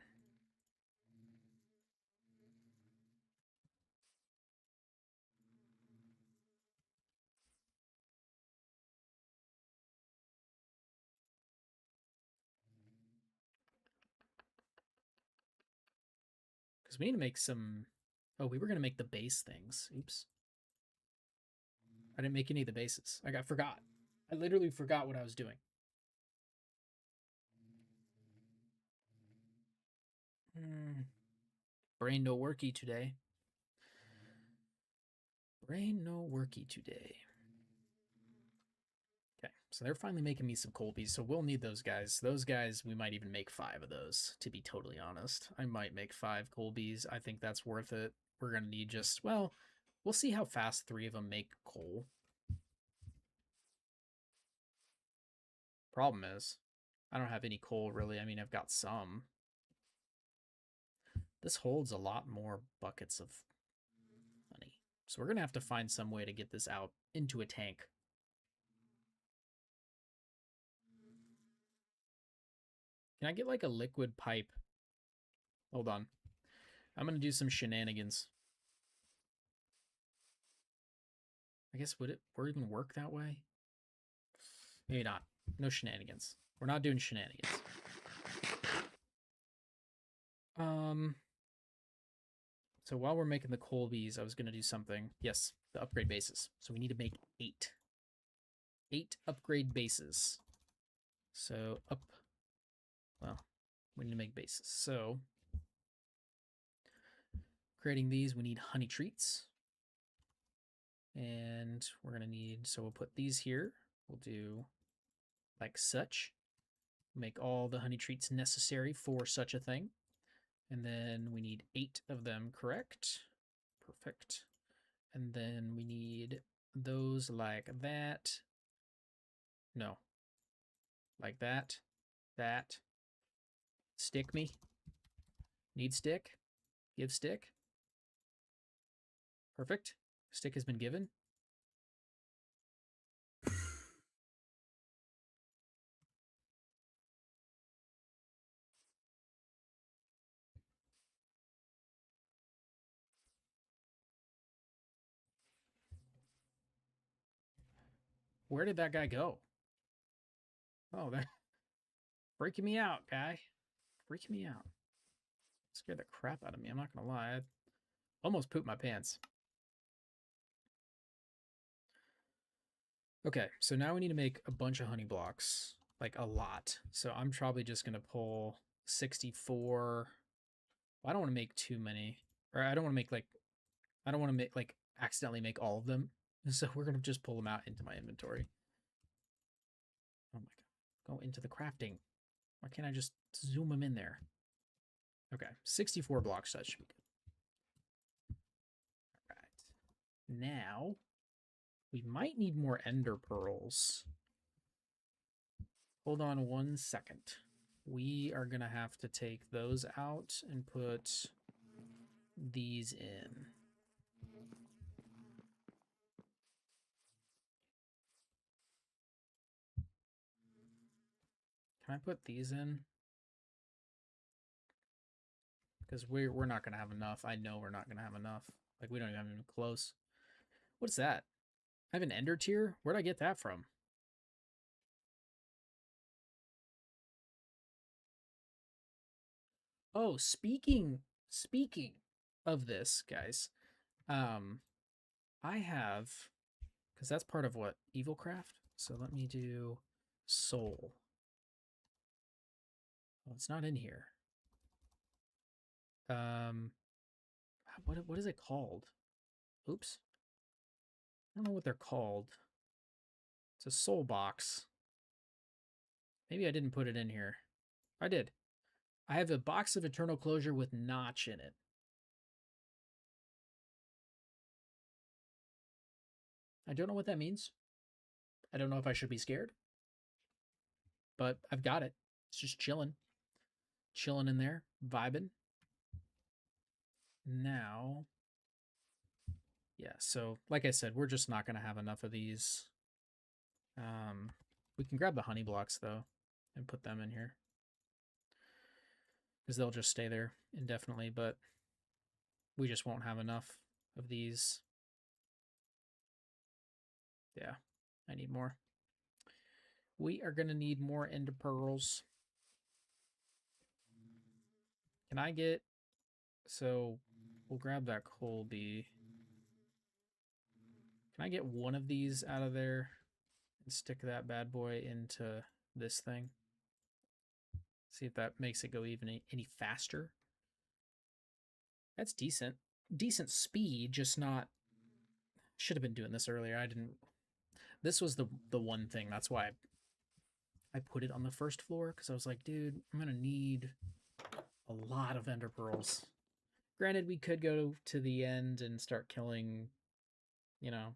because we need to make some... Oh, we were going to make the base things. Oops. I didn't make any of the bases. I forgot. I literally forgot what I was doing. Brain no worky today. Brain no worky today. Okay, so they're finally making me some Colbies, so we'll need those guys. Those guys, we might even make 5 of those, to be totally honest. I might make 5 Colbies. I think that's worth it. We're going to need just, well, we'll see how fast 3 of them make coal. Problem is, I don't have any coal, really. I mean, I've got some. This holds a lot more buckets of money. So we're going to have to find some way to get this out into a tank. Can I get like a liquid pipe? Hold on. I'm going to do some shenanigans. I guess would it even work that way? Maybe not. No shenanigans. We're not doing shenanigans. So while we're making the Colbys, I was gonna do something. Yes, the upgrade bases. So we need to make 8. 8 upgrade bases. So well, we need to make bases. So creating these, we need honey treats. And we're gonna need, so we'll put these here. We'll do like such. Make all the honey treats necessary for such a thing. And then we need 8 of them, correct? Perfect. And then we need those like that. No. Like that. That. Stick me. Need stick. Give stick. Perfect. Stick has been given. Where did that guy go? Oh, they're freaking me out, guy. Freaking me out. Scared the crap out of me. I'm not gonna lie. I almost pooped my pants. Okay, so now we need to make a bunch of honey blocks. Like a lot. So I'm probably just gonna pull 64. Well, I don't want to make too many. Or I don't want to make like I don't want to make like accidentally make all of them. So we're gonna just pull them out into my inventory. Oh my god. Go into the crafting. Why can't I just zoom them in there? Okay, 64 blocks, that should be good. Alright. Now, we might need more ender pearls. Hold on 1 second. We are gonna have to take those out and put these in. Can I put these in? Because we're not going to have enough. I know we're not going to have enough. Like, we don't even have even close. What's that? I have an ender tier? Where'd I get that from? Oh, speaking of this, guys, I have, because that's part of what? Evilcraft? So let me do soul. Well, it's not in here. What is it called? Oops. I don't know what they're called. It's a soul box. Maybe I didn't put it in here. I did. I have a box of eternal closure with notch in it. I don't know what that means. I don't know if I should be scared. But I've got it. It's just chilling. Chilling in there. Vibing. Now, yeah, so like I said, we're just not going to have enough of these. We can grab the honey blocks, though, and put them in here. Because they'll just stay there indefinitely, but we just won't have enough of these. Yeah, I need more. We are going to need more ender pearls. Can I get... So, we'll grab that Colby. Can I get one of these out of there and stick that bad boy into this thing? See if that makes it go even any faster. That's decent. Decent speed, just not... Should have been doing this earlier. I didn't... This was the one thing. That's why I put it on the first floor, because I was like, dude, I'm going to need a lot of ender pearls. Granted, we could go to the end and start killing, you know,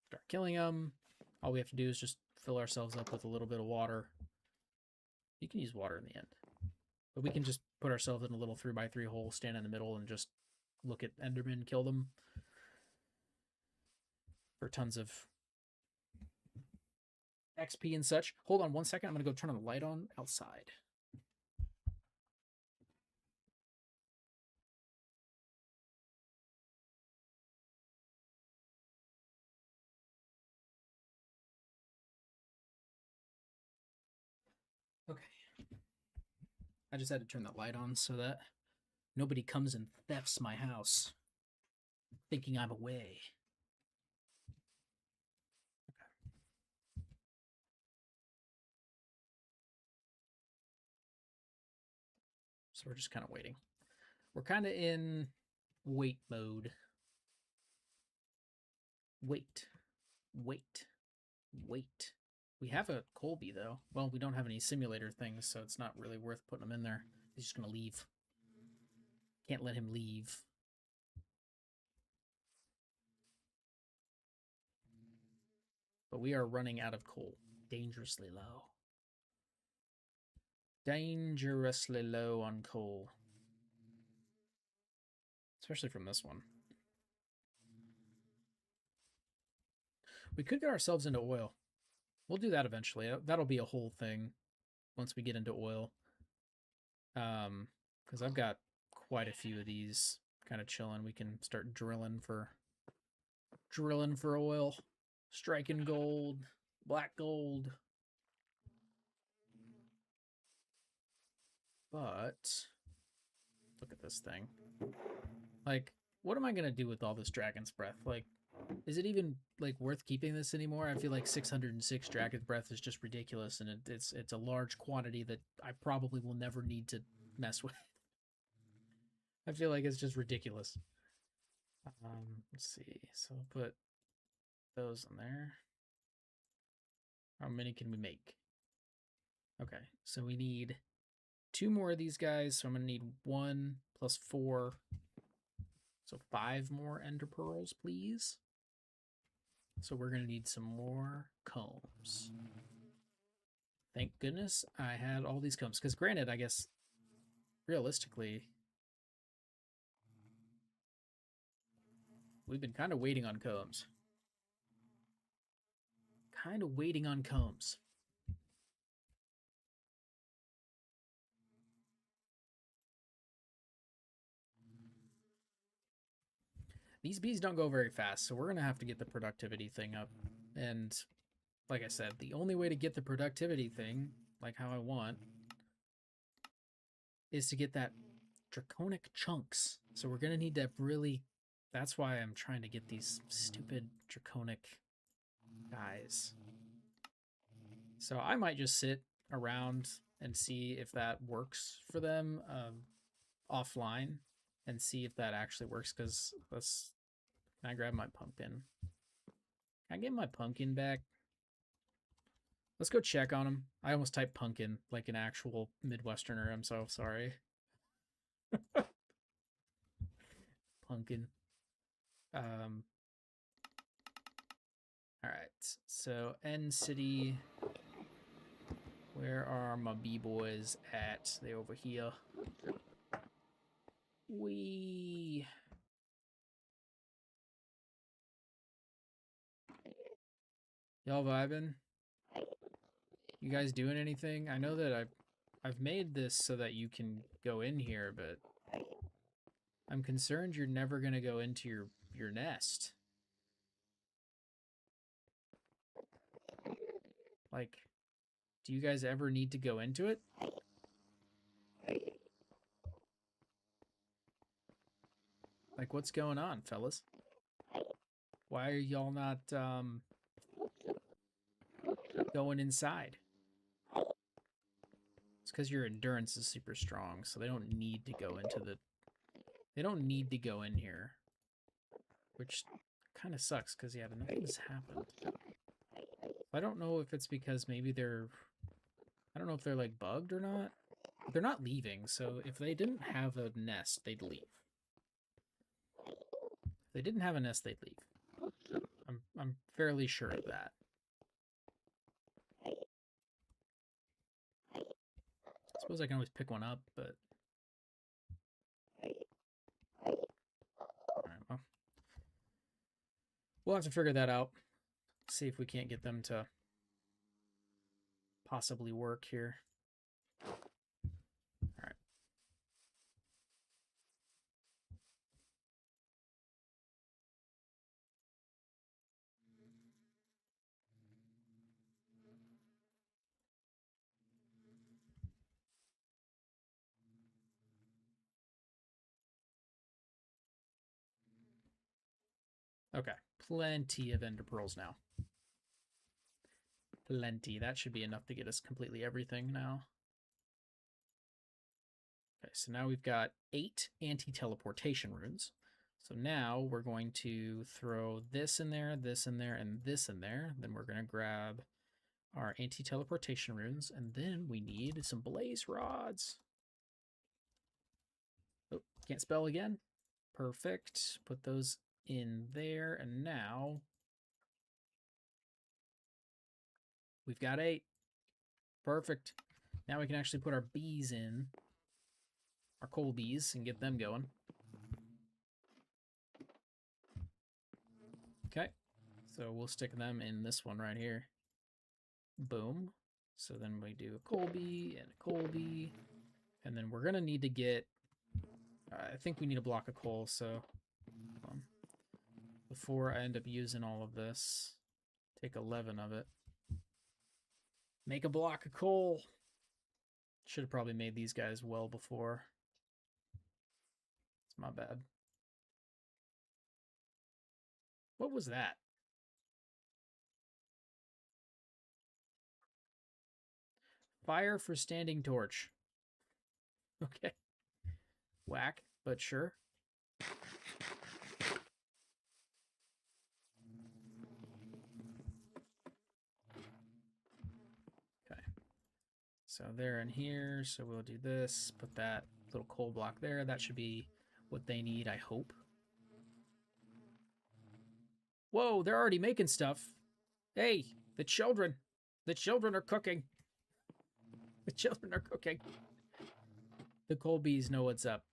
start killing them. All we have to do is just fill ourselves up with a little bit of water. You can use water in the end. But we can just put ourselves in a little 3x3 hole, stand in the middle, and just look at Endermen, kill them. For tons of XP and such. Hold on 1 second. I'm going to go turn the light on outside. Okay. I just had to turn the light on so that nobody comes and thefts my house, thinking I'm away. So we're just kind of waiting. We're kind of in wait mode. Wait. We have a Colby, though. Well, we don't have any simulator things, so it's not really worth putting him in there. He's just going to leave. Can't let him leave. But we are running out of coal. Dangerously low. Dangerously low on coal. Especially from this one. We could get ourselves into oil. We'll do that eventually. That'll be a whole thing once we get into oil. Because I've got quite a few of these kind of chilling. We can start drilling for oil, striking gold, black gold. But look at this thing. Like, what am I gonna do with all this dragon's breath? Like, is it even like worth keeping this anymore? I feel like 606 dragon's breath is just ridiculous, and it's a large quantity that I probably will never need to mess with. I feel like it's just ridiculous. Let's see. So I'll put those in there. How many can we make? Okay, so we need 2 more of these guys. So I'm gonna need 1 plus 4. So 5 more ender pearls, please. So we're gonna need some more combs. Thank goodness I had all these combs. Because granted, I guess realistically, we've been kind of waiting on combs. These bees don't go very fast, so we're going to have to get the productivity thing up. And like I said, the only way to get the productivity thing, like how I want, is to get that draconic chunks. So we're going to need to really... That's why I'm trying to get these stupid draconic guys. So I might just sit around and see if that works for them offline and see if that actually works, because let's... Can I grab my pumpkin? Can I get my pumpkin back? Let's go check on him. I almost typed pumpkin like an actual Midwesterner. I'm so sorry. Pumpkin. All right. So End City. Where are my B-boys at? They over here. Wee. Y'all vibing? You guys doing anything? I know that I've made this so that you can go in here, but I'm concerned you're never gonna go into your nest. Like, do you guys ever need to go into it? Like, what's going on, fellas? Why are y'all not going inside? It's because your endurance is super strong, so they don't need to go into the... They don't need to go in here. Which kind of sucks, because, yeah, nothing's happened. I don't know if it's because maybe they're... I don't know if they're, like, bugged or not. But they're not leaving, so if they didn't have a nest, they'd leave. If they didn't have a nest, they'd leave. I'm fairly sure of that. I suppose I can always pick one up, but... Alright, well. We'll have to figure that out. See if we can't get them to possibly work here. Alright. Okay, plenty of ender pearls now. Plenty. That should be enough to get us completely everything now. Okay, so now we've got 8 anti-teleportation runes. So now we're going to throw this in there, this in there, and this in there. Then we're going to grab our anti-teleportation runes, and then we need some blaze rods. Oh, can't spell again. Perfect. Put those in there, and now we've got 8. Perfect. Now we can actually put our bees in, our coal bees, and get them going. Okay, so we'll stick them in this one right here. Boom. So then we do a coal bee and a coal bee, and then we're gonna need to get, I think we need a block of coal, so before I end up using all of this, take 11 of it. Make a block of coal. Should have probably made these guys well before. It's my bad. What was that? Fire for standing torch. Okay. Whack, but sure. Okay. So they're in here, so we'll do this, put that little coal block there. That should be what they need, I hope. Whoa, they're already making stuff. Hey, the children. The children are cooking. The children are cooking. The coal bees know what's up.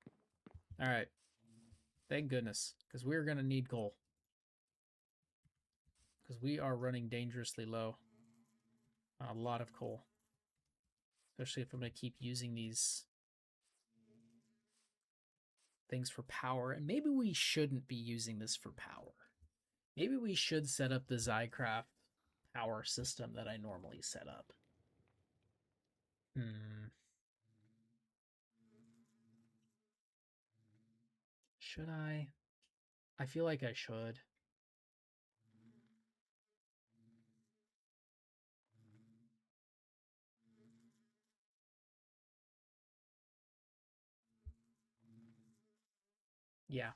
All right. Thank goodness, because we're going to need coal. Because we are running dangerously low on a lot of coal. Especially if I'm going to keep using these things for power. And maybe we shouldn't be using this for power. Maybe we should set up the Zycraft power system that I normally set up. Should I? I feel like I should. Yeah.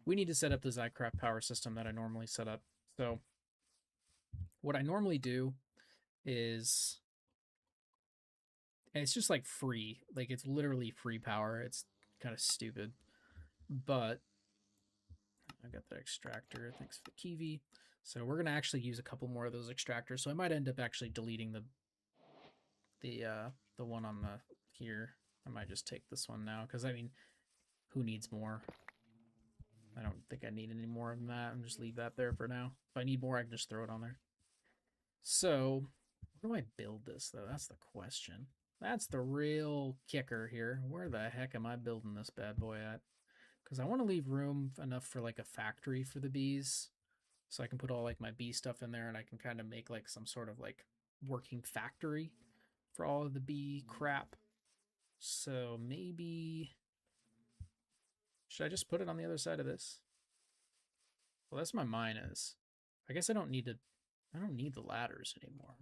We need to set up the Zycraft power system that I normally set up. So what I normally do is, and it's just like free, like it's literally free power. It's kind of stupid, but I got the extractor. Thanks for the Kiwi. So we're gonna actually use a couple more of those extractors. So I might end up actually deleting the one on the here. I might just take this one now because I mean, who needs more? I don't think I need any more than that. And just leave that there for now. If I need more, I can just throw it on there. So, where do I build this, though? That's the question. That's the real kicker here. Where the heck am I building this bad boy at? Because I want to leave room enough for, like, a factory for the bees. So I can put all, like, my bee stuff in there, and I can kind of make, like, some sort of, like, working factory for all of the bee crap. So, maybe... should I just put it on the other side of this? Well, that's my mine is. I guess I don't need the ladders anymore.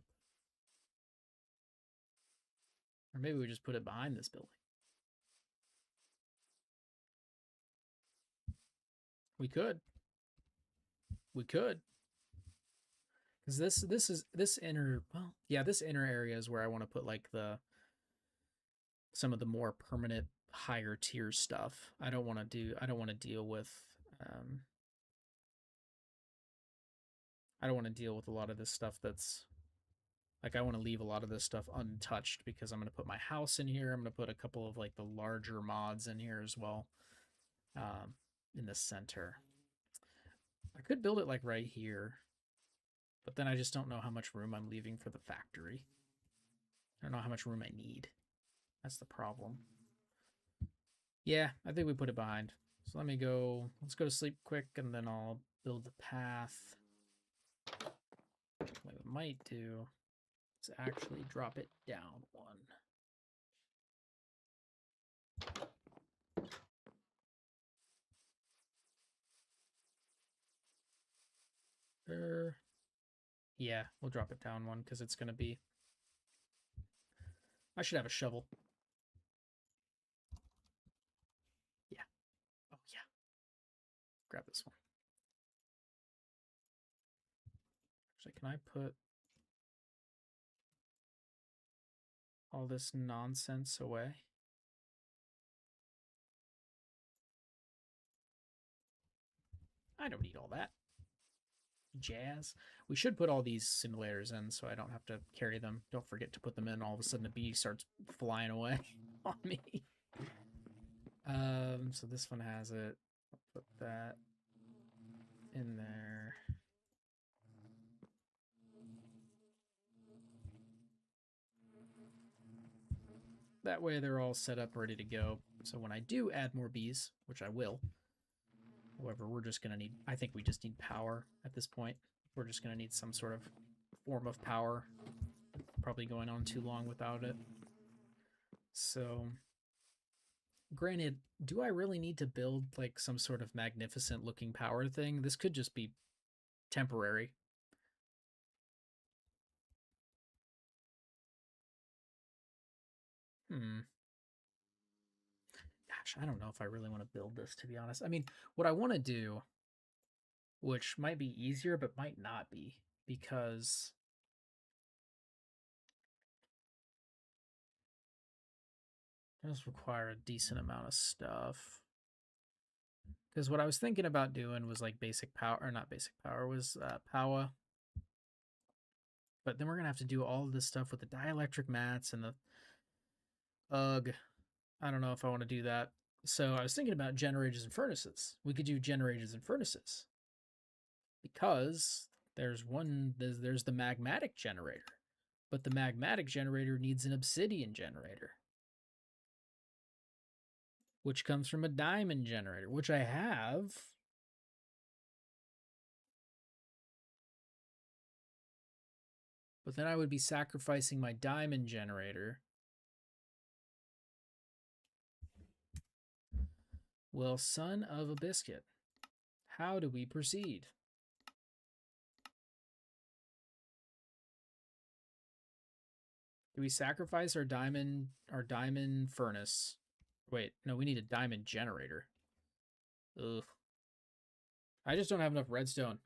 Or maybe we just put it behind this building. We could. We could. Because this inner, well, yeah, this inner area is where I want to put like some of the more permanent higher tier stuff. I don't want to deal with I don't want to deal with a lot of this stuff that's like, I want to leave a lot of this stuff untouched because I'm going to put my house in here. I'm going to put a couple of like the larger mods in here as well, in the center. I could build it like right here, but then I just don't know how much room I'm leaving for the factory. I don't know how much room I need. That's the problem. Yeah, I think we put it behind. So let's go to sleep quick, and then I'll build the path. What I might do is actually drop it down one. Yeah, we'll drop it down one because it's going to be... I should have a shovel. Yeah. Oh, yeah. Grab this one. Actually, can I put all this nonsense away? I don't need all that jazz. We should put all these simulators in so I don't have to carry them. Don't forget to put them in. All of a sudden a bee starts flying away on me. So this one has it. I'll put that in there. That way they're all set up, ready to go. So when I do add more bees, which I will, however, we're just going to need, I think we just need power at this point. We're just going to need some sort of form of power. Probably going on too long without it. So, granted, do I really need to build like some sort of magnificent looking power thing? This could just be temporary. Gosh, I don't know if I really want to build this, to be honest. I mean, what I want to do, which might be easier but might not be, because it does require a decent amount of stuff. Because what I was thinking about doing was like basic power, or not basic power, was power. But then we're going to have to do all of this stuff with the dielectric mats and the... Ugh. I don't know if I want to do that. So I was thinking about generators and furnaces. We could do generators and furnaces. Because there's the magmatic generator. But the magmatic generator needs an obsidian generator, which comes from a diamond generator, which I have. But then I would be sacrificing my diamond generator. Well, son of a biscuit, how do we proceed? Do we sacrifice our diamond furnace? Wait, no, we need a diamond generator. Ugh. I just don't have enough redstone.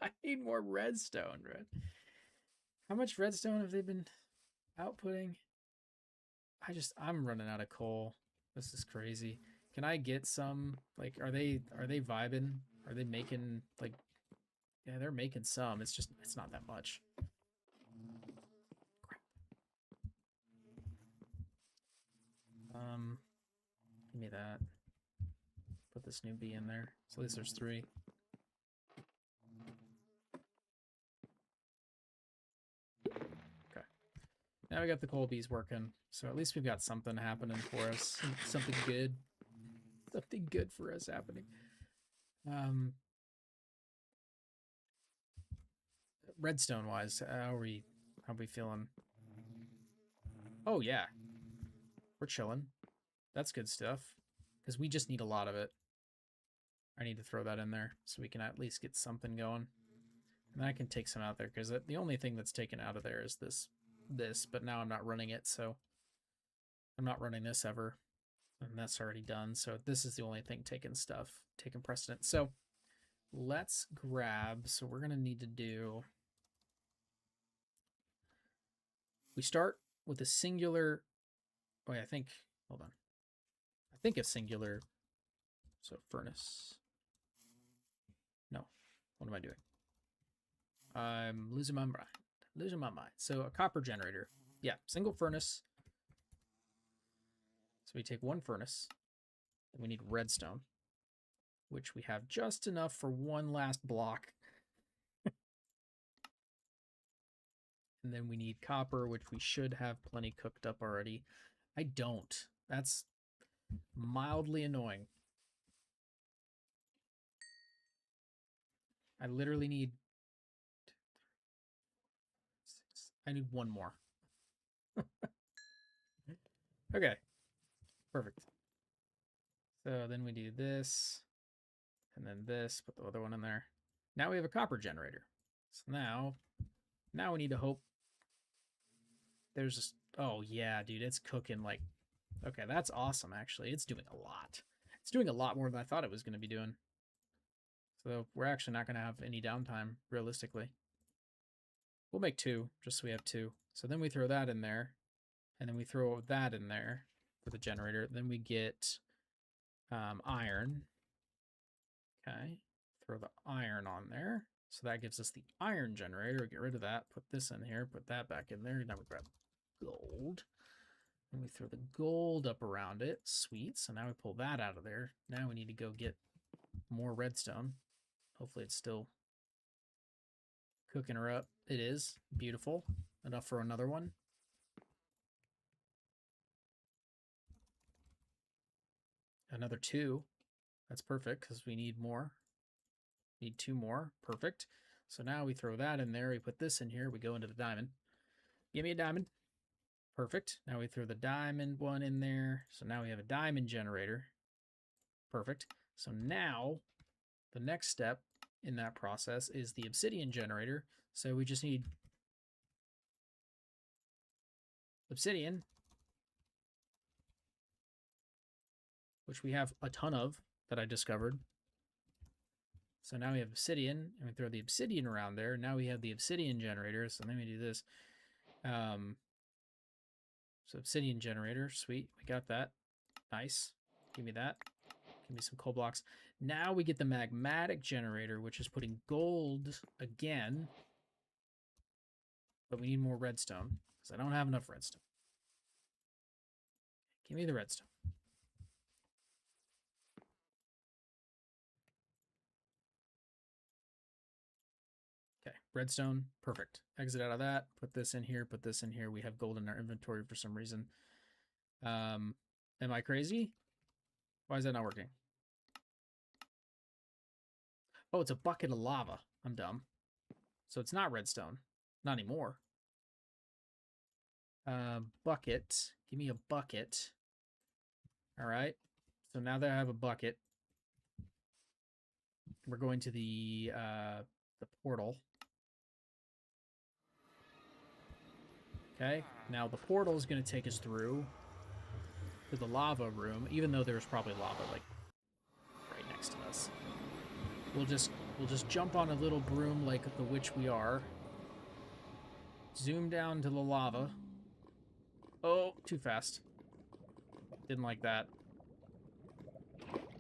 I need more redstone, right? How much redstone have they been outputting? I'm running out of coal. This is crazy. Can I get some? Like, are they vibing? Are they making like? Yeah, they're making some. It's not that much. Crap. Give me that. Put this new bee in there. So at least there's 3. Okay. Now we got the coal bees working. So at least we've got something happening for us. Something good. Something good for us happening. Redstone wise, how are we feeling? Oh yeah. We're chilling. That's good stuff. Because we just need a lot of it. I need to throw that in there so we can at least get something going. And then I can take some out there, because the only thing that's taken out of there is this, but now I'm not running it, so I'm not running this ever. And that's already done, so this is the only thing taking precedent. So let's grab, so we're going to need to do... We start with a singular... Wait, I think... Hold on. I think a singular... So furnace... No. What am I doing? I'm losing my mind. So a copper generator. Yeah, single furnace. So we take one furnace. Then we need redstone, which we have just enough for one last block. And then we need copper, which we should have plenty cooked up already. I don't. That's mildly annoying. I literally need... I need one more. Okay. Perfect. So then we do this, and then this, put the other one in there. Now we have a copper generator. So now we need to hope there's just, oh yeah, dude, it's cooking like, okay, that's awesome, actually. It's doing a lot. It's doing a lot more than I thought it was going to be doing. So we're actually not going to have any downtime, realistically. We'll make 2, just so we have 2. So then we throw that in there, and then we throw that in there for the generator. Then we get iron. Okay, throw the iron on there. So that gives us the iron generator. Get rid of that, put this in here, put that back in there. Now we grab gold. And we throw the gold up around it. Sweet. So now we pull that out of there. Now we need to go get more redstone. Hopefully it's still cooking her up. It is. Beautiful. Enough for another one. Another 2. That's perfect because we need more. Need 2 more. Perfect. So now we throw that in there. We put this in here. We go into the diamond. Give me a diamond. Perfect. Now we throw the diamond one in there. So now we have a diamond generator. Perfect. So now the next step in that process is the obsidian generator. So we just need obsidian, which we have a ton of that I discovered. So now we have obsidian, and we throw the obsidian around there. Now we have the obsidian generator. So let me do this. So obsidian generator, sweet. We got that. Nice. Give me that. Give me some coal blocks. Now we get the magmatic generator, which is putting gold again. But we need more redstone, because I don't have enough redstone. Give me the redstone. Okay, redstone, perfect. Exit out of that, put this in here, put this in here. We have gold in our inventory for some reason. Am I crazy? Why is that not working? Oh, it's a bucket of lava. I'm dumb. So it's not redstone. Not anymore. Bucket. Give me a bucket. All right. So now that I have a bucket, we're going to the portal. Okay. Now the portal is going to take us through to the lava room, even though there's probably lava like right next to us. We'll just jump on a little broom like the witch we are. Zoom down to the lava. Oh, too fast. Didn't like that.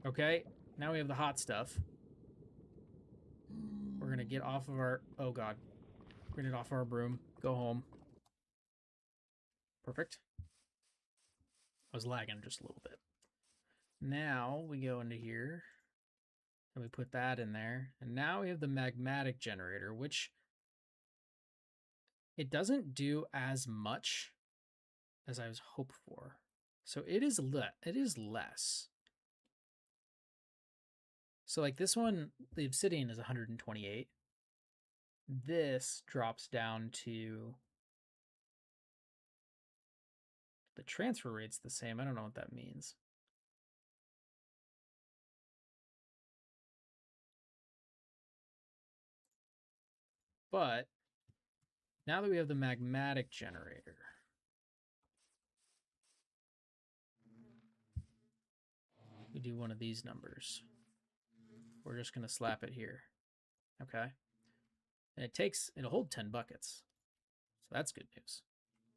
Okay, now we have the hot stuff. We're gonna get off of our... Oh, God. We're gonna get off our broom. Go home. Perfect. I was lagging just a little bit. Now we go into here. And we put that in there. And now we have the magmatic generator, which... It doesn't do as much as I was hoped for. So it is less. So like this one, the obsidian is 128. This drops down to... The transfer rate's the same. I don't know what that means. But now that we have the magmatic generator, we do one of these numbers. We're just going to slap it here. Okay. And it'll hold 10 buckets. So that's good news.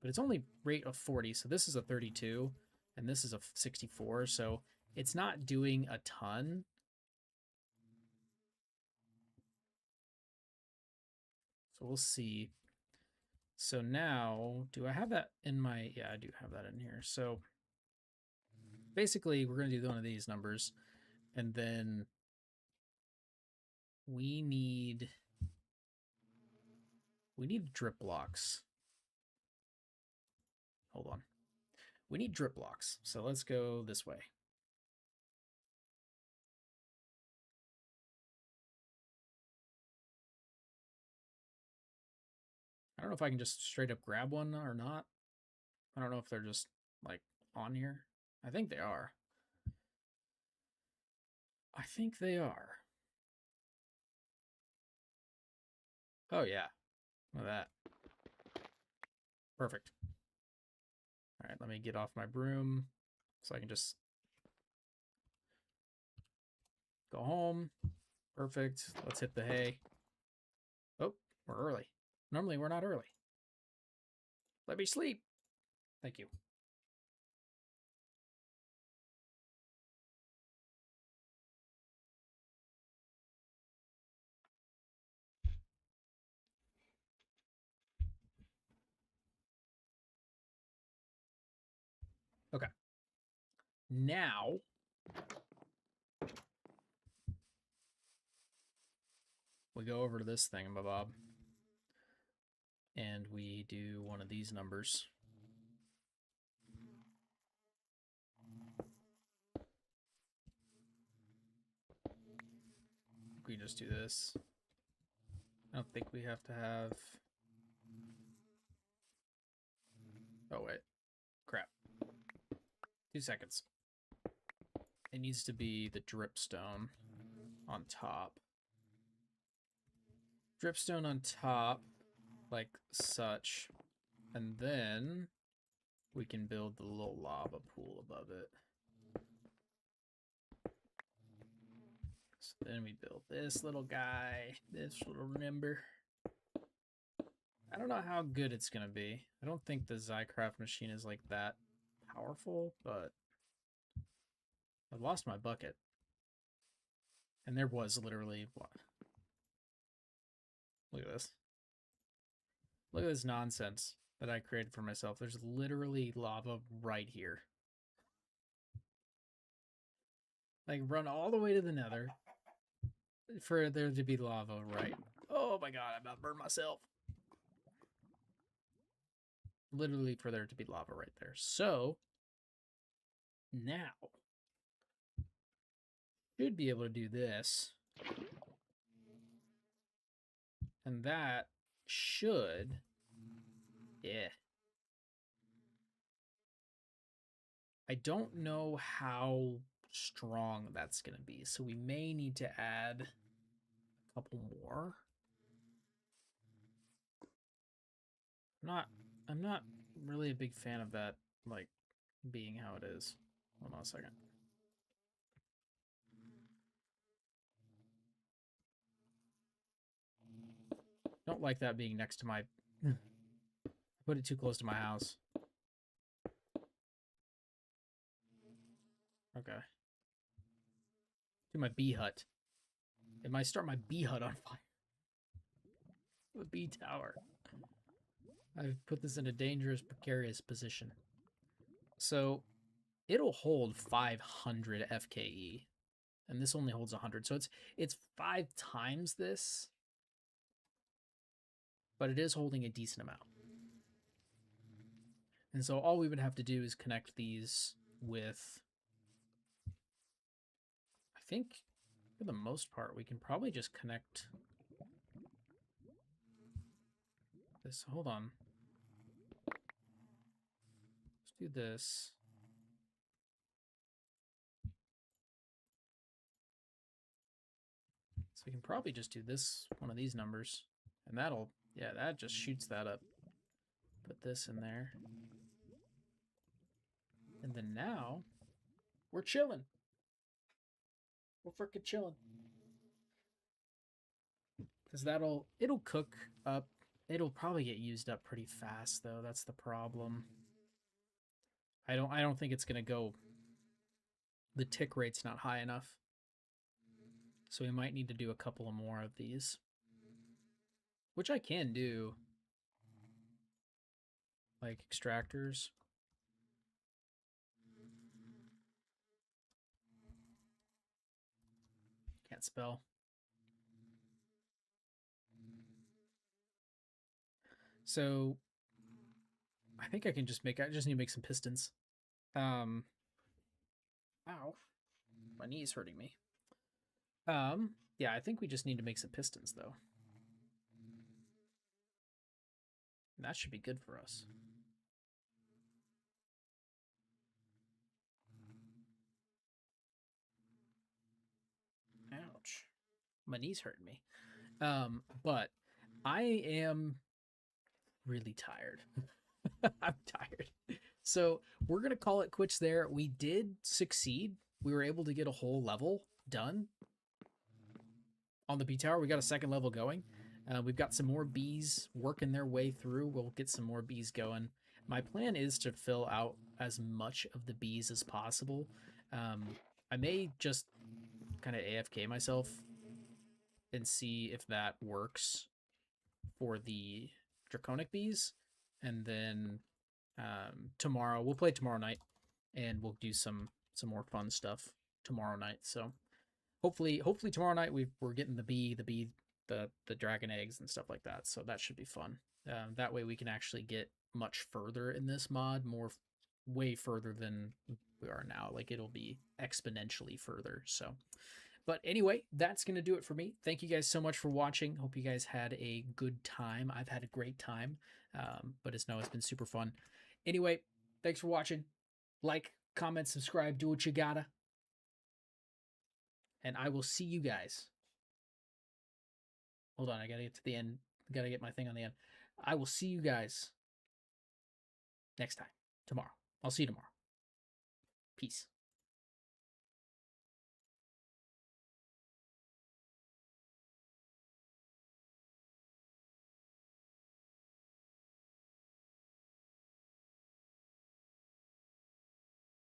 But it's only rate of 40. So this is a 32 and this is a 64. So it's not doing a ton. So we'll see. So now, do I have that in my... Yeah, I do have that in here. So basically, we're going to do one of these numbers. And then we need drip blocks. Hold on. We need drip blocks. So let's go this way. I don't know if I can just straight up grab one or not. I don't know if they're just like on here. I think they are. I think they are. Oh, yeah. Look at that. Perfect. All right, let me get off my broom so I can just go home. Perfect. Let's hit the hay. Oh, we're early. Normally, we're not early. Let me sleep. Thank you. Okay. Now, we go over to this thing, Bob, and we do one of these numbers. We just do this. I don't think we have to have... Oh, wait. Crap. 2 seconds. It needs to be the dripstone on top. Dripstone on top, like such. And then we can build the little lava pool above it. So then we build this little guy, this little number. I don't know how good it's going to be. I don't think the Zycraft machine is like that powerful, but I've lost my bucket. And there was literally, what? Look at this. Look at this nonsense that I created for myself. There's literally lava right here. Like, run all the way to the nether for there to be lava right. Oh my god, I'm about to burn myself. Literally for there to be lava right there. So, now, should be able to do this. And that should... Yeah. I don't know how strong that's going to be, so we may need to add a couple more. I'm not really a big fan of that, like, being how it is. Hold on a second. Don't like that being next to my... Put it too close to my house. Okay. To my bee hut. It might start my bee hut on fire. The bee tower. I've put this in a dangerous, precarious position. So, it'll hold 500 FKE. And this only holds 100. So it's 5 times this. But it is holding a decent amount. And so all we would have to do is connect these with... I think, for the most part, we can probably just connect... this. Hold on. Let's do this. So we can probably just do this, one of these numbers. And that'll... Yeah, that just shoots that up. Put this in there. And then now, we're chilling. We're freaking chilling. Because it'll cook up. It'll probably get used up pretty fast, though. That's the problem. I don't think it's gonna go. The tick rate's not high enough. So we might need to do a couple of more of these. Which I can do. Like extractors. Can't spell. So I think I can just make... I just need to make some pistons. Ow. My knee's hurting me. Yeah, I think we just need to make some pistons, though. That should be good for us. Ouch. My knee's hurting me. But I am really tired. I'm tired. So we're gonna call it quits there. We did succeed. We were able to get a whole level done on the B tower. We got a second level going. We've got some more bees working their way through. We'll get some more bees going. My plan is to fill out as much of the bees as possible. I may just kind of AFK myself and see if that works for the draconic bees, and then tomorrow we'll play tomorrow night, and we'll do some more fun stuff tomorrow night. So hopefully tomorrow night we're getting the dragon eggs and stuff like that. So that should be fun. That way we can actually get much further in this mod, way further than we are now. Like it'll be exponentially further. So, but anyway, that's going to do it for me. Thank you guys so much for watching. Hope you guys had a good time. I've had a great time. But as Noah, it's been super fun. Anyway, thanks for watching. Like, comment, subscribe, do what you gotta. And I will see you guys. Hold on, I gotta get to the end. Gotta get my thing on the end. I will see you guys next time, tomorrow. I'll see you tomorrow. Peace.